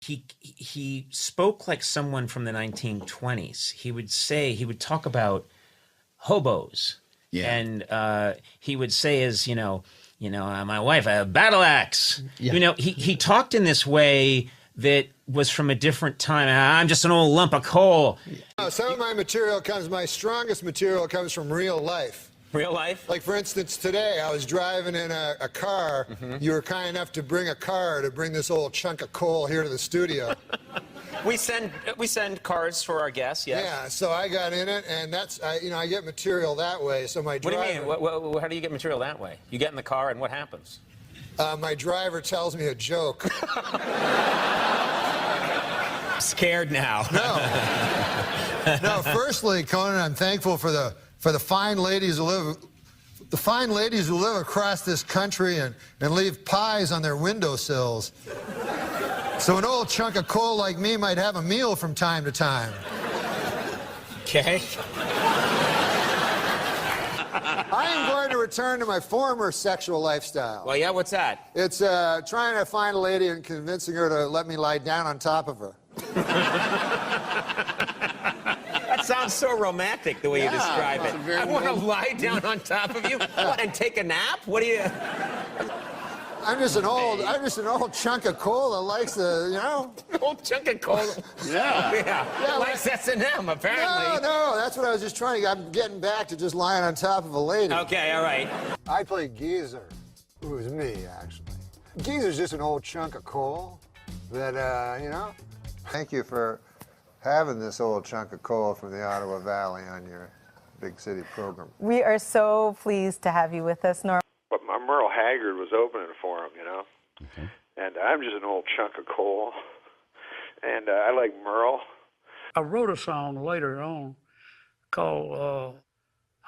He spoke like someone from the 1920s. He would talk about hobos. Yeah. And he would say my wife, a battle axe. Yeah. He talked in this way that was from a different time. I'm just an old lump of coal. Some of my strongest material comes from real life. Real life? Like, for instance, today I was driving in a car. Mm-hmm. You were kind enough to bring a car to bring this old chunk of coal here to the studio. We send cars for our guests, yes. Yeah, so I got in it, and I get material that way. So my driver. What do you mean? How do you get material that way? You get in the car, and what happens? My driver tells me a joke. I'm scared now. No, firstly, Conan, I'm thankful for the fine ladies who live across this country and leave pies on their windowsills. So an old chunk of coal like me might have a meal from time to time. Okay. I am going to return to my former sexual lifestyle. Well, yeah, what's that? It's trying to find a lady and convincing her to let me lie down on top of her. That sounds so romantic, the way you describe it. I want to lie down on top of you and take a nap? What do you... I'm just an old chunk of coal that likes the, you know. Old chunk of coal. Yeah. Likes S&M, apparently. No, that's what I was just trying to. I'm getting back to just lying on top of a lady. Okay, all right. I play Geezer, who's me, actually. Geezer's just an old chunk of coal that, you know. Thank you for having this old chunk of coal from the Ottawa Valley on your big city program. We are so pleased to have you with us, Norm. But Merle Haggard was opening for him, you know. Okay. And I'm just an old chunk of coal. And I like Merle. I wrote a song later on called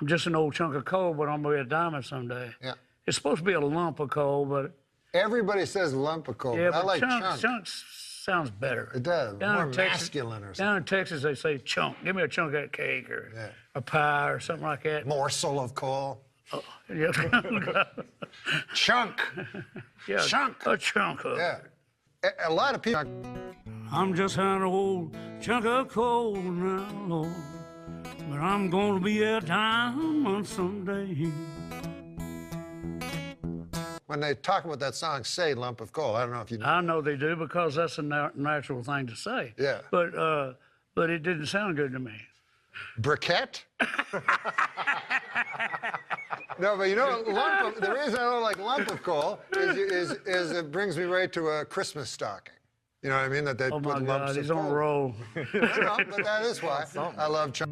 I'm Just an Old Chunk of Coal, but I'm going to be a diamond someday. Yeah. It's supposed to be a lump of coal, but... Everybody says lump of coal, yeah, but I like chunk. Chunk sounds better. It does, down more in Texas, masculine or something. Down in Texas, they say chunk. Give me a chunk of that cake or a pie or something like that. Morsel of coal. Oh, yeah. Chunk. Yeah, chunk. A chunk of Yeah. A lot of people... I'm just an old chunk of coal now, Lord, but I'm gonna be a diamond someday. When they talk about that song, say lump of coal. I don't know if you know. I know they do because that's a natural thing to say. Yeah. But it didn't sound good to me. Briquette? No, but you know, the reason I don't like lump of coal is it brings me right to a Christmas stocking. You know what I mean? That they Oh put my lumps God, he's of on coal. a roll. No, but that is why I love chunk.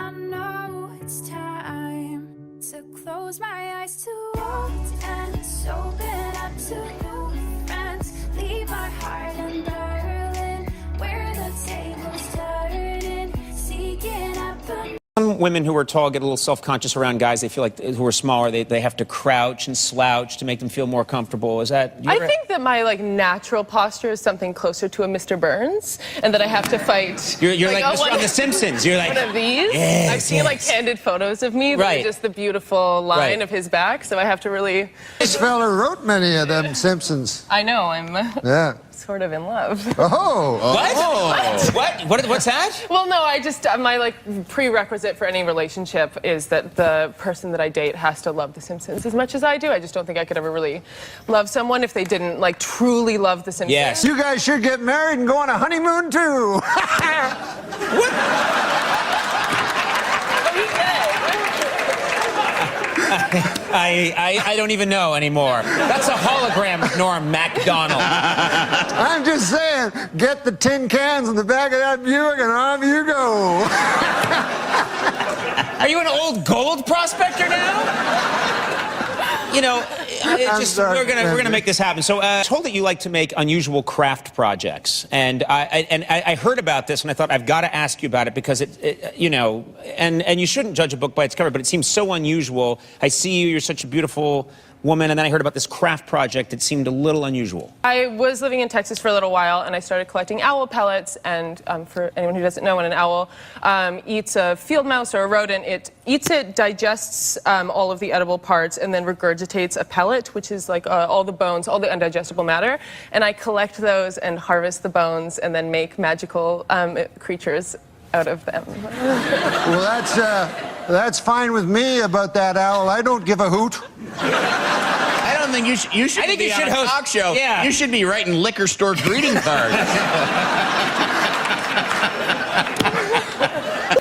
I know it's time to close my eyes to old ends, open up to new friends, leave my heart in Berlin, where the tables turning, seeking up a... Some women who are tall get a little self-conscious around guys they feel like who are smaller. They have to crouch and slouch to make them feel more comfortable. Is that... I think that my natural posture is something closer to a Mr. Burns, and that I have to fight. You're like Mr. on The Simpsons. You're like one of these. Yes, I've seen candid photos of me, that are just the beautiful line of his back. So I have to really. This fella wrote many of them Simpsons. I know. I'm. Yeah. Sort of in love. Oh. What? What's that? Well, no, I just my prerequisite for any relationship is that the person that I date has to love The Simpsons as much as I do. I just don't think I could ever really love someone if they didn't truly love The Simpsons. Yes. You guys should get married and go on a honeymoon too. I don't even know anymore. That's a hologram of Norm MacDonald. I'm just saying, get the tin cans in the back of that Buick and off you go. Are you an old gold prospector now? You know, we're gonna make this happen. So, I told that you like to make unusual craft projects, and I heard about this, and I thought I've got to ask you about it because you know, and you shouldn't judge a book by its cover, but it seems so unusual. I see you; you're such a beautiful woman, and then I heard about this craft project that seeed a little unusual. I was living in Texas for a little while, and I started collecting owl pellets. And for anyone who doesn't know, when an owl eats a field mouse or a rodent, it eats it, digests all of the edible parts, and then regurgitates a pellet, which is all the bones, all the undigestible matter. And I collect those and harvest the bones, and then make magical creatures out of them. Well, that's fine with me about that owl. I don't give a hoot. I don't think you should. I think be you should on a host talk show. Yeah. You should be writing liquor store greeting cards.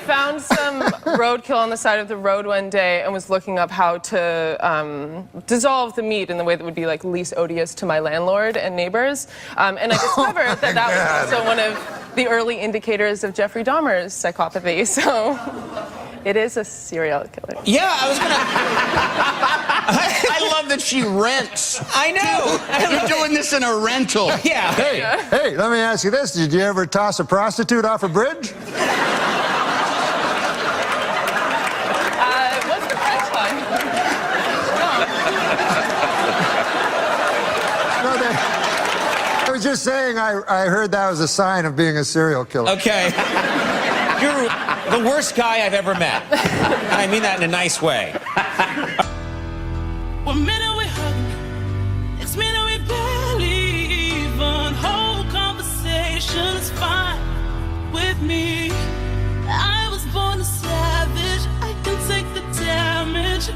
Found some roadkill on the side of the road one day and was looking up how to dissolve the meat in the way that would be least odious to my landlord and neighbors. And I discovered that was also one of the early indicators of Jeffrey Dahmer's psychopathy. So it is a serial killer. Yeah, I was gonna. I love that she rents. I know. You're doing this in a rental. Yeah. Hey, let me ask you this. Did you ever toss a prostitute off a bridge? What's the first one? I was just saying I heard that was a sign of being a serial killer. Okay. You're the worst guy I've ever met. And I mean that in a nice way. One minute we're hugging, next minute we barely even hold conversations fine with me. I was born a savage, I can take the damage.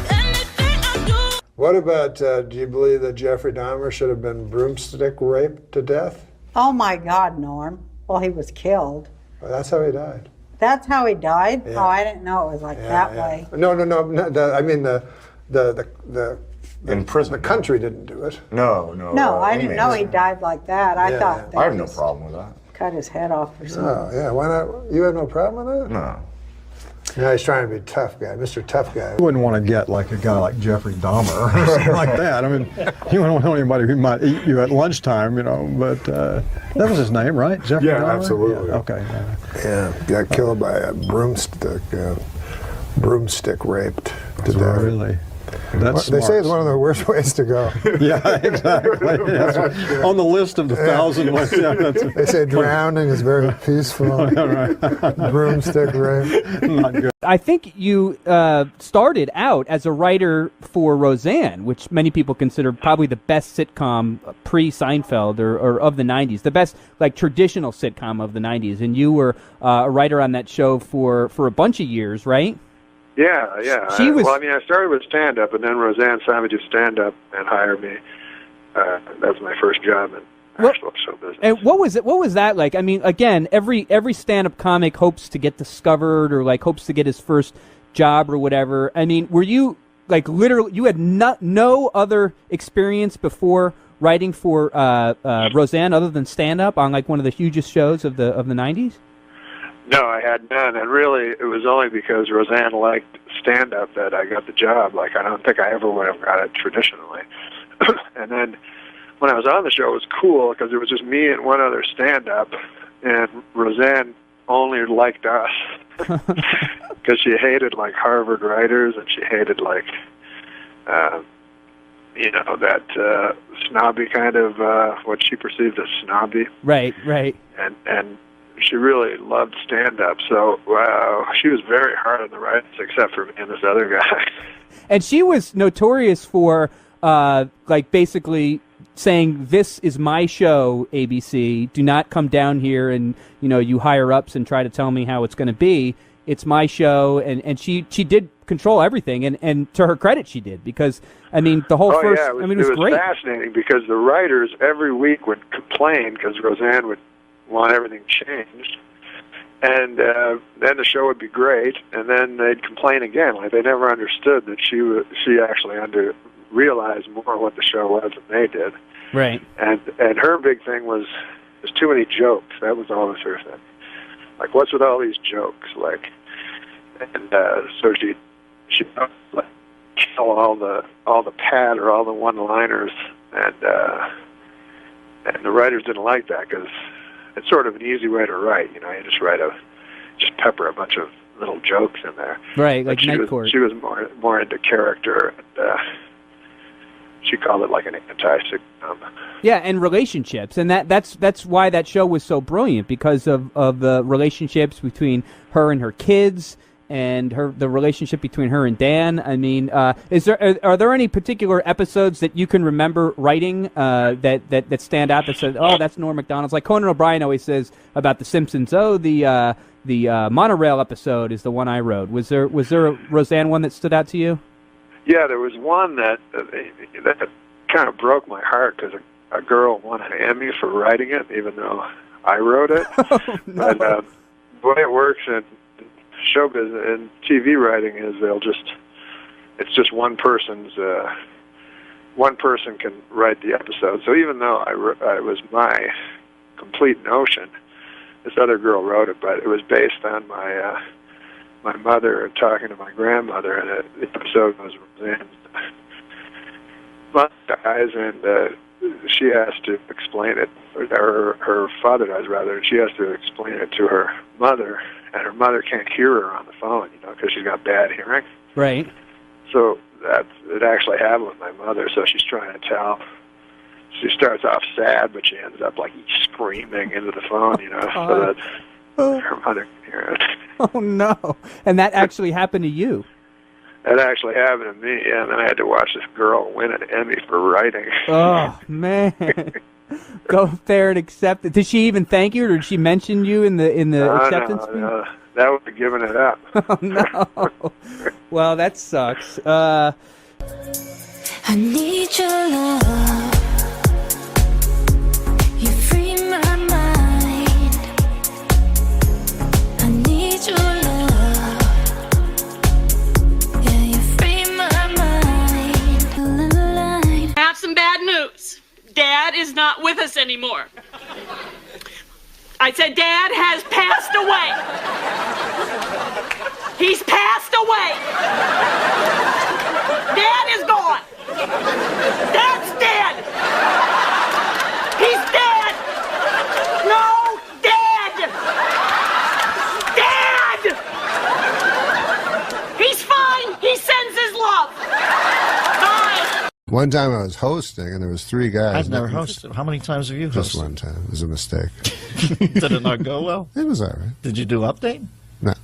Anything I do. What about, do you believe that Jeffrey Dahmer should have been broomstick raped to death? Oh my God, Norm. Well, he was killed. Well, that's how he died. That's how he died? Yeah. Oh, I didn't know it was like that way. No. I mean, in prison. The country didn't do it. No. No, I didn't know he died like that. I thought I have no problem with that. Cut his head off or something. Oh, yeah. Why not? You have no problem with that? No. No, he's trying to be a tough guy, Mr. Tough Guy. You wouldn't want to get like a guy like Jeffrey Dahmer or something like that. I mean, you wouldn't want anybody who might eat you at lunchtime, but that was his name, right? Jeffrey Dahmer? Absolutely. Yeah, okay. Yeah, got killed by a broomstick raped to death. Really? That's They say smart. it's one of the worst ways to go. Yeah, exactly. Yes. On the list of the 1,000 ways. Yeah, they say drowning is very peaceful. Broomstick rape. Not good. I think you started out as a writer for Roseanne, which many people consider probably the best sitcom pre-Seinfeld or of the 90s, the best like traditional sitcom of the 90s. And you were a writer on that show for a bunch of years, right? Yeah. Well, I started with stand-up, and then Roseanne saw me do stand-up and hired me. That was my first job in actual show business. And what was it? What was that like? I mean, again, every stand-up comic hopes to get discovered or like hopes to get his first job or whatever. I mean, were you like literally? You had no other experience before writing for Roseanne other than stand-up on like one of the hugest shows of the 90s? No, I had none, and really, it was only because Roseanne liked stand-up that I got the job. Like, I don't think I ever would have got it traditionally. And then, when I was on the show, it was cool because it was just me and one other stand-up, and Roseanne only liked us because she hated, like, Harvard writers, and she hated, like, that snobby kind of, what she perceived as snobby. Right. And she really loved stand-up, so she was very hard on the writers, except for me and this other guy. And she was notorious for, like, basically saying, "This is my show, ABC. Do not come down here and, you higher-ups and try to tell me how it's going to be. It's my show." And she did control everything, and to her credit, she did, because, I mean, the whole first... Yeah, it was great. Fascinating, because the writers every week would complain, because Roseanne would want everything changed, and then the show would be great, and then they'd complain again. Like, they never understood that she actually realized more what the show was than they did. Right. And her big thing was there's too many jokes. That was always her thing. Like, what's with all these jokes? Like, and so she like kill all the pad or all the one-liners, and the writers didn't like that because it's sort of an easy way to write. You just pepper a bunch of little jokes in there. Right, like Night Court. She was more into character, and she called it like an anti-sitcom. Yeah, and relationships, and that's why that show was so brilliant, because of the relationships between her and her kids, and the relationship between her and Dan. I mean, are there any particular episodes that you can remember writing that stand out that said, "Oh, that's Norm MacDonald's"? Like Conan O'Brien always says about The Simpsons. Oh, the monorail episode is the one I wrote. Was there a Roseanne one that stood out to you? Yeah, there was one that kind of broke my heart because a girl won an Emmy for writing it, even though I wrote it. No. And the way it works in show business and TV writing is it's just one person can write the episode. So even though it was my complete notion, this other girl wrote it, but it was based on my mother talking to my grandmother, and the episode was Roseanne's mother dies, and she has to explain it, or her father dies rather, and she has to explain it to her mother, and her mother can't hear her on the phone, because she's got bad hearing. Right. So it actually happened with my mother. So she's trying to tell. She starts off sad, but she ends up like screaming into the phone, so that her mother can hear it. Oh no! And that actually happened to you. That actually happened to me, yeah. And then I had to watch this girl win an Emmy for writing. Oh man! Go up there and accept it. Did she even thank you, or did she mention you in the acceptance speech? No. That would have given it up. Oh no! Well, that sucks. I need your love. You free my mind. I need your love. Yeah, you free my mind. I have some bad news. Dad is not with us anymore. I said Dad has passed away. He's passed away. Dad is gone. Dad's dead. He's dead. No, dead. Dad. He's fine. He sends his love. Bye. One time I was hosting, and there was 3 guys. I've never hosted. How many times have you hosted? Just one time. It was a mistake. Did it not go well? It was all right. Did you do Update? No.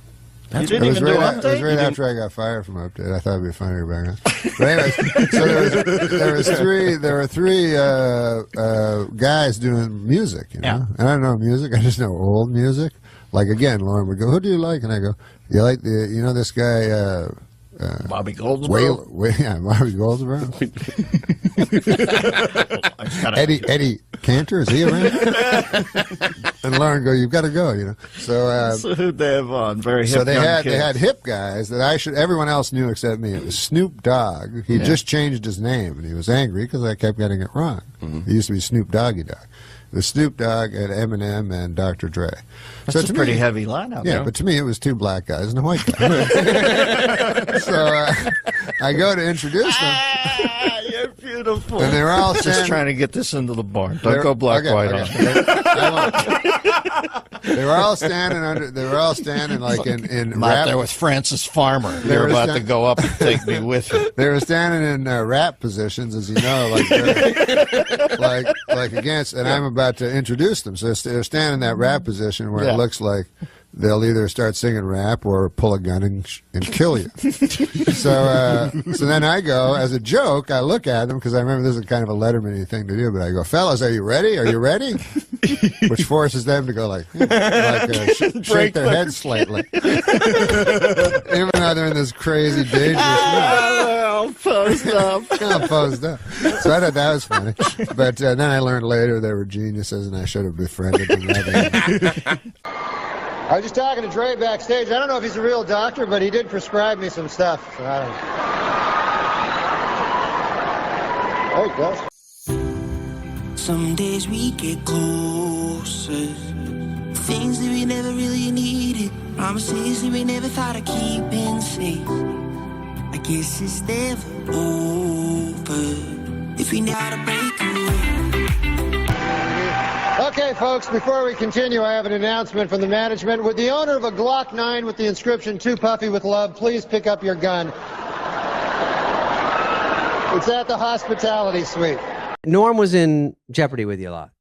You didn't even do Update? It was right after I got fired from Update. I thought it'd be funnier back then. But anyways, so there were three guys doing music, you know? Yeah. And I don't know music. I just know old music. Like, again, Lauren would go, "Who do you like?" And I go, "You like this guy, Bobby Goldsboro?" Yeah, Bobby Goldsboro. Eddie Cantor, is he around? And Lauren go, "You've got to go," you know. So who'd they have on? Very hip. So they young kids. had hip guys that everyone else knew except me. It was Snoop Dogg. He just changed his name, and he was angry because I kept getting it wrong. It used to be Snoop Doggy Dogg. It was Snoop Dogg and Eminem and Dr. Dre. That's a pretty heavy lineup. Yeah, but to me it was 2 black guys and a white guy. So I go to introduce them. You're beautiful. And they were all just trying to get this into the barn. Don't go black white on. They were all standing They were all standing like in I'm rap. out there with Francis Farmer. You're about to go up and take me with you. They were standing in rap positions, as you know, like against. And I'm about to introduce them, so they're standing in that rap position where it looks like they'll either start singing rap or pull a gun and kill you. So then I go, as a joke, I look at them, because I remember this is kind of a Letterman-y thing to do, but I go, "Fellas, are you ready? Are you ready?" Which forces them to go shake their heads slightly. Even though they're in this crazy, dangerous I'll posed up. I'm posed up. So I thought that was funny. But then I learned later they were geniuses, and I should have befriended them. I was just talking to Dre backstage. I don't know if he's a real doctor, but he did prescribe me some stuff. So I don't know. There you go. Some days we get closer. Things that we never really needed. Promises that we never thought of keeping safe. I guess it's never over if we know how to break away. Okay, folks, before we continue, I have an announcement from the management. Would the owner of a Glock 9 with the inscription "Too Puffy with Love" please pick up your gun? It's at the hospitality suite. Norm was in Jeopardy with you a lot.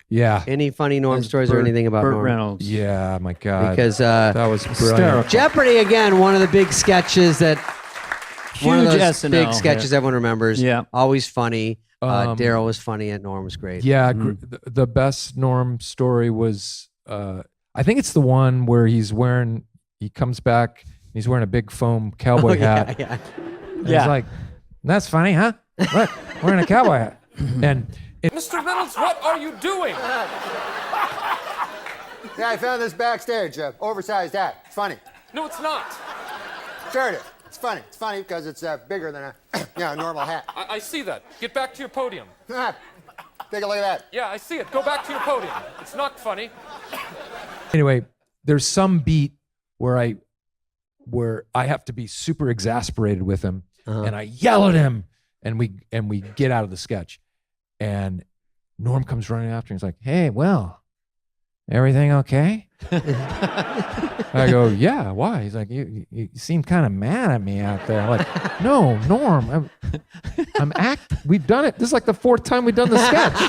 Yeah. Any funny Norm stories or anything about Burt Norm? Reynolds. Yeah, my God. Because that was brilliant. Jeopardy, again, one of the big sketches that... one of Huge those SNL. big sketches everyone remembers. Yeah. Always funny. Daryl was funny and Norm was great. Yeah, the best Norm story was, I think it's the one where he comes back, he's wearing a big foam cowboy hat. Yeah. And he's like, "That's funny, huh? Look, wearing a cowboy hat." And Mr. Reynolds, what are you doing? Yeah, I found this backstage. Oversized hat. It's funny. No, it's not. Sure it is. It's funny. It's funny because it's bigger than a normal hat. I see that. Get back to your podium. Take a look at that. Yeah, I see it. Go back to your podium. It's not funny. anyway, there's some beat where I have to be super exasperated with him, and I yell at him, and we get out of the sketch. And Norm comes running after, and he's like, "Hey, well, everything okay?" I go, "Yeah, why?" He's like, you seem kind of mad at me out there. I'm like, "No, Norm, we've done it. This is like the 4th time we've done the sketch."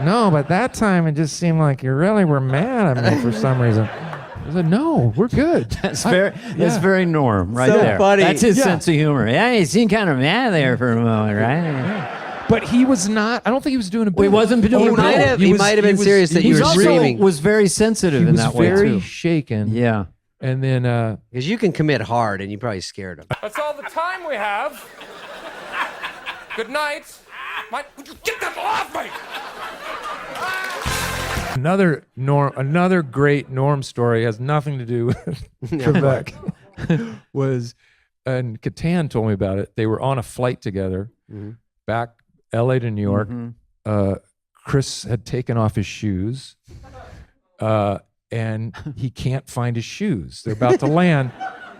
"No, but that time it just seemed like you really were mad at me for some reason." I said, "No, we're good." That's very Norm right So there. funny. That's his Yeah. sense of humor. Yeah, you seemed kind of mad there for a moment, right? But he was not. I don't think he was doing a bit. He wasn't doing He a might bit. have. He might have been serious that you were screaming. He was very sensitive He in was that way very too. shaken. Yeah. And then Because you can commit hard, and you probably scared him. That's all the time we have. Good night. Would you get that off me? Another great Norm story has nothing to do with Trebek. Was, and Catan told me about it. They were on a flight together, back LA to New York. Chris had taken off his shoes, and he can't find his shoes. They're about to land,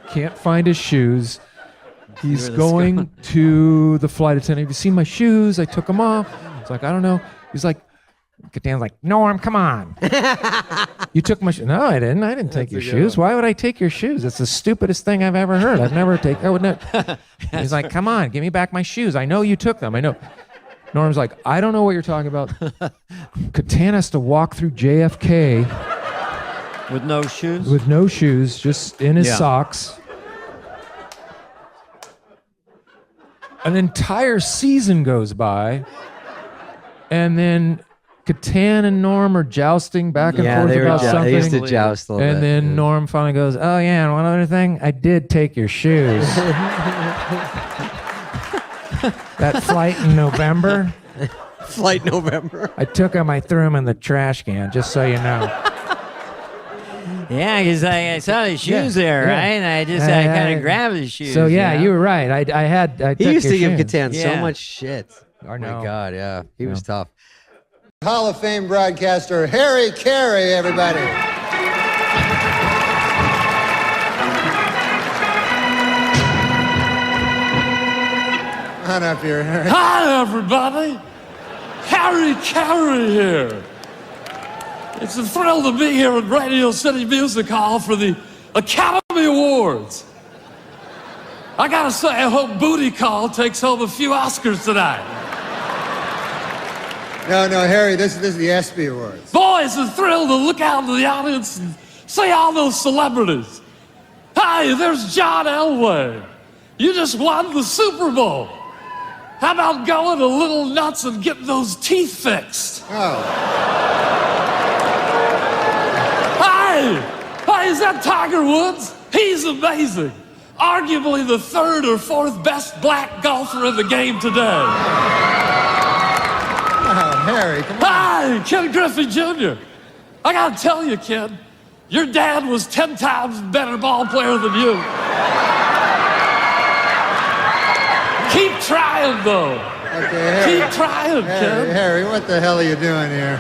can't find his shoes. He's going to the flight attendant. Have you seen my shoes? I took them off. It's like, I don't know. He's like, Catan's like, Norm, come on. You took my shoes. No, I didn't. I didn't take your shoes. Why would I take your shoes? It's the stupidest thing I've ever heard. I would never. He's like, come on, give me back my shoes. I know you took them. I know. Norm's like, I don't know what you're talking about. Catan has to walk through JFK. With no shoes? With no shoes, just in his socks. An entire season goes by, and then Catan and Norm are jousting back and forth about something. They used to joust a little bit. And then Norm finally goes, oh yeah, and one other thing, I did take your shoes. That flight in November. Flight November. I took them, I threw them in the trash can, just so you know. Yeah, because I saw his shoes there, right? And I kind of grabbed his shoes. So yeah, you were right. I he used to give shoes. Catan so much shit. I know. Oh my God, yeah. He was tough. Hall of Fame broadcaster Harry Carey, everybody. Come on up here, Harry. Hi, everybody. Harry Carey here. It's a thrill to be here at Radio City Music Hall for the Academy Awards. I gotta say, I hope Booty Call takes home a few Oscars tonight. No, Harry, this is the ESPY Awards. Boy, it's a thrill to look out into the audience and see all those celebrities. Hi, there's John Elway. You just won the Super Bowl. How about going a little nuts and getting those teeth fixed? Oh. Hi, is that Tiger Woods? He's amazing. Arguably the third or fourth best black golfer in the game today. Oh, Harry, come on. Hi, Ken Griffey Jr. I gotta tell you, Ken, your dad was 10 times better ball player than you. Keep trying, though. Okay, Harry. Keep trying, Ken. Harry, what the hell are you doing here?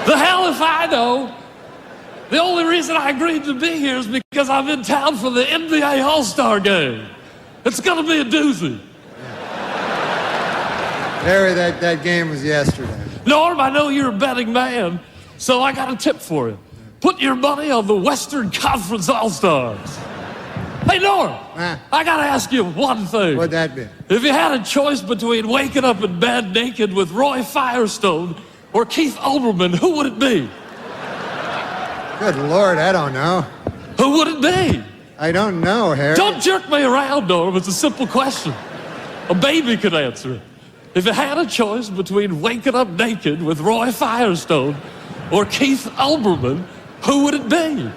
The hell if I know. The only reason I agreed to be here is because I'm in town for the NBA All-Star Game. It's gonna be a doozy. Harry, that game was yesterday. Norm, I know you're a betting man, so I got a tip for you. Put your money on the Western Conference All-Stars. Hey, Norm, I gotta ask you one thing. What'd that be? If you had a choice between waking up in bed naked with Roy Firestone or Keith Olbermann, who would it be? Good Lord, I don't know. Who would it be? I don't know, Harry. Don't jerk me around, Norm. It's a simple question. A baby could answer it. If you had a choice between waking up naked with Roy Firestone or Keith Olbermann, who would it be?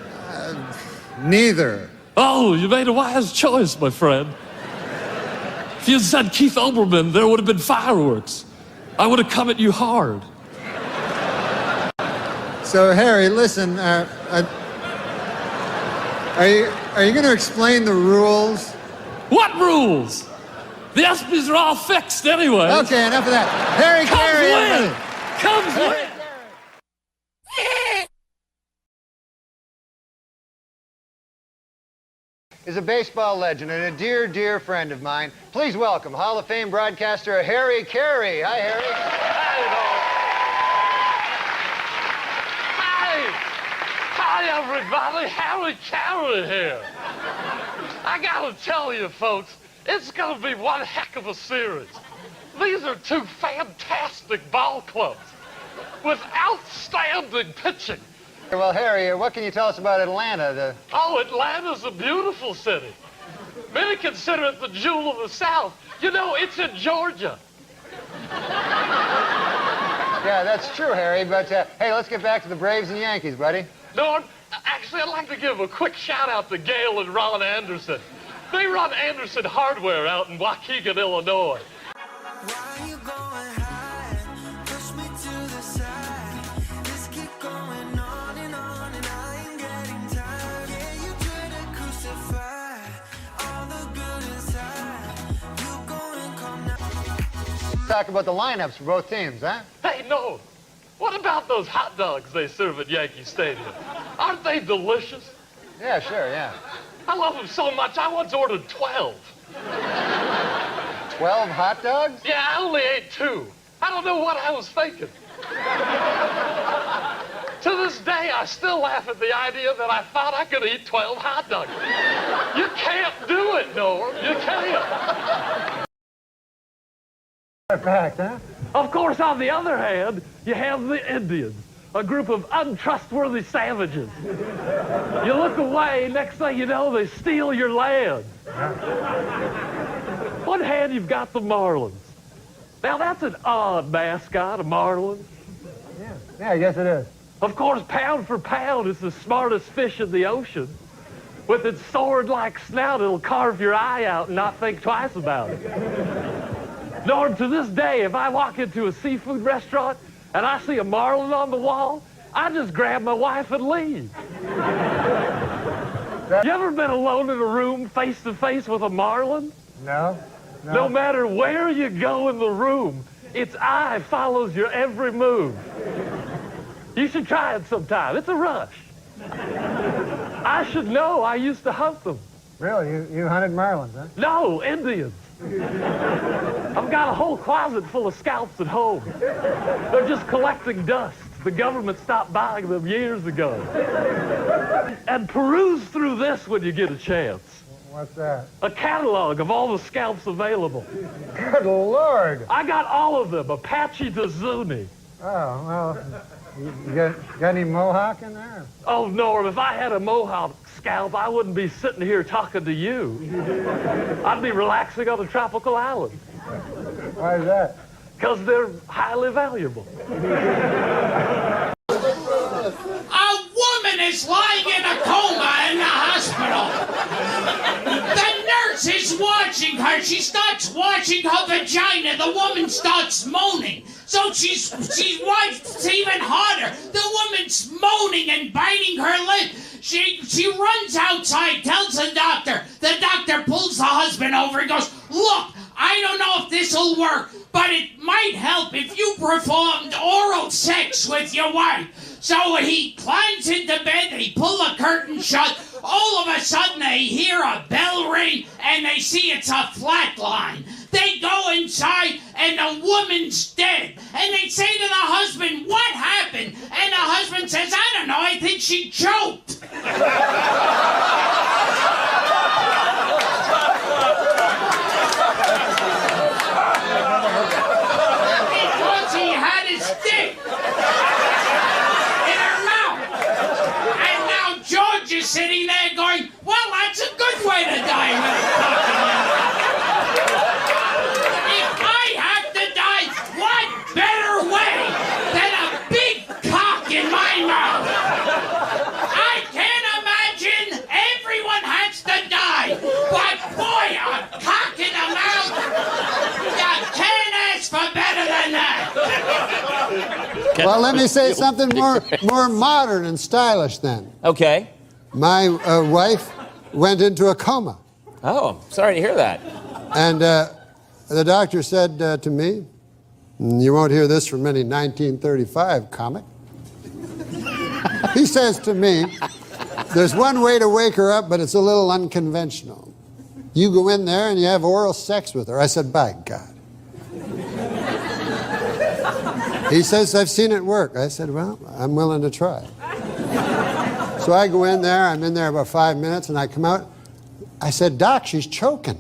Neither. Oh, you made a wise choice, my friend. If you'd said Keith Olbermann, there would have been fireworks. I would have come at you hard. So, Harry, listen, are you going to explain the rules? What rules? The ESPYs are all fixed anyway. Okay, enough of that. Harry Carey, everybody. Comes with. Is a baseball legend and a dear, dear friend of mine. Please welcome Hall of Fame broadcaster Harry Carey. Hi, Harry. Hi, everybody. Harry Carey here. I gotta tell you, folks, it's gonna be one heck of a series. These are two fantastic ball clubs with outstanding pitching. Well, Harry, what can you tell us about Atlanta? Oh, Atlanta's a beautiful city. Many consider it the jewel of the South. You know, it's in Georgia. Yeah, that's true, Harry, but hey, let's get back to the Braves and Yankees, buddy. Norm, actually, I'd like to give a quick shout-out to Gail and Ron Anderson. They run Anderson Hardware out in Waukegan, Illinois. Why you going high? Push me to the side. This keep going on and I am getting tired. Yeah, you try to crucify all the good inside. You go and come now. Talk about the lineups for both teams, huh? Hey, no. What about those hot dogs they serve at Yankee Stadium? Aren't they delicious? Yeah, sure, yeah. I love them so much, I once ordered 12. 12 hot dogs? Yeah, I only ate 2. I don't know what I was thinking. To this day, I still laugh at the idea that I thought I could eat 12 hot dogs. You can't do it, Norm. You can't. Fact, huh? Of course, on the other hand, you have the Indians, a group of untrustworthy savages. You look away, next thing you know, they steal your land. One hand, you've got the Marlins. Now, that's an odd mascot, a Marlin. Yeah, I guess it is. Of course, pound for pound, it's the smartest fish in the ocean. With its sword-like snout, it'll carve your eye out and not think twice about it. Norm, to this day, if I walk into a seafood restaurant and I see a marlin on the wall, I just grab my wife and leave. You ever been alone in a room face to face with a marlin? No. No matter where you go in the room, its eye follows your every move. You should try it sometime. It's a rush. I should know. I used to hunt them. Really? You hunted marlins, huh? No, Indians. I've got a whole closet full of scalps at home. They're just collecting dust. The government stopped buying them years ago. And peruse through this when you get a chance. What's that? A catalog of all the scalps available. Good Lord. I got all of them, Apache to Zuni. Oh, well, you got any mohawk in there? Oh, Norm, if I had a mohawk scalp, I wouldn't be sitting here talking to you. I'd be relaxing on a tropical island. Why is that? Because they're highly valuable. A woman is lying in a coma in the hospital. The nurse is watching her. She starts watching her vagina. The woman starts moaning. So she's watched even harder. The woman's moaning and biting her lip. She runs outside, tells the doctor. The doctor pulls the husband over and goes, "Look, I don't know if this'll work, but it might help if you performed oral sex with your wife." So he climbs into bed, they pull the curtain shut. All of a sudden they hear a bell ring and they see it's a flat line. They go inside and the woman's dead. And they say to the husband, "What happened?" And the husband says, "I don't know, I think she choked." Because he had his dick in her mouth. And now George is sitting there going, "Well, that's a good way to die with a cock in your mouth." If I have to die, what better way than a big cock in my mouth? I can't imagine everyone has to die, but boy, a cock in the mouth, you can't ask for better than that. Well, let me say something more modern and stylish then. Okay. My wife went into a coma. Oh, sorry to hear that. And the doctor said to me, "You won't hear this from any 1935 comic." He says to me, "There's one way to wake her up, but it's a little unconventional. You go in there and you have oral sex with her." I said, "By God." He says, "I've seen it work." I said, "Well, I'm willing to try." So I go in there, I'm in there about 5 minutes, and I come out. I said, "Doc, she's choking."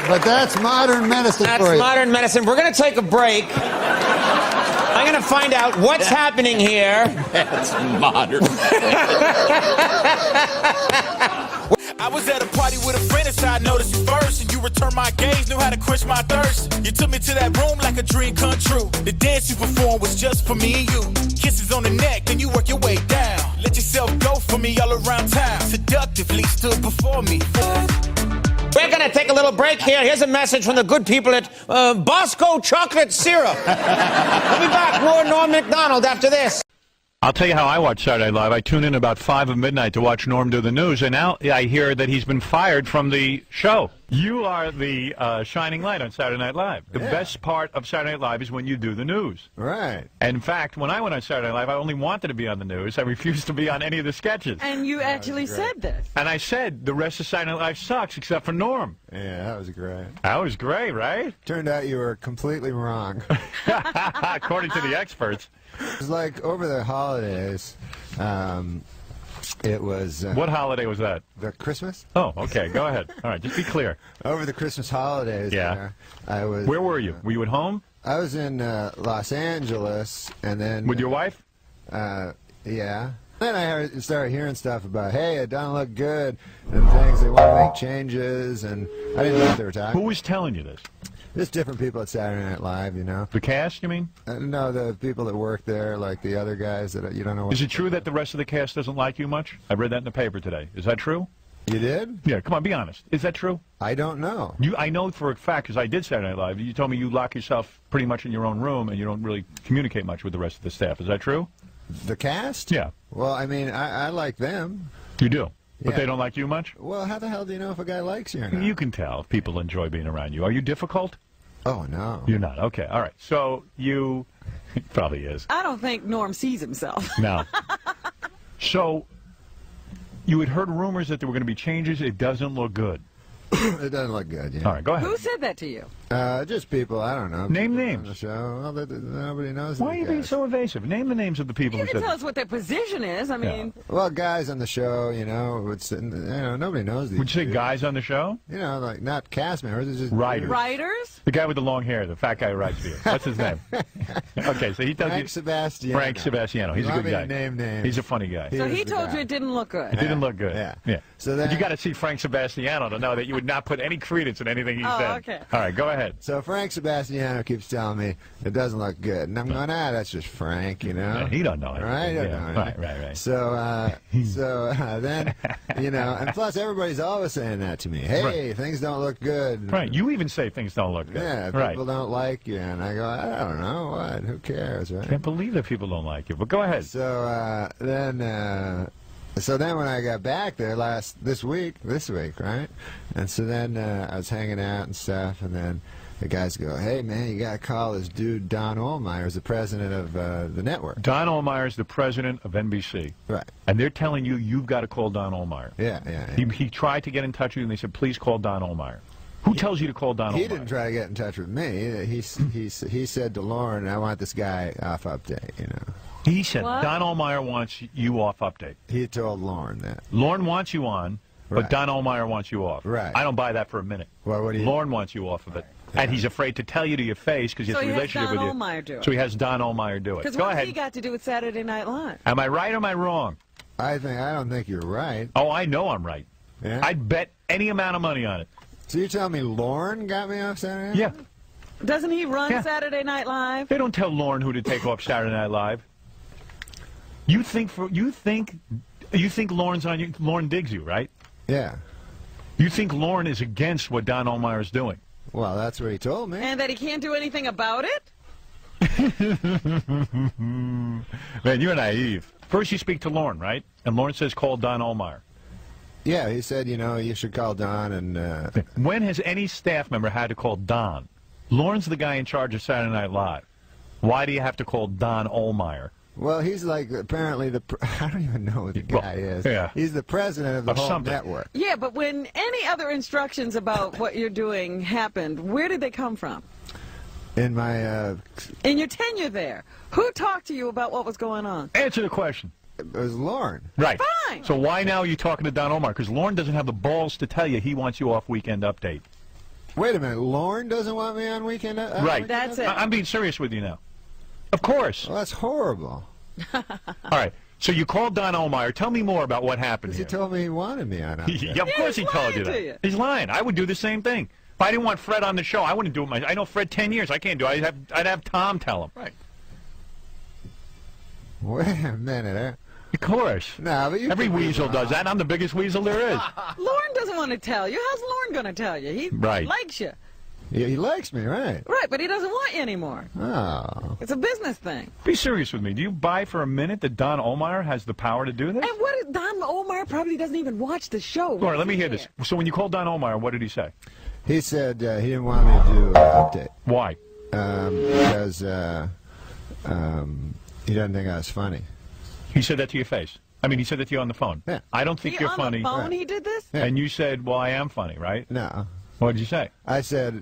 But that's modern medicine for you. That's modern medicine. We're going to take a break. I'm going to find out what's happening here. That's modern. I was at a party with a friend, and so I noticed you first. And you returned my gaze, knew how to quench my thirst. You took me to that room like a dream come true. The dance you performed was just for me and you. Kisses on the neck, then you work your way down. Let yourself go for me all around town. Seductively stood before me. We're going to take a little break here. Here's a message from the good people at Bosco Chocolate Syrup. We'll be back. More Norm MacDonald after this. I'll tell you how I watch Saturday Night Live. I tune in about 5 of midnight to watch Norm do the news, and now I hear that he's been fired from the show. You are the shining light on Saturday Night Live. The best part of Saturday Night Live is when you do the news. Right. And in fact, when I went on Saturday Night Live, I only wanted to be on the news. I refused to be on any of the sketches. And you actually said this. And I said, the rest of Saturday Night Live sucks except for Norm. Yeah, that was great. That was great, right? Turned out you were completely wrong. According to the experts. It was like over the holidays, it was... what holiday was that? The Christmas. Oh, okay. Go ahead. All right, just be clear. Over the Christmas holidays, I was... Where were you? Were you at home? I was in Los Angeles, and then... With your wife? Yeah. Then I started hearing stuff about, hey, it doesn't look good, and things, they want to make changes, and I didn't know what they were talking about. Who was telling you this? Just different people at Saturday Night Live, you know. The cast, you mean? No, the people that work there, like the other guys that you don't know. Is it true that the rest of the cast doesn't like you much? I read that in the paper today. Is that true? You did? Yeah, come on, be honest. Is that true? I don't know. I know for a fact, because I did Saturday Night Live. You told me you lock yourself pretty much in your own room and you don't really communicate much with the rest of the staff. Is that true? The cast? Yeah. Well, I mean, I like them. You do? But Yeah. they don't like you much? Well, how the hell do you know if a guy likes you or not? You can tell if people enjoy being around you. Are you difficult? Oh, no. You're not. Okay. All right. So you... He probably is. I don't think Norm sees himself. No. So you had heard rumors that there were going to be changes. It doesn't look good. It doesn't look good, yeah. All right, go ahead. Who said that to you? Just people, I don't know. Name people names. On the show. Well, nobody knows. Why are you being so evasive? Name the names of the people You who can said tell us what their position is. I mean, Well, guys on the show, you know, nobody knows these. Would you say guys on the show? You know, like not cast members, it's just Writers. writers? The guy with the long hair, the fat guy who writes for you. What's his name? Okay, so he tells Frank you. Sebastiano. Frank Sebastiano. He's a Want good me to guy. name names? He's a funny guy. So he told you it didn't look good. It didn't look good. Yeah. So then, But you got to see Frank Sebastiano to know that you would not put any credence in anything he said. okay. All right, go ahead. So Frank Sebastiano keeps telling me it doesn't look good, and I'm going, that's just Frank, you know. Yeah, he don't know anything. Right? He don't Yeah, know right, anything. right. So, then, you know, and plus everybody's always saying that to me. Hey, things don't look good. Right. You even say things don't look good. Yeah, right. people don't like you, and I go, I don't know, what? Who cares, right? Can't believe that people don't like you. But go ahead. So then when I got back there this week, right? And so then I was hanging out and stuff, and then the guys go, hey, man, you got to call this dude Don Ohlmeyer, who's the president of the network. Don Ohlmeyer is the president of NBC. Right. And they're telling you you've got to call Don Ohlmeyer. Yeah. He tried to get in touch with you, and they said, please call Don Ohlmeyer. Who tells you to call Don Ohlmeyer? He didn't try to get in touch with me. He said to Lauren, I want this guy off update, you know. He said What? Don Ohlmeyer wants you off update. He told Lauren that. Lauren wants you on, but Right. Don Ohlmeyer wants you off. Right. I don't buy that for a minute. Well, what do you... Lauren wants you off of it. And he's afraid to tell you to your face because he has So a he has relationship Don with you. Ohlmeyer do it. So he has Don Ohlmeyer do it. Because Go what's ahead. he got to do with Saturday Night Live? Am I right or am I wrong? I don't think you're right. Oh, I know I'm right. Yeah? I'd bet any amount of money on it. So you're telling me Lauren got me off Saturday Night? Yeah. Doesn't he run Saturday Night Live? They don't tell Lauren who to take off Saturday Night Live. You think Lauren's on you? Lauren digs you, right? Yeah. You think Lauren is against what Don Ohlmeyer is doing? Well, that's what he told me. And that he can't do anything about it? Man, you're naive. First you speak to Lauren, right? And Lauren says call Don Ohlmeyer. Yeah, he said, you know, you should call Don and... When has any staff member had to call Don? Lauren's the guy in charge of Saturday Night Live. Why do you have to call Don Ohlmeyer? Well, he's like apparently I don't even know what the guy is. Yeah. He's the president of the whole network. Yeah, but when any other instructions about what you're doing happened, where did they come from? In my... In your tenure there, who talked to you about what was going on? Answer the question. It was Lauren. Right. Fine. So why now are you talking to Don Ohlmeyer? Because Lauren doesn't have the balls to tell you he wants you off Weekend Update. Wait a minute. Lauren doesn't want me on Weekend Update? Right. That's it. I'm being serious with you now. Of course. Well, that's horrible. All right. So you called Don Omar. Tell me more about what happened He here. told me he wanted me on Update. Yeah, of course he told you lying to that. you. He's lying. I would do the same thing. If I didn't want Fred on the show, I wouldn't do it myself. I know Fred 10 years. I can't do it. I'd have Tom tell him. Right. Wait a minute. Of course. No, but you Every can be weasel does that. I'm the biggest weasel there is. Lauren doesn't want to tell you. How's Lauren going to tell you? He Right. likes you. Yeah, he likes me, right? Right, but he doesn't want you anymore. Oh. It's a business thing. Be serious with me. Do you buy for a minute that Don Omar has the power to do this? And what is Don Omar probably doesn't even watch the show. All right, let me hear this. So when you called Don Omar, what did he say? He said he didn't want me to do an update. Why? Because he doesn't think I was funny. He said that to your face. I mean, he said that to you on the phone. Yeah. I don't think you're funny. On the phone he did this? Yeah. And you said, well, I am funny, right? No. What did you say? I said,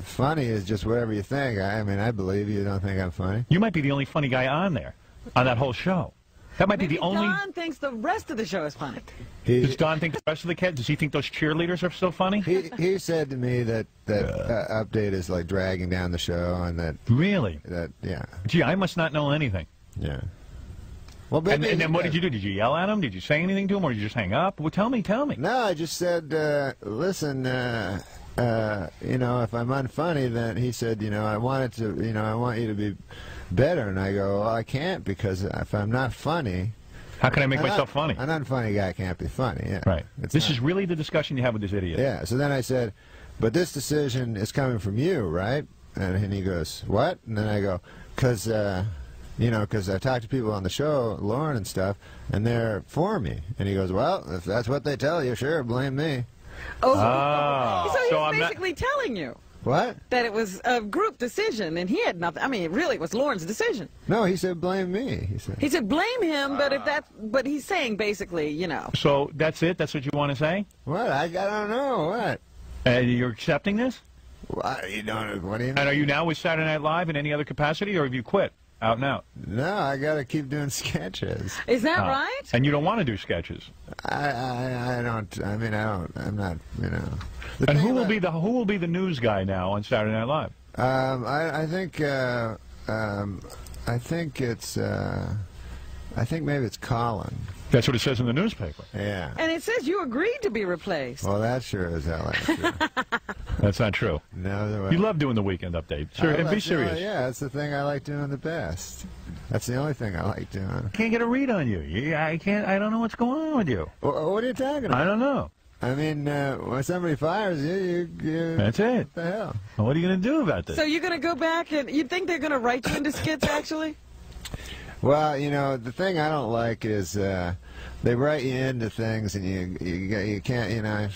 funny is just whatever you think. I mean, I believe you don't think I'm funny. You might be the only funny guy on there, on that whole show. That might Maybe be the only... Don thinks the rest of the show is funny. Does Don think the rest of the kids? Does he think those cheerleaders are still funny? He said to me that Update is like dragging down the show, and that... Really? That, yeah. Gee, I must not know anything. Yeah. Well, And then what did you do? Did you yell at him? Did you say anything to him, or did you just hang up? Well, tell me. No, I just said, listen, if I'm unfunny, then he said, I want you to be better. And I go, well, I can't, because if I'm not funny... How can I make myself funny? An unfunny guy can't be funny, yeah. Right. This is really the discussion you have with this idiot. Yeah, so then I said, but this decision is coming from you, right? And he goes, what? And then I go, because I talked to people on the show, Lauren and stuff, and they're for me. And he goes, well, if that's what they tell you, sure, blame me. Oh, so he's basically telling you What? that it was a group decision, and he had nothing. I mean, really, it was Lauren's decision. No, he said blame me. He said blame him, but he's saying basically, So that's it? That's what you want to say? What? I don't know. What? And you're accepting this? What do you mean? And are you now with Saturday Night Live in any other capacity, or have you quit? Out and out. No, I got to keep doing sketches. Is that right? And you don't want to do sketches. I don't. I mean, I don't. I'm not. And who will be the news guy now on Saturday Night Live? I think maybe it's Colin. That's what it says in the newspaper. Yeah. And it says you agreed to be replaced. Well, that sure is hell ain't true. That's not true. No, you love doing the weekend update. Sure, and be serious. Yeah, that's the thing I like doing the best. That's the only thing I like doing. Can't get a read on you. I can't. I don't know what's going on with you. What are you talking about? I don't know. I mean, when somebody fires you. That's it. What the hell? Well, what are you going to do about this? So you're going to go back and you think they're going to write you into skits, actually? Well, the thing I don't like is they write you into things, and you can't,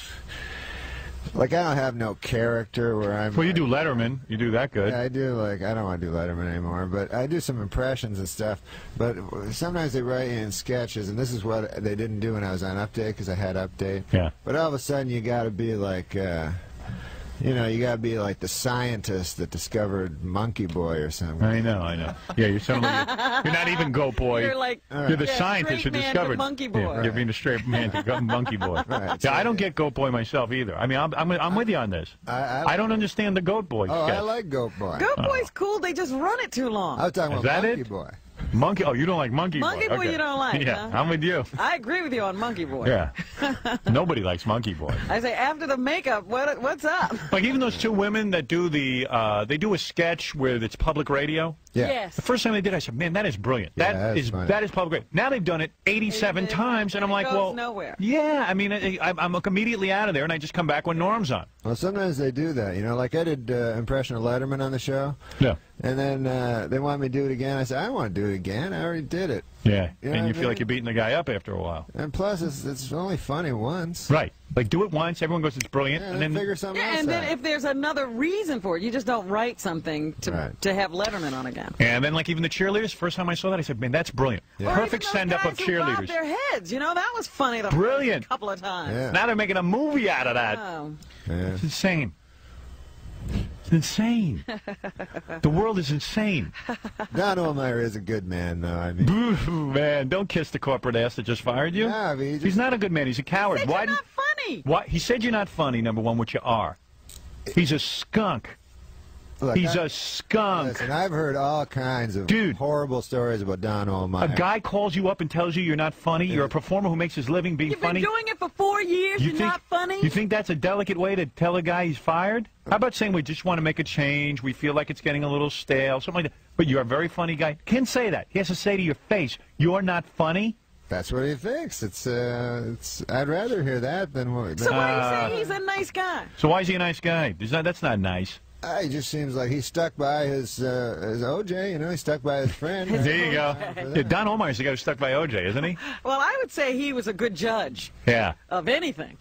like I don't have no character where I'm. Well, you do Letterman. You do that good. Yeah, I do. Like I don't want to do Letterman anymore, but I do some impressions and stuff. But sometimes they write you in sketches, and this is what they didn't do when I was on Update, because I had Update. Yeah. But all of a sudden, you got to be like. You got to be like the scientist that discovered Monkey Boy or something. I know. Yeah, you're not even Goat Boy. You're like you're the scientist who straight man to discovered Monkey Boy. Yeah, you're being a straight man to Monkey Boy. Right, Yeah, I don't get Goat Boy myself either. I mean, I'm with you on this. I don't understand the Goat Boy. Oh, sketch. I like Goat Boy. Goat Boy's cool. They just run it too long. I was talking Is about that Monkey it? Boy. Monkey? Oh, you don't like Monkey Boy. Monkey Boy Okay. you don't like, Yeah, huh? I'm with you. I agree with you on Monkey Boy. Yeah. Nobody likes Monkey Boy. I say after the makeup, what's up? Like even those two women that do they do a sketch where it's public radio. Yeah. Yes. The first time they did, I said, "Man, that is brilliant. Yeah, that is funny. that is public radio." Now they've done it 87 times, and I'm like, goes "Well, nowhere. yeah." I mean, I'm immediately out of there, and I just come back when Norm's on. Well, sometimes they do that. Like I did impression of Letterman on the show. Yeah. And then they want me to do it again. I said, I don't want to do it again. I already did it. Yeah. You know And what you I feel mean? like you're beating the guy up after a while. And plus, it's only funny once. Right. Like do it once, everyone goes, "It's brilliant," Yeah, and then figure something else And then out. if there's another reason for it, you just don't write something to have Letterman on again. And then, like, even the cheerleaders, first time I saw that, I said, "Man, that's brilliant. Yeah. Perfect Or even those send-up of guys who bobbed cheerleaders." their heads, that was funny. Brilliant. A couple of times. Yeah. Now they're making a movie out of that. Oh. Yeah. It's insane. It's insane. The world is insane. Don Omar is a good man, though. I mean, Boo, man, don't kiss the corporate ass that just fired you. Yeah, but He's not a good man. He's a coward. He said you're not funny. Why? He said you're not funny, number one, which you are. He's a skunk. Look, He's a skunk. Listen, I've heard all kinds of horrible stories about Don Ohlmeyer. A guy calls you up and tells you you're not funny. You're a performer who makes his living being funny. You've been doing it for 4 years. You're not funny. You think that's a delicate way to tell a guy he's fired? How about saying we just want to make a change, we feel like it's getting a little stale, something like that. But you're a very funny guy. Can't say that. He has to say to your face, you're not funny. That's what he thinks. I'd rather hear that than what. So why do you say he's a nice guy? So why is he a nice guy? That's not nice. He just seems like he's stuck by his OJ, you know, he's stuck by his friend. There you go. Yeah, Don Ohlmeyer's the guy who's stuck by OJ, isn't he? Well, I would say he was a good judge. Yeah. Of anything.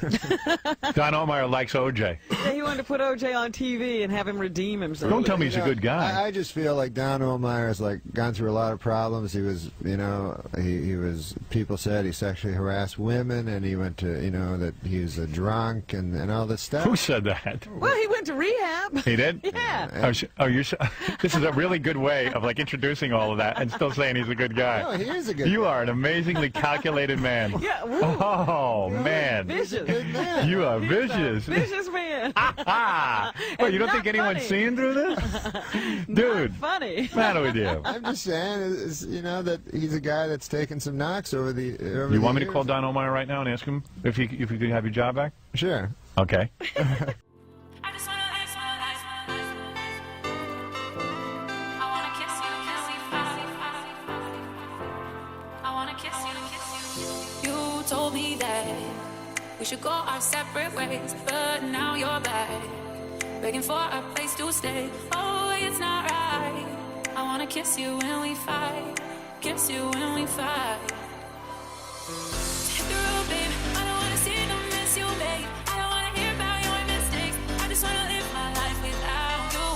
Don Ohlmeyer likes OJ. Yeah, he wanted to put OJ on TV and have him redeem himself. Don't tell me he's a good guy. I just feel like Don Ohlmeyer has gone through a lot of problems. He was, you know, he was. People said he sexually harassed women, and he went to, you know, that he was a drunk and all this stuff. Who said that? Well, he went to rehab. He did? Yeah. This is a really good way of introducing all of that and still saying he's a good guy. No, he is a good guy. You are an amazingly calculated man. Yeah. Oh, man. Vicious. You are vicious. Vicious man. Wait, you don't think anyone's seen through this? Dude. Not funny. What's the matter with you? I'm just saying, you know, that he's a guy that's taken some knocks over the You want me to call Don Ohlmeyer right now and ask him if he could have your job back? Sure. Okay. You told me that we should go our separate ways, but now you're back, begging for a place to stay. Oh, it's not right. I wanna kiss you when we fight, kiss you when we fight. Hit the road, babe. I don't wanna see no mess you make. I don't wanna hear about your mistakes. I just wanna live my life without you.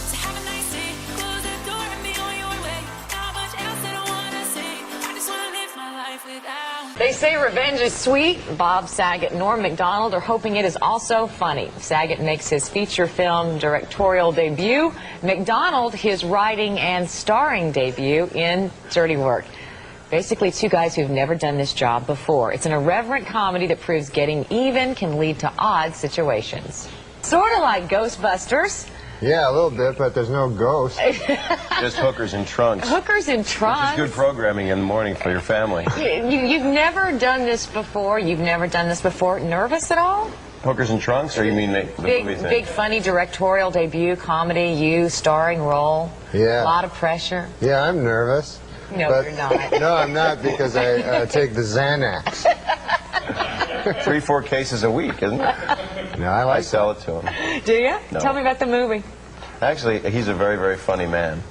So have a nice day. Close the door and be on your way. Not much else I don't wanna say. I just wanna live my life without. They say revenge is sweet. Bob Saget and Norm MacDonald are hoping it is also funny. Saget makes his feature film directorial debut. MacDonald his writing and starring debut in Dirty Work. Basically, two guys who've never done this job before. It's an irreverent comedy that proves getting even can lead to odd situations. Sort of like Ghostbusters. Yeah, a little bit, but there's no ghost. Just hookers and trunks. Hookers and trunks. Which is good programming in the morning for your family. You've never done this before. You've never done this before. Nervous at all? Hookers and trunks, or you mean the movie thing? Big, funny directorial debut, comedy, you, starring role. Yeah. A lot of pressure. Yeah, I'm nervous. No, you're not. No, I'm not, because I take the Xanax. 3-4 cases a week, isn't it? No, I sell it to him. Do you? No. Tell me about the movie. Actually, he's a very, very funny man.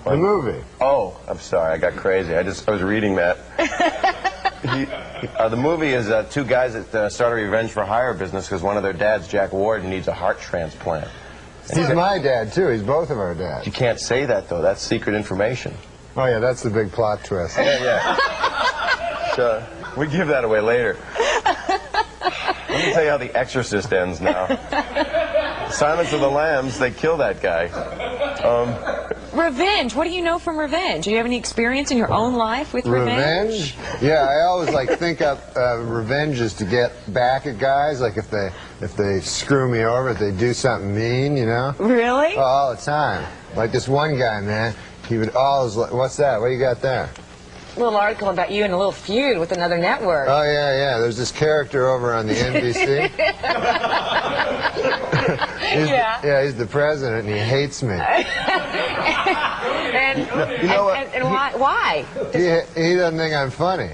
The movie? Oh, I'm sorry, I got crazy. I was reading that. The movie is two guys that start a revenge for hire business because one of their dads, Jack Warden, needs a heart transplant. He's my dad, too. He's both of our dads. You can't say that, though. That's secret information. Oh, yeah, that's the big plot twist. Yeah. So, we give that away later. Let me tell you how The Exorcist ends now. Silence of the Lambs, they kill that guy. Revenge. What do you know from revenge? Do you have any experience in your own life with revenge? Yeah, I always think up revenges to get back at guys. Like if they screw me over, if they do something mean, you know. Really? Oh, all the time. Like this one guy, man. He would always like, "What's that? What do you got there?" A little article about you in a little feud with another network. Oh yeah. There's this character over on the NBC. He's the president, and he hates me. And why? He doesn't think I'm funny.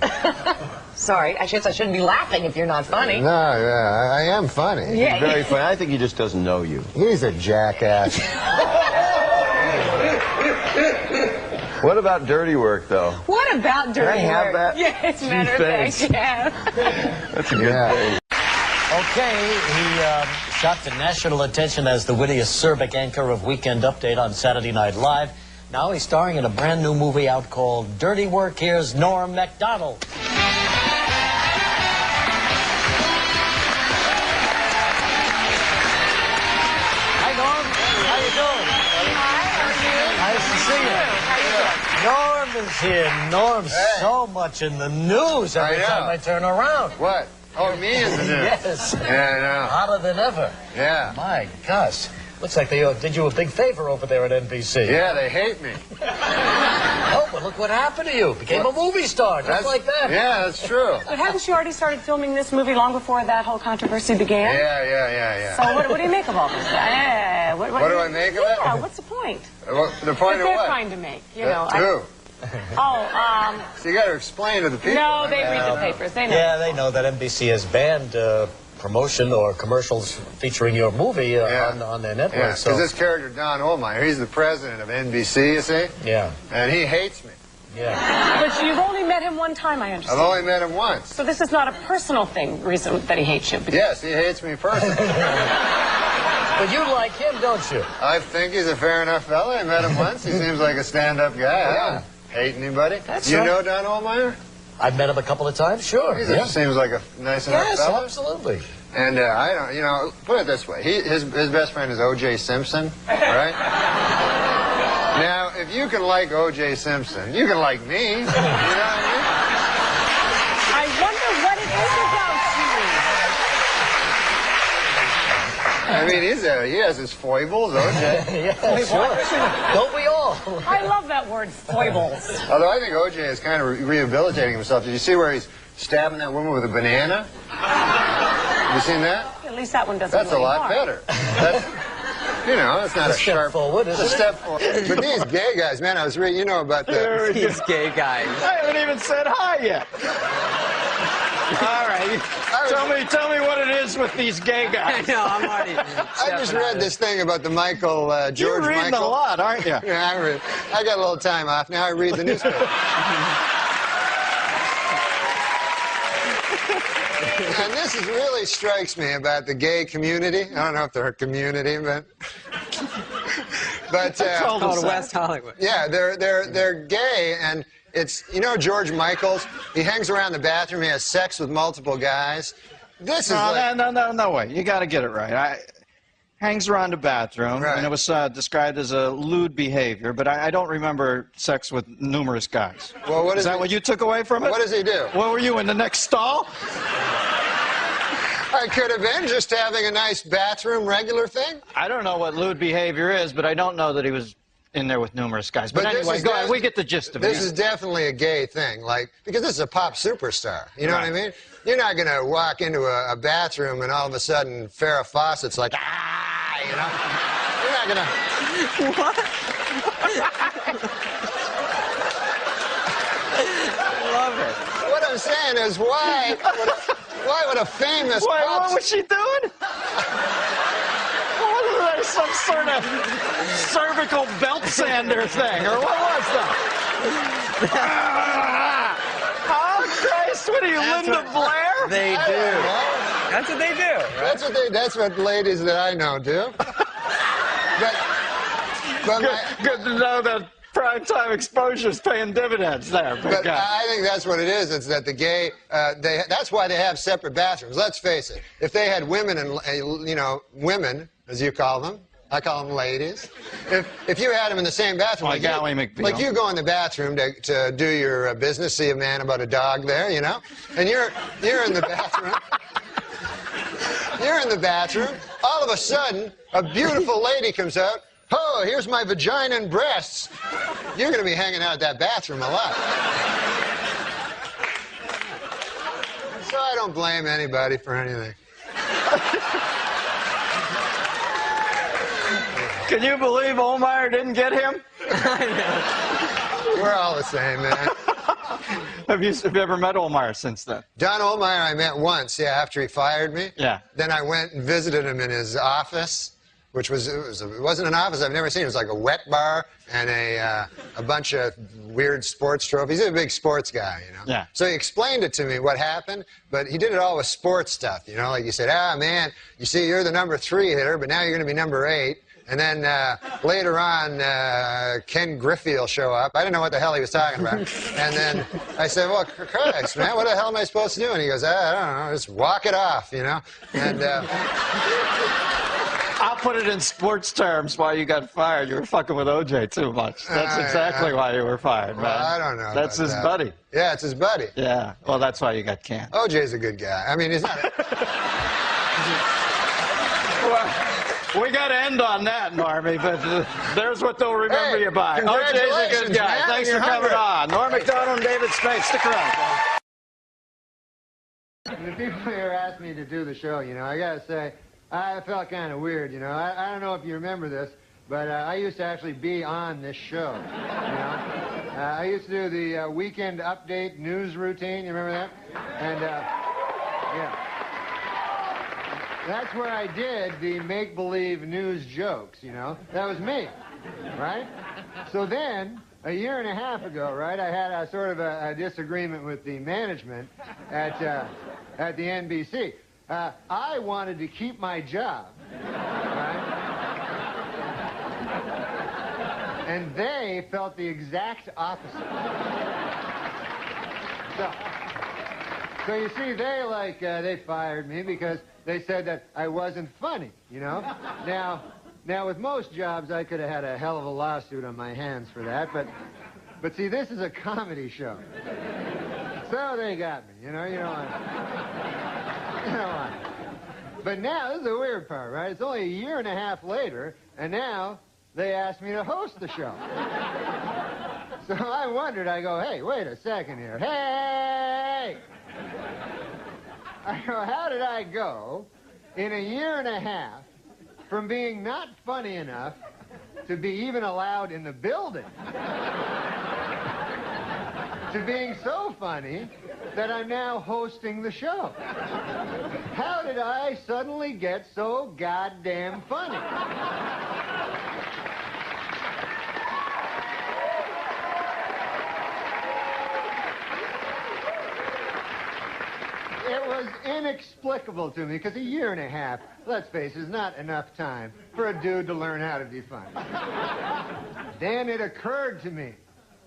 Sorry, I shouldn't be laughing if you're not funny. No, yeah, I am funny. Yeah. He's very funny. I think he just doesn't know you. He's a jackass. What about Dirty Work, though? What about Dirty Work? Can I have that? Yes, matter of fact, yeah. That's a good thing. Okay, he shot to national attention as the wittiest Serbic anchor of Weekend Update on Saturday Night Live. Now he's starring in a brand new movie out called Dirty Work. Here's Norm MacDonald. Hi, Norm. How you doing? Hi, how are you? Nice to see you. Norm is here. Norm's so much in the news every time I turn around. What? Oh, me in the news? Yes. Yeah, I know. Hotter than ever. Yeah. My gosh. Looks like they did you a big favor over there at NBC. Yeah, they hate me. Oh, but look what happened to you. Became a movie star, just like that. Yeah, that's true. But hadn't you already started filming this movie long before that whole controversy began? Yeah. So what do you make of all this? What do I make of it? Yeah, what's the point? The point that of they're what? trying to make, you know. Who? So you got to explain to the people. No, they read the papers. They know. Yeah, they know that NBC has banned promotion or commercials featuring your movie on their network. Yeah, because so this character, Don Ohlmeyer, he's the president of NBC, you see? Yeah. And he hates me. Yeah. But you've only met him one time, I understand. I've only met him once. So this is not a personal reason that he hates you. Yes, he hates me personally. But you like him, don't you? I think he's a fair enough fella. I met him once. He seems like a stand-up guy. I don't hate anybody. That's you right. know Don Ohlmeyer? I've met him a couple of times, sure. He seems like a nice enough fella. Yes, absolutely. And I don't, you know, put it this way. His best friend is O.J. Simpson, right? Now, if you can like O.J. Simpson, you can like me. You know what I mean? I wonder what it is about you. I mean, he has his foibles, O.J. Yeah, sure. Don't we all? I love that word, foibles. Although I think O.J. is kind of rehabilitating himself. Did you see where he's stabbing that woman with a banana? Have you seen that? At least that one doesn't That's really a lot harm. better. That's, you know, it's not a sharp forward, is it's a it? step forward. But these gay guys, man, I was reading, you know about the... These gay guys. I haven't even said hi yet. All right. Tell me what it is with these gay guys. I know, I'm already... I just read this thing about the George You're reading Michael. a lot, aren't you? Yeah, I got a little time off. Now I read the newspaper. And this really strikes me about the gay community. I don't know if they're a community, but called West Hollywood. Yeah, they're gay, and it's, you know, George Michaels. He hangs around the bathroom. He has sex with multiple guys. This is no way. You got to get it right. Hangs around the bathroom, and it was described as a lewd behavior, but I don't remember sex with numerous guys. Well, is that what you took away from it? What does he do? What were you, in the next stall? I could have been just having a nice bathroom regular thing. I don't know what lewd behavior is, but I don't know that he was in there with numerous guys. But anyway, go ahead. We get the gist of it. This is definitely a gay thing, like, because this is a pop superstar. You know what I mean? You're not going to walk into a bathroom and all of a sudden Farrah Fawcett's like, ah, you know? You're not going to... What? I love it. What I'm saying is, why would a famous pop... What was she doing? Wasn't there some sort of cervical belt sander thing, or what was that? Oh, Christ, what are you, Linda Blair? They do. That's what they do. Right? That's what ladies that I know do. Good to know that primetime exposure's paying dividends there. But I think that's what it is. It's that the gay, that's why they have separate bathrooms. Let's face it. If they had women and, you know, women, as you call them, I call them ladies. If you had them in the same bathroom, like you go in the bathroom to do your business, see a man about a dog there, you know, and you're in the bathroom. You're in the bathroom. All of a sudden, a beautiful lady comes out. Oh, here's my vagina and breasts. You're going to be hanging out at that bathroom a lot. So I don't blame anybody for anything. Can you believe Ohlmeyer didn't get him? We're all the same, man. Have you ever met Ohlmeyer since then? Don Ohlmeyer I met once, yeah, after he fired me. Yeah. Then I went and visited him in his office, which was, it wasn't an office I've never seen. It was like a wet bar and a bunch of weird sports trophies. He's a big sports guy, you know. Yeah. So he explained it to me, what happened, but he did it all with sports stuff, you know. Like he said, man, you see, you're the number 3 hitter, but now you're going to be number 8. And then later on, Ken Griffey will show up. I didn't know what the hell he was talking about. And then I said, well, Christ, man, what the hell am I supposed to do? And he goes, I don't know, just walk it off, you know. And I'll put it in sports terms why you got fired. You were fucking with O.J. too much. That's exactly why you were fired, man. Well, I don't know. That's his buddy. Yeah, it's his buddy. Yeah, well, that's why you got canned. O.J.'s a good guy. I mean, he's not... We got to end on that, Normie, but there's what they'll remember you by. OJ's a congratulations, good guy. man. Thanks You're for coming 100. on. Norm MacDonald and David Spade. Stick around. The people here asked me to do the show, I gotta say, I felt kind of weird, I don't know if you remember this, but I used to actually be on this show, I used to do the weekend update news routine, you remember that? And, yeah. That's where I did the make-believe news jokes, That was me, right? So then, a year and a half ago, right, I had a sort of a disagreement with the management at the NBC. I wanted to keep my job, right? And they felt the exact opposite. So you see, they fired me because they said that I wasn't funny, Now, with most jobs, I could have had a hell of a lawsuit on my hands for that, but see, this is a comedy show. So they got me, you don't want But now, this is the weird part, right? It's only a year and a half later, and now they asked me to host the show. So I wondered, I go, hey, wait a second here. Hey! I go, how did I go in a year and a half from being not funny enough to be even allowed in the building to being so funny that I'm now hosting the show? How did I suddenly get so goddamn funny? It was inexplicable to me, because a year and a half, let's face it, is not enough time for a dude to learn how to be funny. Then it occurred to me,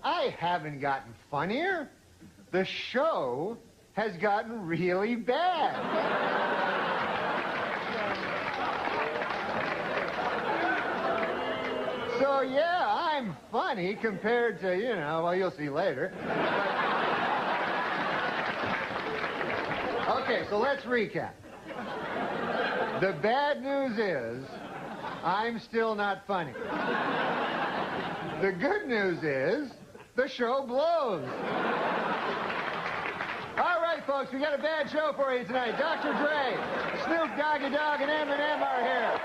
I haven't gotten funnier. The show has gotten really bad. So yeah, I'm funny compared to, well, you'll see later. Okay, so let's recap. The bad news is, I'm still not funny. The good news is, the show blows. All right, folks, we got a bad show for you tonight. Dr. Dre, Snoop Doggy Dogg, and Eminem are here.